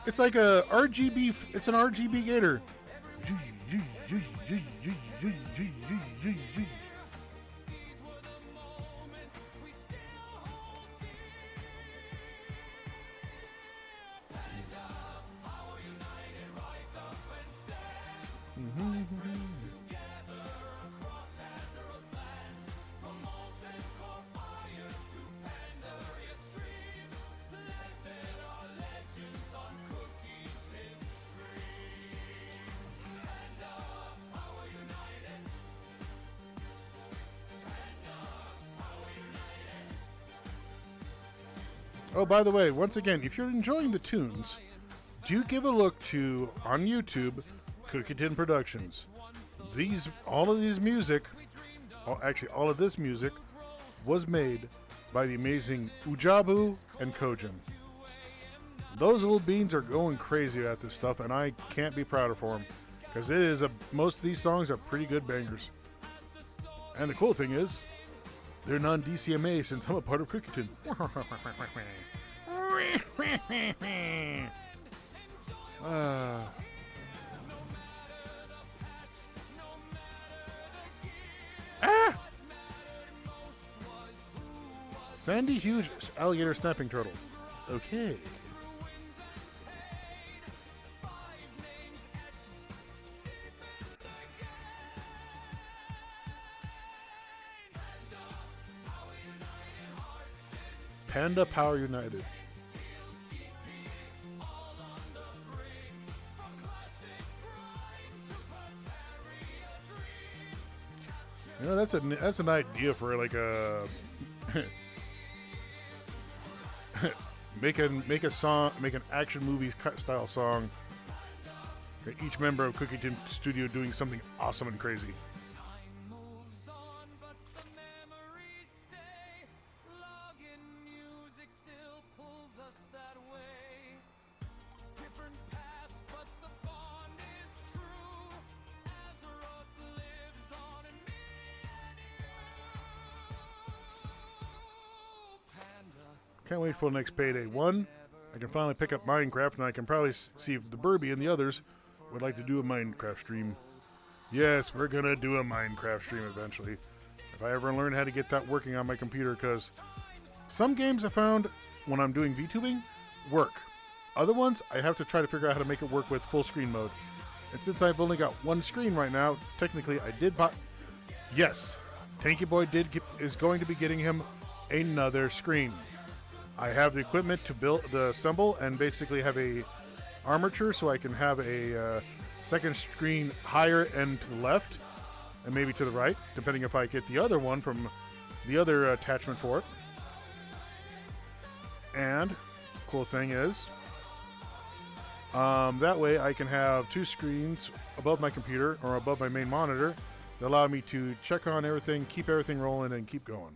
It's like a RGB, it's an RGB gator. Oh, by the way, once again, if you're enjoying the tunes, do give a look to, on YouTube, Cookie Tin Productions. All of this music was made by the amazing Ujabu and Kojin. Those little beans are going crazy at this stuff, and I can't be prouder for them, because most of these songs are pretty good bangers. And the cool thing is, they're non-DCMA since I'm a part of Cookie Tin. Sandy huge alligator snapping turtle. Okay. Panda Power United. You know, that's an idea for like a make an action movie style song. Each member of Cookie Tin Studio doing something awesome and crazy. Can't wait for the next payday. One, I can finally pick up Minecraft, and I can probably see if the Burby and the others would like to do a Minecraft stream. Yes, we're going to do a Minecraft stream eventually. If I ever learn how to get that working on my computer, because some games I found when I'm doing VTubing work. Other ones, I have to try to figure out how to make it work with full screen mode. And since I've only got one screen right now, technically I did buy... Yes, Tanky Boy is going to be getting him another screen. I have the equipment to assemble and basically have a armature so I can have a second screen higher and to the left and maybe to the right, depending if I get the other one from the other attachment for it. And cool thing is, that way I can have two screens above my computer or above my main monitor that allow me to check on everything, keep everything rolling, and keep going.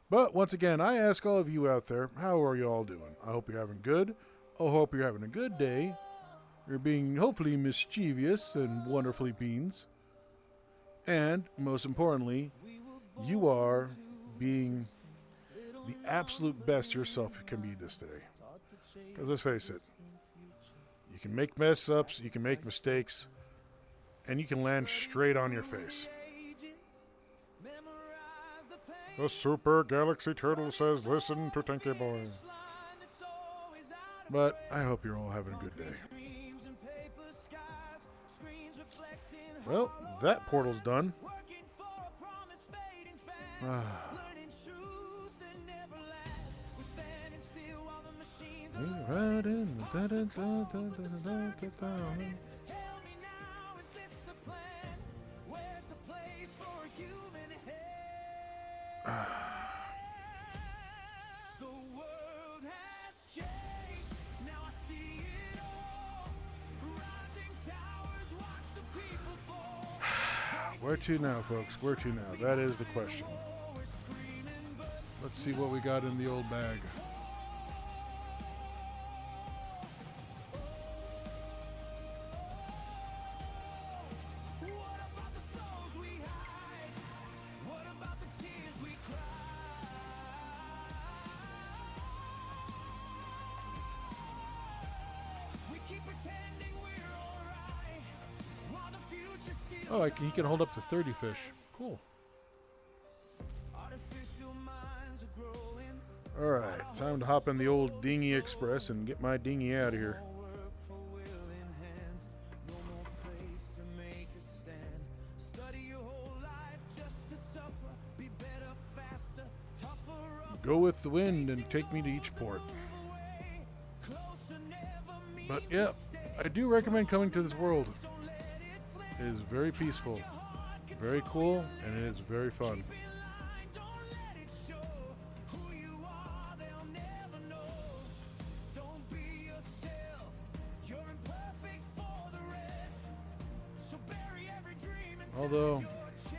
But once again, I ask all of you out there, how are you all doing? I hope you're having good. I hope you're having a good day. You're being hopefully mischievous and wonderfully beans. And most importantly, you are being the absolute best yourself can be this day. Because let's face it, You can make mess ups, you can make mistakes, and you can land straight on your face. The Super Galaxy Turtle says, listen to Tanky Boy. But I hope you're all having a good day. Well, that portal's done. The world has changed. Now I see it all. Rising towers, watch the people fall. Where to now, folks? Where to now? That is the question. Let's see what we got in the old bag. What about the souls we hide? What about the tears we cry? We keep pretending we're alright while the future still Oh, he can hold up to 30 fish. Cool. artificial minds are growing. All right, time to hop in the old dinghy express and get my dinghy out of here. More work for willing hands. No more place to make a stand. Study your whole life just to suffer. Be better, faster, tougher, rougher. Go with the wind and take me to each port. Closer, never meet. But yeah, I do recommend coming to this world. It is very peaceful, very cool, and it is very fun. Don't let it show who you are. They'll never know. Don't be yourself. You're imperfect for the rest. So bury every dream inside Although, your chest.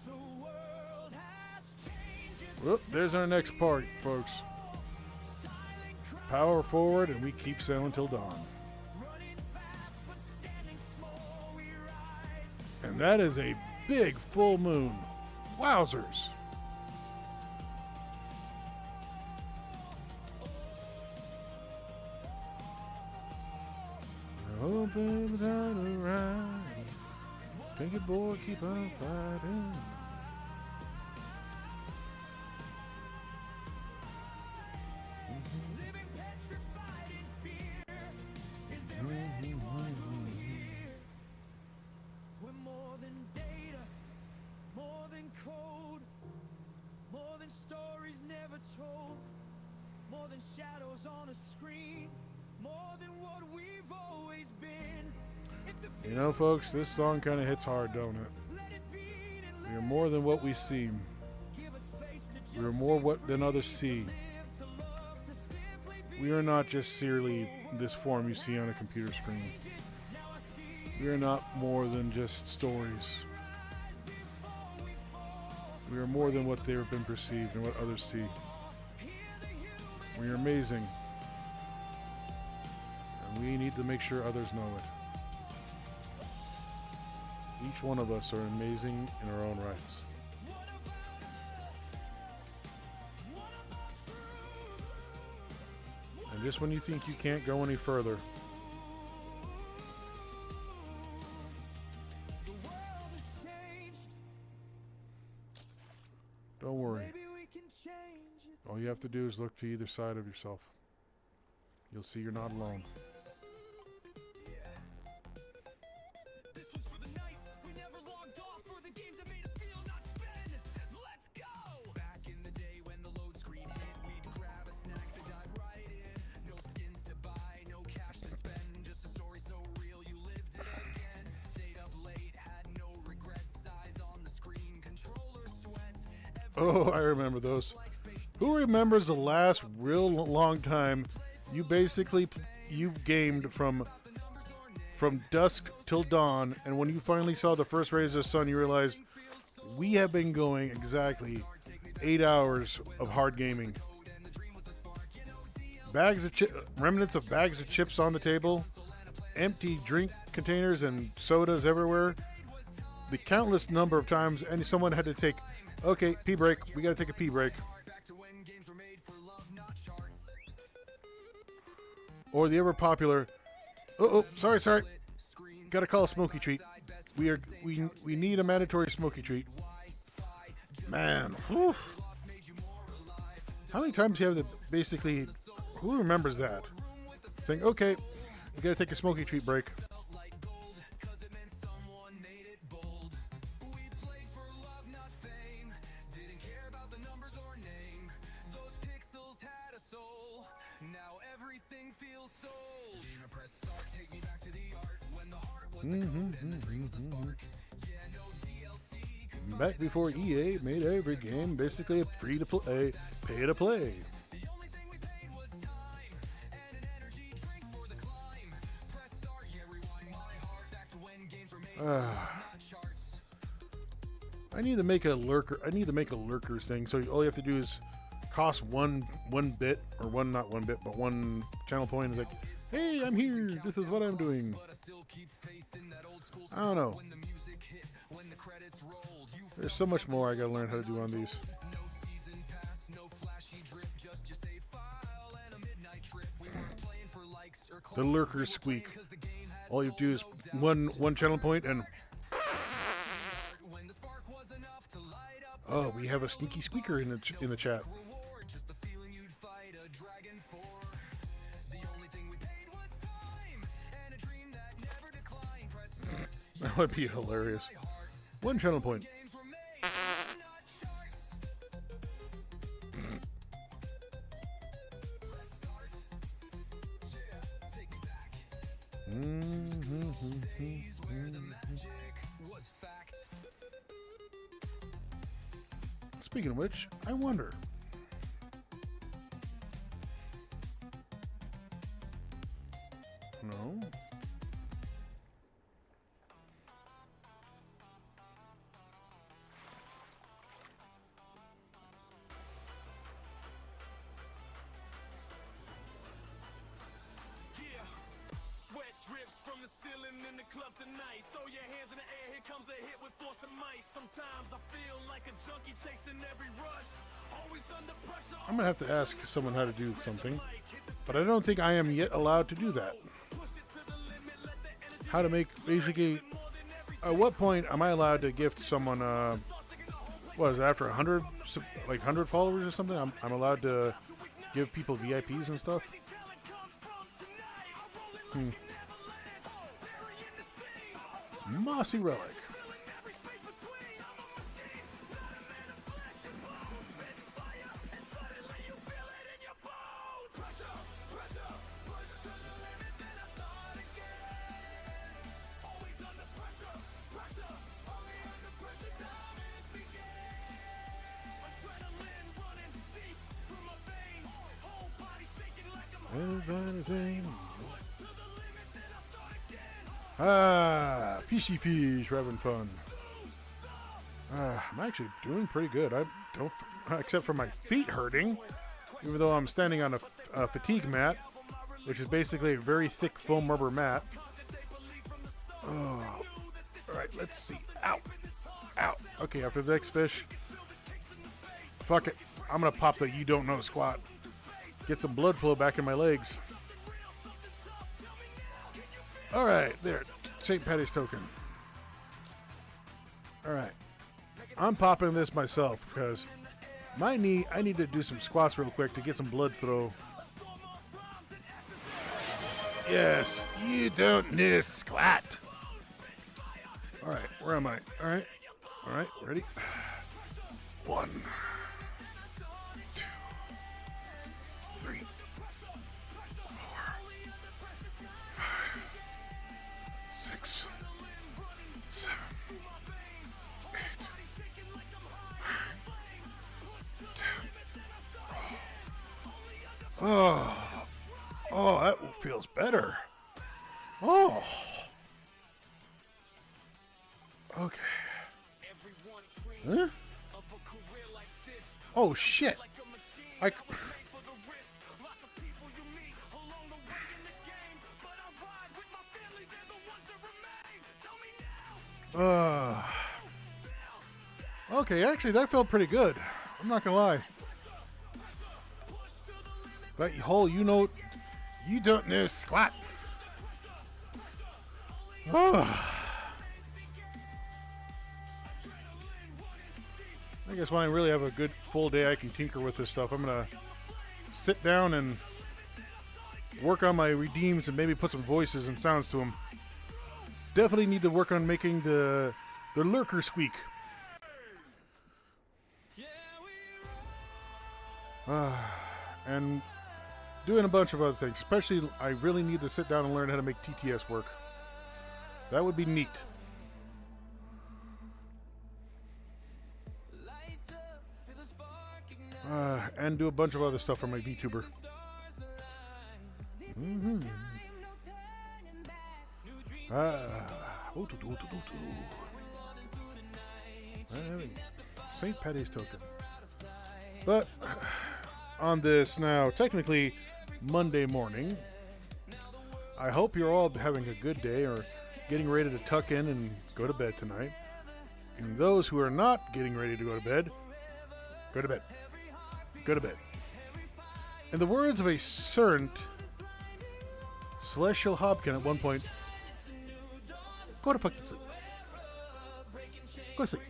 The world has changed. whoop, there's our next part, folks. Power forward, and we keep sailing till dawn. Running fast but standing small. We rise. And that is a big full moon. Wowzers. Oh, baby, time to ride. Take it, boy, keep on fighting. Living petrified in fear. Is there anyone who hears? We're more than data, more than code, more than stories never told, more than shadows on a screen, more than what we've always been. If the You know, folks, this song kind of hits hard, don't it? let it beat and We are more than what we seem. give us space to We are just more what than others see. live, to love, to simply be. We are not just merely this form you see on a computer screen. Now I see We are not more than just stories. We are more than what they have been perceived and what others see. We are amazing. And we need to make sure others know it. Each one of us are amazing in our own rights. And just when you think you can't go any further, the world has changed. don't worry. Maybe we can change it. All you have to do is look to either side of yourself. You'll see you're not alone. This one's for the nights we never logged off, for the games that made us feel not spend. Let's go! Back in the day when the load screen hit, we'd grab a snack to dive right in. No skins to buy, no cash to spend, just a story so real you lived it again. Stayed up late, had no regrets, eyes on the screen, controller sweat. Oh, I remember those. Who remembers the last real long time you gamed from dusk till dawn, and when you finally saw the first rays of the sun, you realized we have been going exactly 8 hours of hard gaming. Remnants of bags of chips on the table, empty drink containers and sodas everywhere. The countless number of times and someone had to take, okay, pee break. We got to take a pee break. or the ever popular. Sorry. Gotta call a Smoky Treat. We need a mandatory Smoky Treat. Man, whew. How many times do you have to basically? Who remembers that? Think, okay, we gotta take a Smoky Treat break. Back before EA made every game basically free to play, pay to play. I need to make a lurker. I need to make a lurkers thing. So all you have to do is cost one bit, or not one bit, but one channel point. Is like, hey, I'm here. This is what I'm doing. I don't know. There's so much more I gotta learn how to do on these. The lurkers squeak. All you have to do is one channel point and. Oh, we have a sneaky squeaker in the chat. That would be hilarious. One channel point. Speaking of which, I wonder. No. I'm gonna have to ask someone how to do something, but I don't think I am yet allowed to do that. How to make, basically, at what point am I allowed to gift someone, what is it, after 100, like 100 followers or something? I'm allowed to give people VIPs and stuff? Mossy Relic. Fishy fish, we're having fun. I'm actually doing pretty good. I don't, except for my feet hurting, even though I'm standing on a fatigue mat, which is basically a very thick foam rubber mat. Oh, all right, let's see. Ow, ow. Okay, after the next fish, fuck it. I'm gonna pop the you don't know squat. Get some blood flow back in my legs. All right, there. St. Patty's token. All right. I'm popping this myself because my knee, I need to do some squats real quick to get some blood flow. Yes, you don't need a squat. All right, where am I? All right, ready? 1, 2, 3, 4, 5, 6, 7, 8, 9, 10. Oh, that feels better. Oh. Okay. Huh? Oh shit. Okay, actually that felt pretty good. I'm not gonna lie. That whole you You don't know squat. Oh. I guess when I really have a good full day, I can tinker with this stuff. I'm going to sit down and work on my redeems and maybe put some voices and sounds to them. Definitely need to work on making the lurker squeak. And doing a bunch of other things. Especially, I really need to sit down and learn how to make TTS work. That would be neat. And do a bunch of other stuff for my VTuber. Mm-hmm. St. Patty's token. But on this now, technically Monday morning, I hope you're all having a good day or getting ready to tuck in and go to bed tonight. And those who are not getting ready to go to bed, go to bed. Go to bed. In the words of a certain Celestial Hobkin at one point, go to fucking sleep. Go to sleep.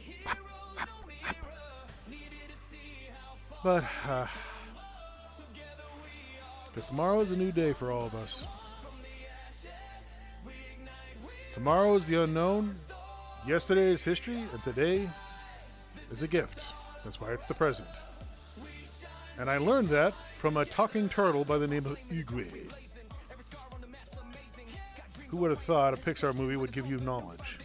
But, because tomorrow is a new day for all of us. Tomorrow is the unknown, yesterday is history, and today is a gift. That's why it's the present. And I learned that from a talking turtle by the name of Igwe. Who would have thought a Pixar movie would give you knowledge?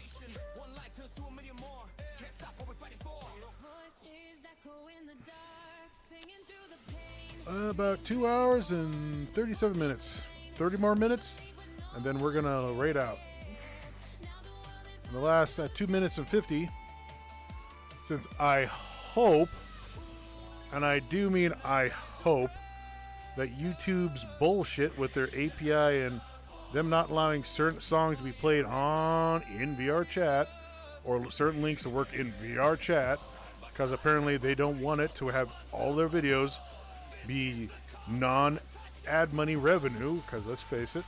About 2 hours and 37 minutes. 30 more minutes, and then we're going to raid out. In the last 2 minutes and 50, since I hope, and I do mean I hope, that YouTube's bullshit with their API and them not allowing certain songs to be played in VR chat, or certain links to work in VR chat, because apparently they don't want it to have all their videos be non-ad money revenue, because let's face it,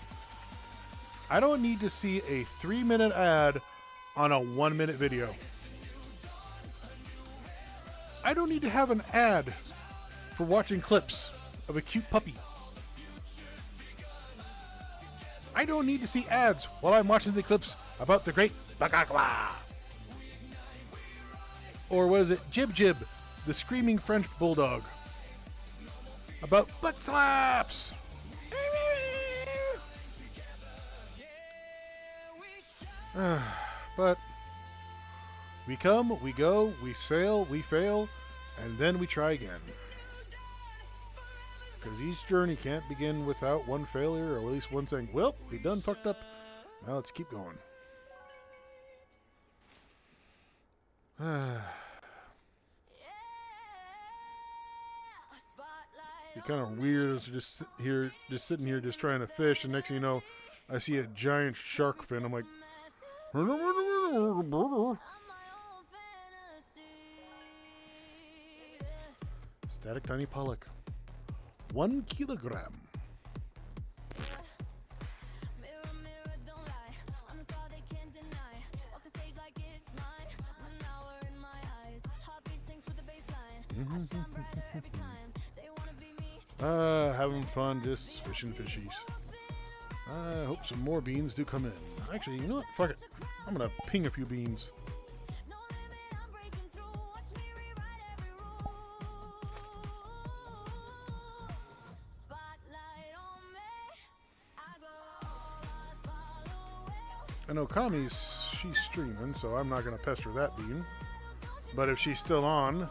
I don't need to see a 3-minute ad on a 1-minute video. I don't need to have an ad for watching clips of a cute puppy. I don't need to see ads while I'm watching the clips about the great Bagagwa. Or what is it? Jib Jib, the screaming French bulldog. About butt slaps. But we come, we go, we sail, we fail, and then we try again. Because each journey can't begin without one failure, or at least one saying, well, we done fucked up. Now let's keep going. It's kind of weird to just sitting here, just trying to fish, and next thing you know, I see a giant shark fin. I'm like, static tiny pollock, 1 kilogram. Having fun, just fishing fishies. I hope some more beans do come in. Actually, you know what? Fuck it. I'm gonna ping a few beans. I know she's streaming, so I'm not gonna pester that bean. But if she's still on,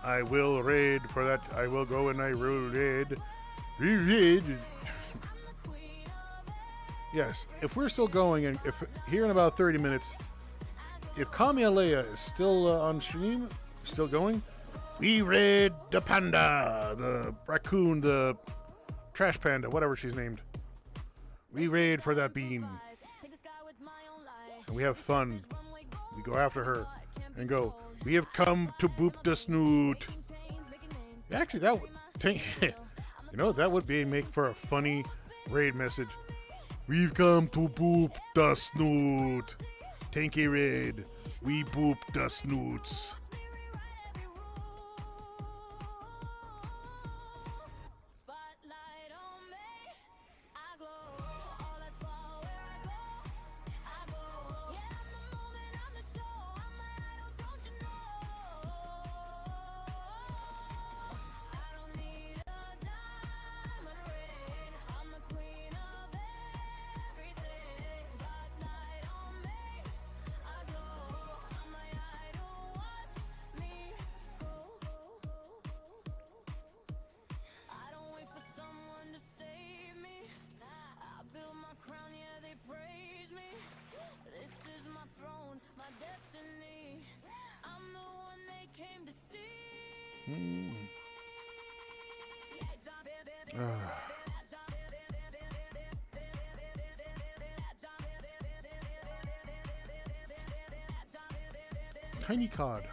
I will raid for that. I will go and I will raid. Yes, if we're still going, and if here in about 30 minutes, if Kamialeya is still on stream, still going, we raid the panda, the raccoon, the trash panda, whatever she's named. We raid for that bean. And we have fun. We go after her and go, we have come to boop the snoot. Actually, that would, you know, that would make for a funny Raid message. We've come to poop the snoot. Tanky raid. We poop the snoots. Spotlight on me, I glow. All that's fall where I go, I go. Yeah, I'm the moment, I'm the show. I'm my idol, don't you know? I don't need a diamond ring. I'm the queen of everything. Spotlight on me, I glow. I'm my idol, watch me go. I don't wait for someone to save me. I build my crown, yeah, they praise me. This is my throne, my destiny. I'm the one they came to see. Tiny cod.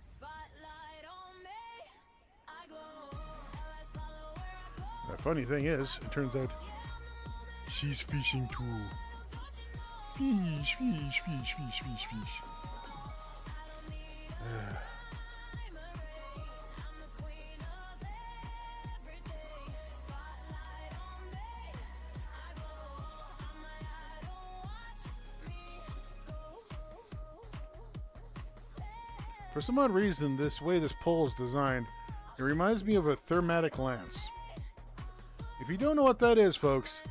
Spotlight on me, I glow. All eyes follow where I go. The funny thing is, it turns out she's fishing too. Fish, fish, fish, fish, fish, fish. I'm the queen of everything. Spotlight on me, I glow. I'm my idol, watch me go. For some odd reason, this way this pole is designed, it reminds me of a thermatic lance. If you don't know what that is, folks,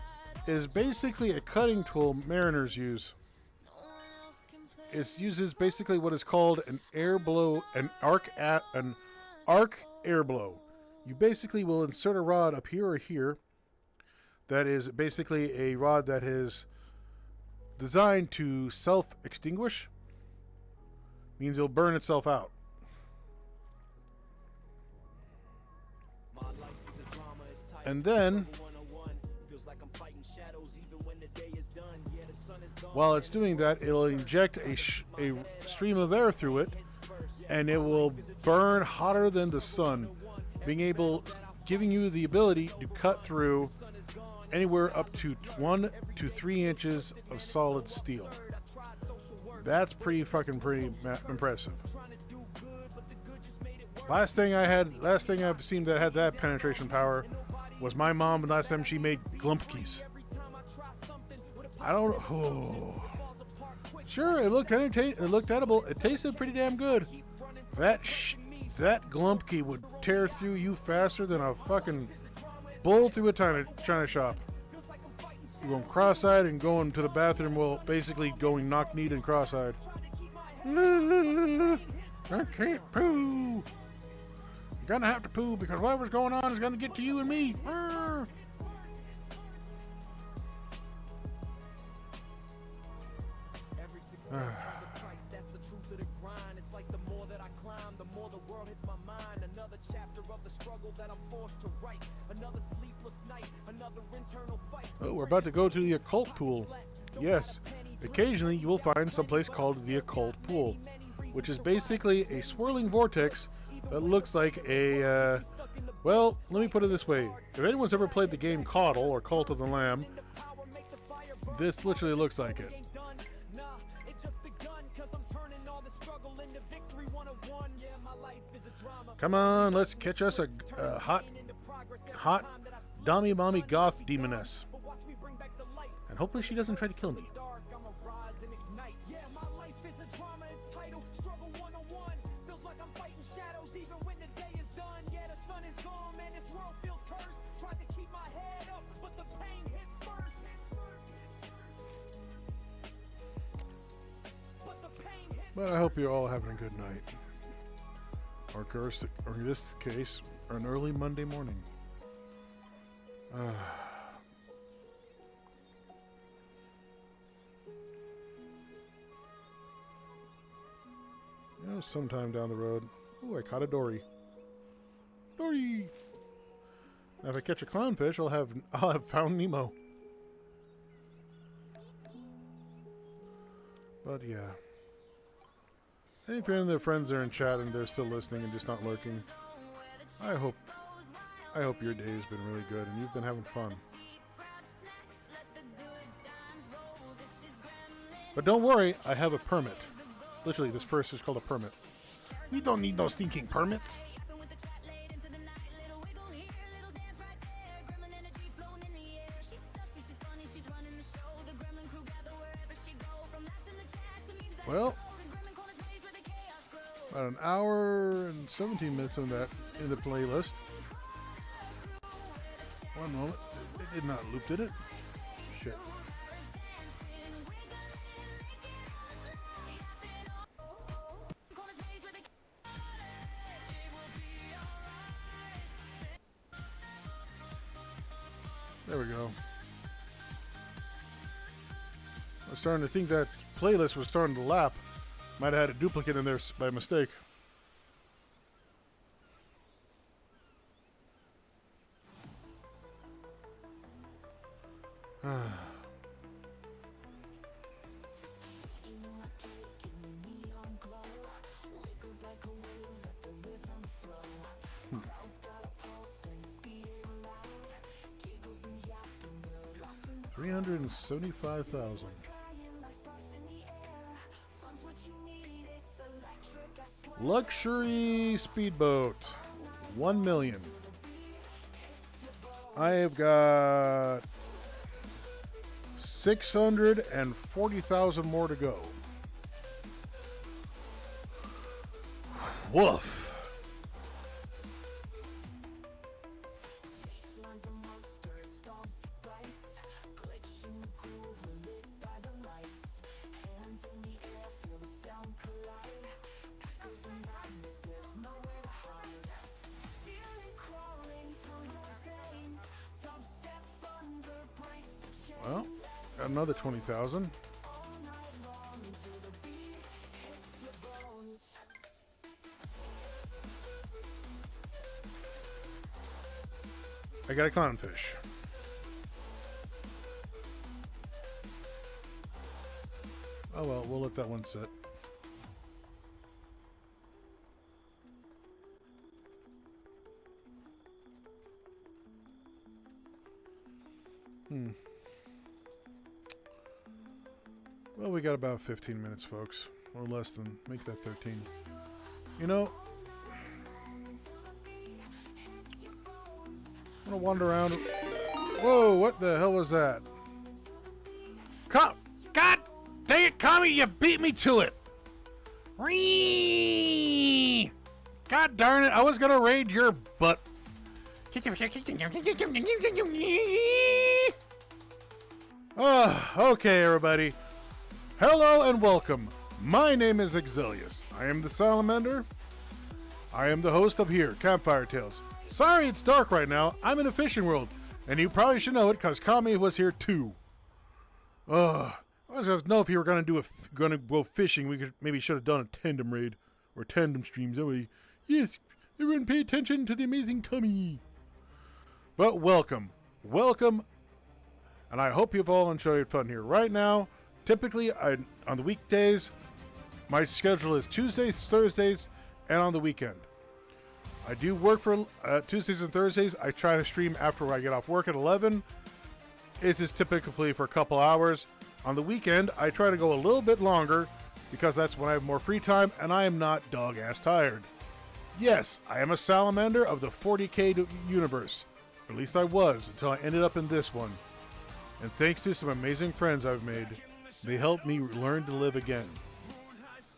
it is basically a cutting tool mariners use. It uses basically what is called an air blow, an arc air blow. You basically will insert a rod up here or here. That is basically a rod that is designed to self-extinguish. Means it'll burn itself out. And then, while it's doing that, it'll inject a stream of air through it, and it will burn hotter than the sun, giving you the ability to cut through anywhere up to 1 to 3 inches of solid steel. That's pretty impressive. Last thing I've seen that had that penetration power was my mom. Last time she made glumpkies. I don't know. Oh. Sure, it looked edible. It tasted pretty damn good. That glumpky would tear through you faster than a fucking bull through a china shop. You're going cross-eyed and going to the bathroom while basically going knock-kneed and cross-eyed. I can't poo. You're gonna have to poo because whatever's going on is gonna get to you and me. Every success has a price, that's the truth of the grind. It's like the more that I climb, the more the world hits my mind. Another chapter of the struggle that I'm forced to write. Another sleepless night, another internal fight. Oh, we're about to go to the occult pool. Yes, occasionally you will find someplace called the occult pool, which is basically a swirling vortex that looks like a, well, let me put it this way. If anyone's ever played the game Caudle or Cult of the Lamb, this literally looks like it. Come on, let's catch us a hot, dommy mommy goth demoness. And hopefully she doesn't try to kill me. But I hope you're all having a good night. Or in this case, an early Monday morning. Sometime down the road. Oh, I caught a dory. Dory! Now if I catch a clownfish, I'll have found Nemo. But yeah. And if any of their friends are in chat and they're still listening and just not lurking, I hope your day has been really good and you've been having fun. But don't worry, I have a permit. Literally, this verse is called a permit. We don't need no stinking permits. Well, about an hour and 17 minutes in the playlist. One moment. It did not loop, did it? Shit. There we go. I was starting to think that playlist was starting to lap. Might have had a duplicate in there by mistake. $375,000. Luxury speedboat, 1 million. I have got 640,000 more to go. Woof. Well, got another 20,000. I got a clownfish. Oh well, we'll let that one sit. Well, we got about 15 minutes, folks. Or less than. Make that 13. You know, I'm gonna wander around. Whoa, what the hell was that? God dang it, Kami, you beat me to it! Whee! God darn it, I was gonna raid your butt. Okay, everybody. Hello and welcome. My name is Exilius. I am the Salamander. I am the host of Here, Campfire Tales. Sorry it's dark right now. I'm in a fishing world. And you probably should know it because Kami was here too. I was going to know if you were going to go fishing. We should have done a tandem raid or tandem streams. That way, yes, everyone pay attention to the amazing Kami. But welcome. And I hope you've all enjoyed fun here. Right now, typically on the weekdays, my schedule is Tuesdays, Thursdays, and on the weekend. I do work for Tuesdays and Thursdays. I try to stream after I get off work at 11. It's just typically for a couple hours. On the weekend, I try to go a little bit longer because that's when I have more free time and I am not dog-ass tired. Yes, I am a salamander of the 40K universe. Or at least I was until I ended up in this one. And thanks to some amazing friends I've made, they helped me learn to live again.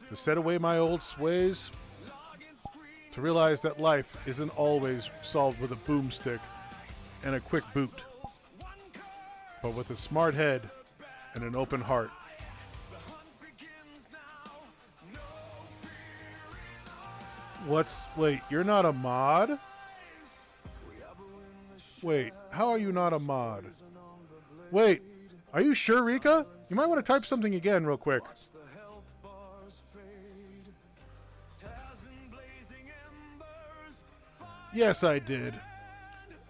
To set away my old ways, to realize that life isn't always solved with a boomstick and a quick boot, but with a smart head and an open heart. Wait, you're not a mod? Wait, how are you not a mod? Wait, are you sure, Rika? You might want to type something again real quick. Yes, I did.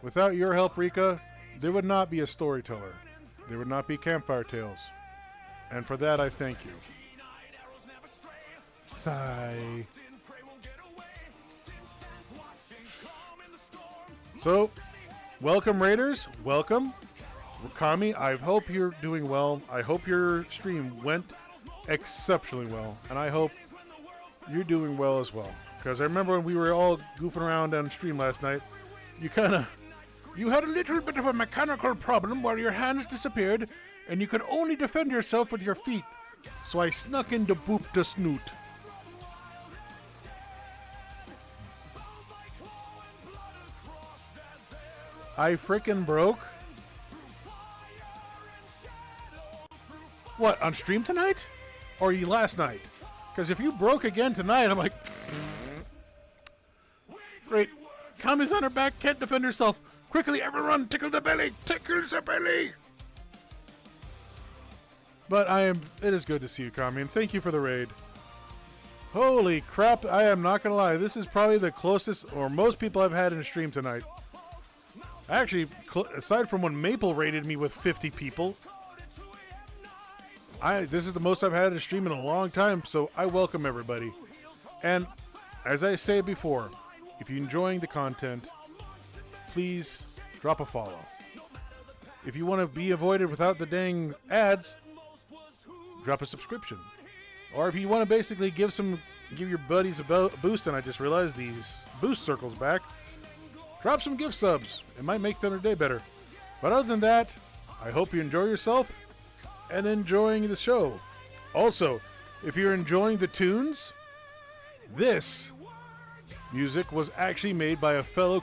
Without your help, Rika, there would not be a storyteller. There would not be Campfire Tales. And for that, I thank you. Sigh. So, welcome Raiders, welcome. Kami, I hope you're doing well. I hope your stream went exceptionally well. And I hope you're doing well as well. Because I remember when we were all goofing around on stream last night, you had a little bit of a mechanical problem where your hands disappeared and you could only defend yourself with your feet. So I snuck in to boop the snoot. I frickin' broke. What, on stream tonight? Or you last night? Because if you broke again tonight, I'm like... Great. Kami's on her back, can't defend herself. Quickly, everyone, tickle the belly! Tickle the belly! But it is good to see you, Kami, and thank you for the raid. Holy crap, I am not going to lie. This is probably the closest, or most people I've had in a stream tonight. Actually, aside from when Maple raided me with 50 people, this is the most I've had in a stream in a long time, so I welcome everybody. And as I say before, if you're enjoying the content, please drop a follow. If you want to be avoided without the dang ads, drop a subscription. Or if you want to basically give your buddies a boost, and I just realized these boost circles back, drop some gift subs. It might make their day better. But other than that, I hope you enjoy yourself and enjoying the show. Also, if you're enjoying the tunes, this music was actually made by a fellow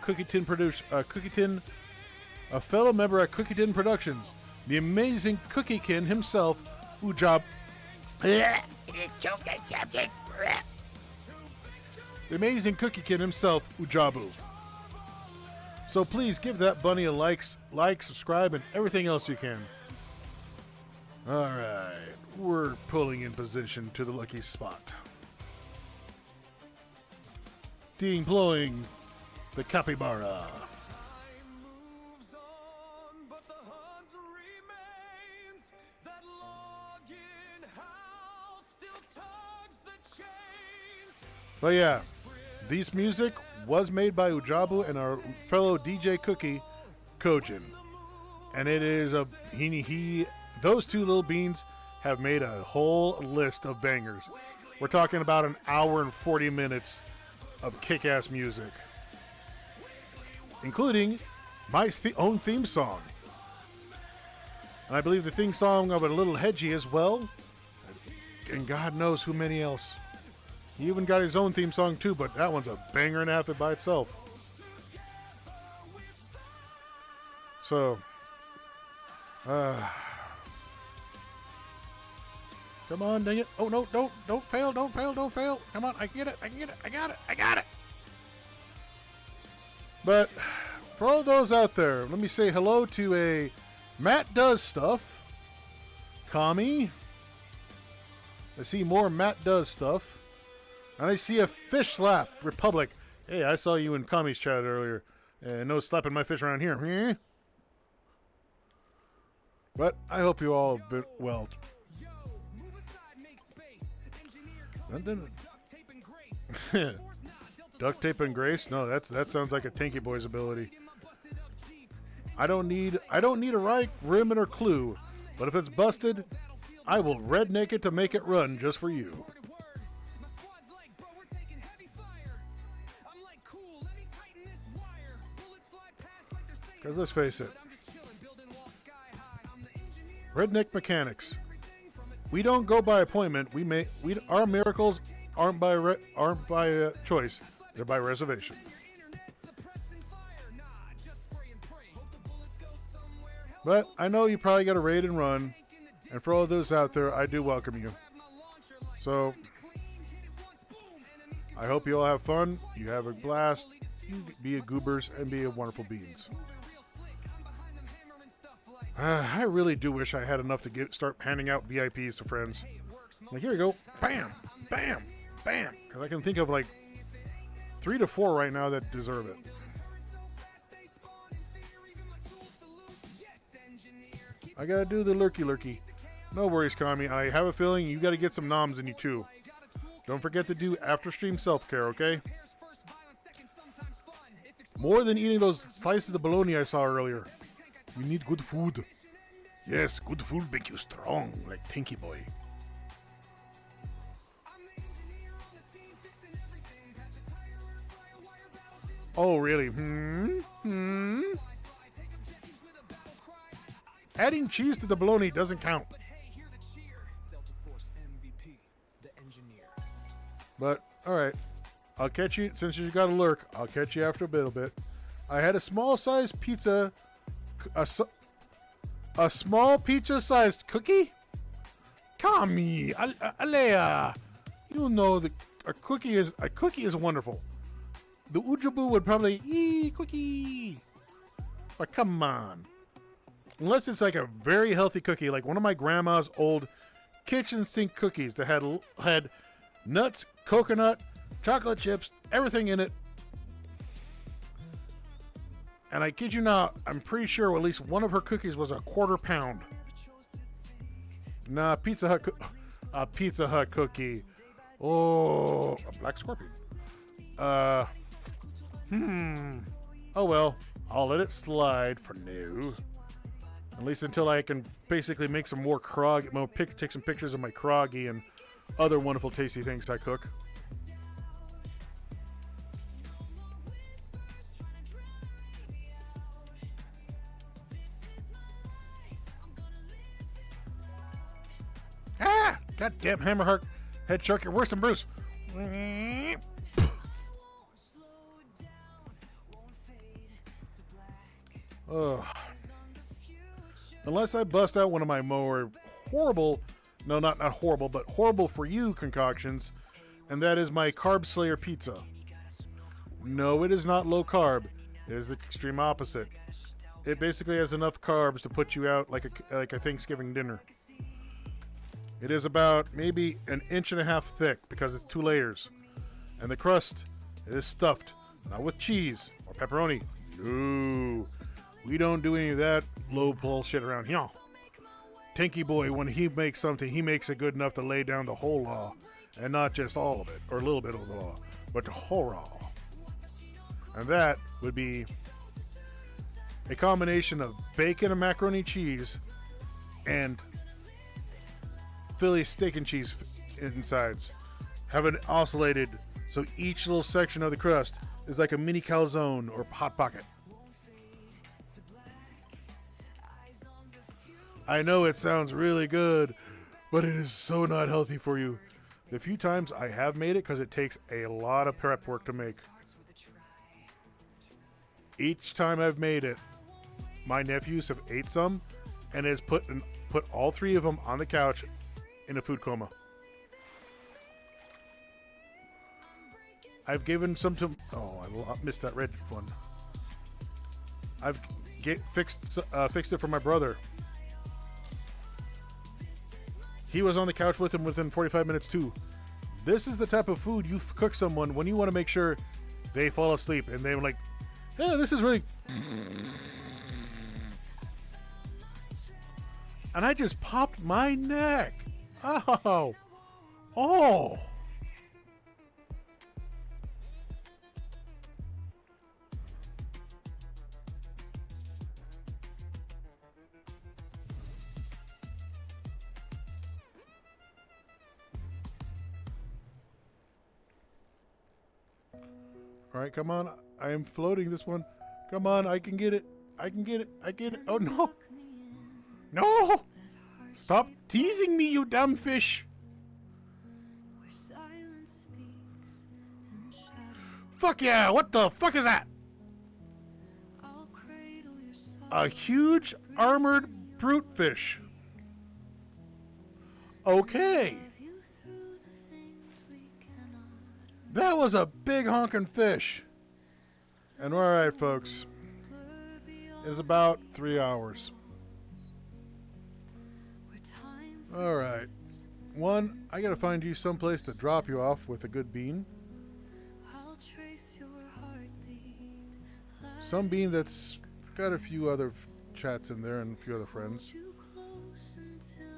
a fellow member at Cookie Tin Productions, the amazing Cookie Kin himself, the amazing Cookie Kin himself, Ujabu. So please give that bunny a like, subscribe, and everything else you can. Alright, we're pulling in position to the lucky spot. Deploying the capybara. But yeah, this music was made by Ujabu and our fellow DJ Cookie, Kojin. And it is those two little beans have made a whole list of bangers. We're talking about an hour and 40 minutes of kick-ass music, including my own theme song. And I believe the theme song of a little Hedgie as well. And God knows who many else. He even got his own theme song too, but that one's a banger and a half by itself. So, come on, dang it. Oh, no, don't fail. Come on, I get it. I got it. But for all those out there, let me say hello to a Matt Does Stuff, Kami. I see more Matt Does Stuff. And I see a Fish Slap Republic. Hey, I saw you in Kami's chat earlier. No slapping my fish around here. But I hope you all have been well. Duct tape and grace? No, that sounds like a Tanky Boy's ability. I don't need a right rim or clue, but if it's busted, I will redneck it to make it run just for you. Because let's face it, redneck mechanics. We don't go by appointment. Our miracles aren't by choice. They're by reservation. But I know you probably got a raid and run, and for all those out there, I do welcome you. So I hope you all have fun. You have a blast. You be a goobers and be a wonderful beans. I really do wish I had enough to start handing out VIPs to friends. Like, here you go. Bam, bam, bam. Because I can think of like 3 to 4 right now that deserve it. I gotta do the lurky. No worries, Kami. I have a feeling you gotta get some noms in you too. Don't forget to do after stream self-care, okay? More than eating those slices of bologna I saw earlier. You need good food. Yes, good food make you strong, like Tinky Boy. Oh, really? Adding cheese to the bologna doesn't count. Delta Force MVP, the engineer. But, alright. I'll catch you, since you got to lurk, I'll catch you after a little bit. I had a small-sized pizza, a small pizza-sized cookie? Kami, Alea. You know that a cookie is wonderful. The Ujabu would probably cookie. But come on. Unless it's like a very healthy cookie, like one of my grandma's old kitchen sink cookies that had nuts, coconut, chocolate chips, everything in it. And I kid you not, I'm pretty sure at least one of her cookies was a quarter pound. Nah, Pizza Hut cookie. Oh, a black scorpion. Oh well, I'll let it slide for now. At least until I can basically make some more take some pictures of my kroggy and other wonderful tasty things I cook. Ah! Goddamn hammerheart head shark, you're worse than Bruce. Ugh. Unless I bust out one of my more horrible, no, not horrible, but horrible for you concoctions, and that is my Carb Slayer pizza. No, it is not low carb. It is the extreme opposite. It basically has enough carbs to put you out like a Thanksgiving dinner. It is about maybe an inch and a half thick because it's 2 layers. And the crust, it is stuffed, not with cheese or pepperoni. No. We don't do any of that low bullshit around here. Tinky Boy, when he makes something, he makes it good enough to lay down the whole law. And not just all of it, or a little bit of the law, but the whole law. And that would be a combination of bacon and macaroni cheese and Philly steak and cheese insides. Have it oscillated so each little section of the crust is like a mini calzone or hot pocket. I know it sounds really good, but it is so not healthy for you. The few times I have made it, because it takes a lot of prep work to make. Each time I've made it, my nephews have ate some and has put all 3 of them on the couch in a food coma. I've given some to... Oh, I missed that red one. I've fixed it for my brother. He was on the couch with him within 45 minutes too. This is the type of food you cook someone when you want to make sure they fall asleep and they're like, yeah, this is really... And I just popped my neck. Oh. Oh. All right, come on. I am floating this one. Come on, I can get it. I can get it. I get it. Oh, no. No! Stop teasing me, you dumb fish. Fuck yeah, what the fuck is that? A huge armored brute fish. Okay. That was a big honking fish. And we're all right, folks. It was about 3 hours. All right. One, I gotta find you someplace to drop you off with a good bean. Some bean that's got a few other chats in there and a few other friends.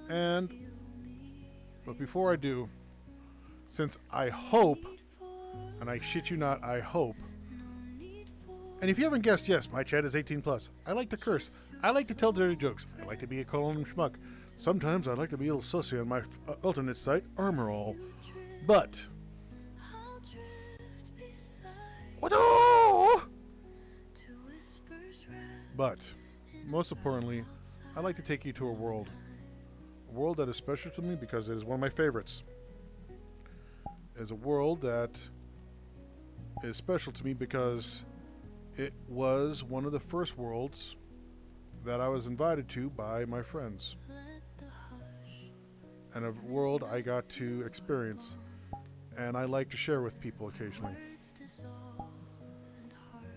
But before I do, since I hope, and I shit you not, I hope And if you haven't guessed, yes, my chat is 18 plus. I like to curse. I like to tell dirty jokes. I like to be a colon schmuck. Sometimes I like to be a little sussy on my alternate site, Armor All. But But most importantly, I like to take you to a world that is special to me because it is one of my favorites. It is a world that is special to me because it was one of the first worlds that I was invited to by my friends, and a world I got to experience, and I like to share with people occasionally.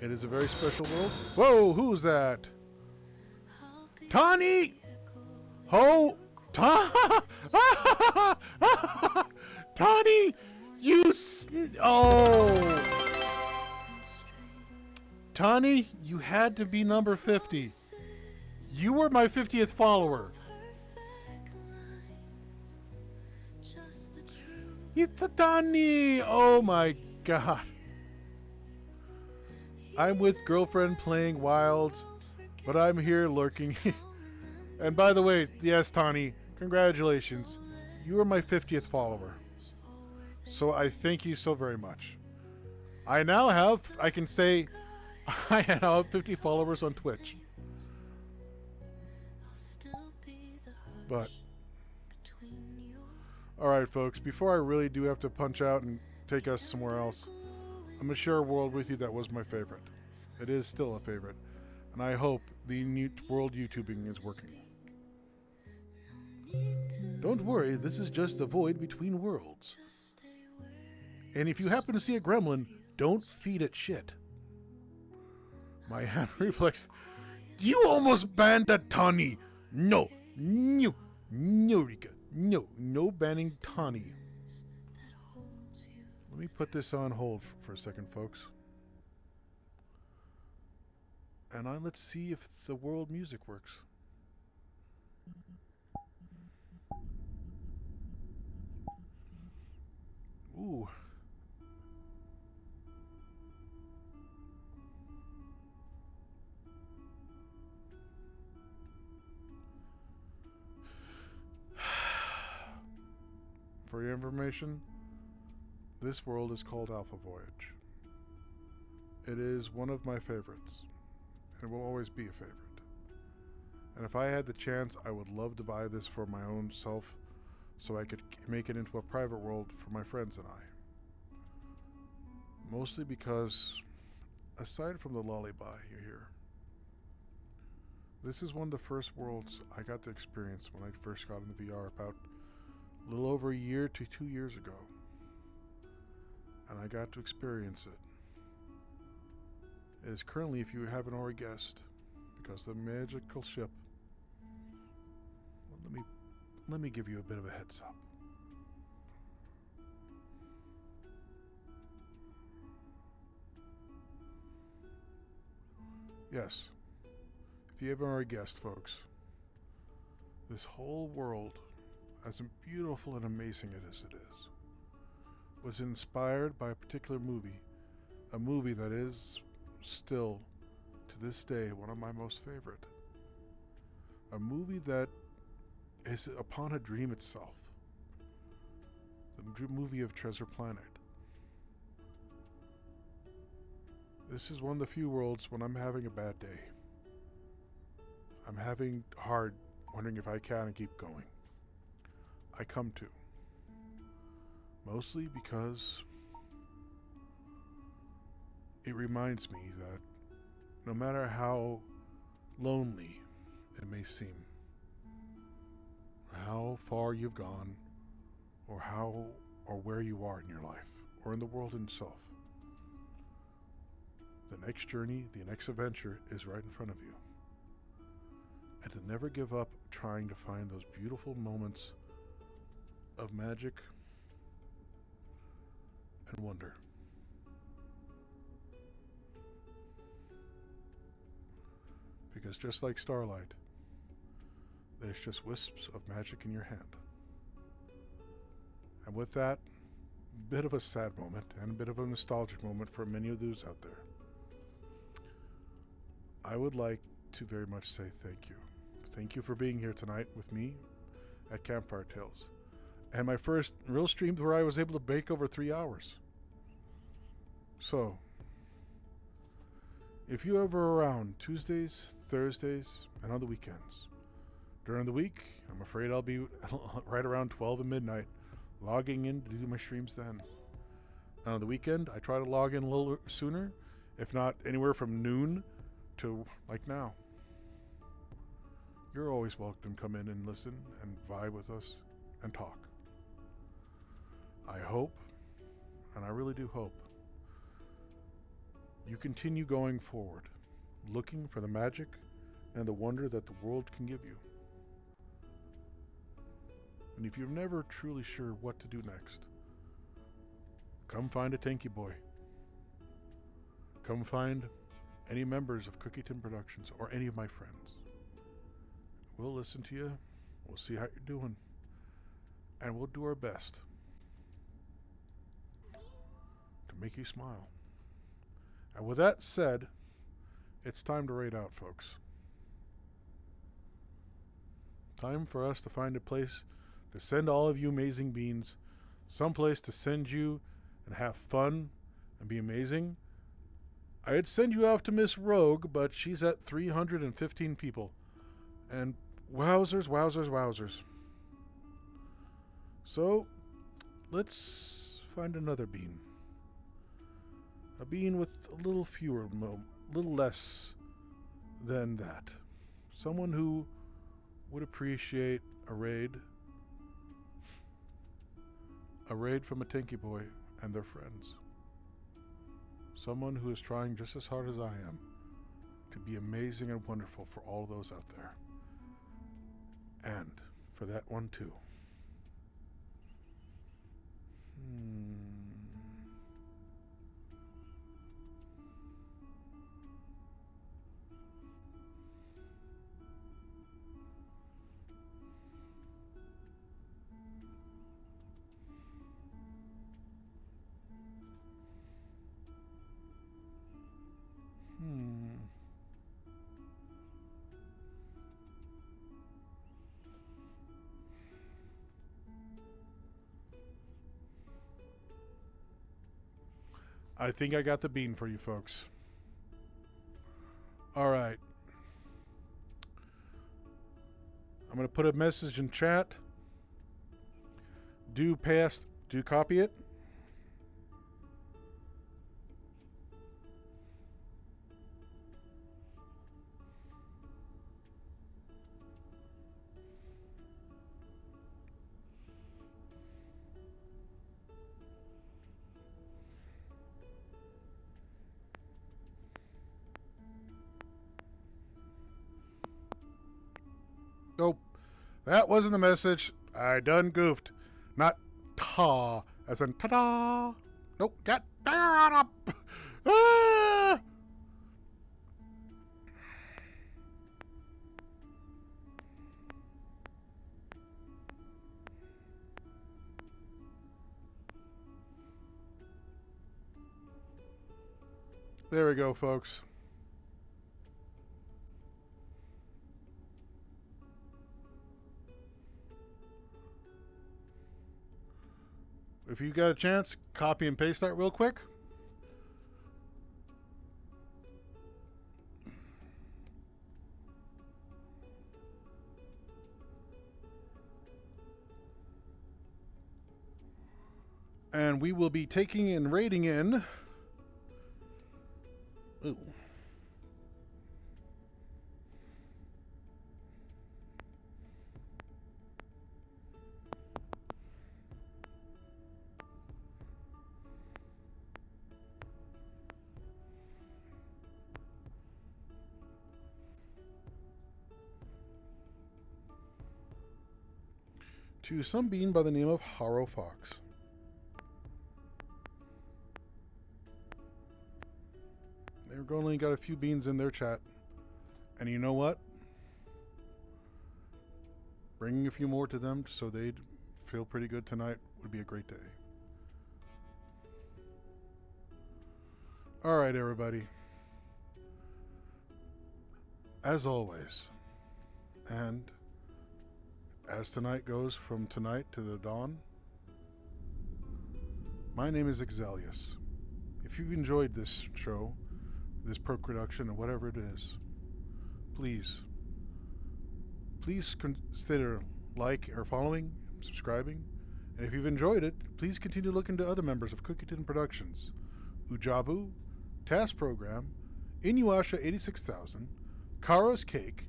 It is a very special world. Whoa, who's that? Tawny! Ho! Tawny! Oh! Tawny, you had to be number 50. You were my 50th follower. It's a Tawny! Oh my god. I'm with girlfriend playing wild, but I'm here lurking. And by the way, yes, Tawny, congratulations. You are my 50th follower. So I thank you so very much. I can say, I now have 50 followers on Twitch. But, alright folks, before I really do have to punch out and take us somewhere else, I'm going to share a world with you that was my favorite. It is still a favorite. And I hope the new world YouTubing is working. Don't worry, this is just a void between worlds. And if you happen to see a gremlin, don't feed it shit. My hand reflex. You almost banned that Tawny. No, Rika. No banning Tawny. Let me put this on hold for a second, folks. And let's see if the world music works. Ooh. For your information, this world is called Alpha Voyage. It is one of my favorites, and will always be a favorite. And if I had the chance, I would love to buy this for my own self, so I could make it into a private world for my friends and I. Mostly because, aside from the lullaby you hear, this is one of the first worlds I got to experience when I first got into VR about a little over a year to 2 years ago. And I got to experience it. It is currently, if you haven't already guessed, because the magical ship. Well, let me give you a bit of a heads up. Yes, if you haven't already guessed, folks, this whole world, as beautiful and amazing as it is, was inspired by a particular movie, a movie that is still, to this day, one of my most favorite. A movie that is upon a dream itself. The movie of Treasure Planet. This is one of the few worlds when I'm having a bad day. I'm having hard, wondering if I can keep going. I come to. Mostly because it reminds me that no matter how lonely it may seem, how far you've gone, or where you are in your life, or in the world itself, the next journey, the next adventure is right in front of you. And to never give up trying to find those beautiful moments of magic and wonder. Because just like starlight, there's just wisps of magic in your hand. And with that, bit of a sad moment and a bit of a nostalgic moment for many of those out there. I would like to very much say thank you. Thank you for being here tonight with me at Campfire Tales. And my first real stream where I was able to bake over 3 hours. So, if you're ever around Tuesdays, Thursdays, and on the weekends, during the week, I'm afraid I'll be right around 12 and midnight, logging in to do my streams then. And on the weekend, I try to log in a little sooner, if not anywhere from noon to like now. You're always welcome to come in and listen and vibe with us and talk. I hope, and I really do hope, you continue going forward, looking for the magic and the wonder that the world can give you. And if you're never truly sure what to do next, come find a Tanky Boy. Come find any members of Cookie Tin Productions or any of my friends. We'll listen to you. We'll see how you're doing. And we'll do our best to make you smile. And with that said, it's time to raid out, folks. Time for us to find a place to send all of you amazing beans, someplace to send you and have fun and be amazing. I'd send you off to Miss Rogue, but she's at 315 people. And wowzers, wowzers, wowzers. So, let's find another bean. A bean with a little fewer, little less than that. Someone who would appreciate a raid from a Tinky Boy and their friends. Someone who is trying just as hard as I am to be amazing and wonderful for all those out there. And for that one too. I think I got the bean for you folks. All right. I'm going to put a message in chat. Do copy it. Nope. That wasn't the message. I done goofed. Not ta, as in ta-da. Nope. Get there up. Ah! There we go, folks. If you got a chance, copy and paste that real quick. And we will be taking and rating in. Ooh. To some bean by the name of Harrow Fox. They've only got a few beans in their chat. And you know what? Bringing a few more to them so they'd feel pretty good tonight would be a great day. All right, everybody. as always, and as tonight goes from tonight to the dawn, my name is Exelius. If you've enjoyed this show, this production, or whatever it is, please consider like or following, subscribing, and if you've enjoyed it, please continue to look into other members of Cookieton Productions: Ujabu, Task Program, Inuyasha 86,000, Kara's Cake,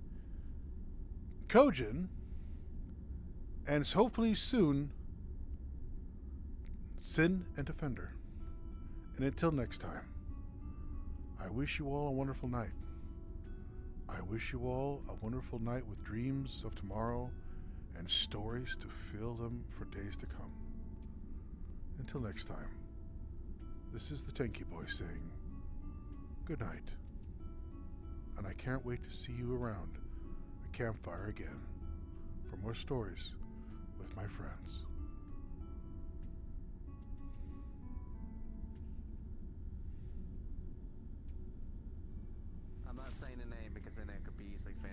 Kojin, and hopefully soon, Sin and Defender. And until next time, I wish you all a wonderful night. I wish you all a wonderful night with dreams of tomorrow and stories to fill them for days to come. Until next time, this is the Tanky Boy saying good night. And I can't wait to see you around a campfire again for more stories with my friends. I'm not saying a name because then it could be easily found.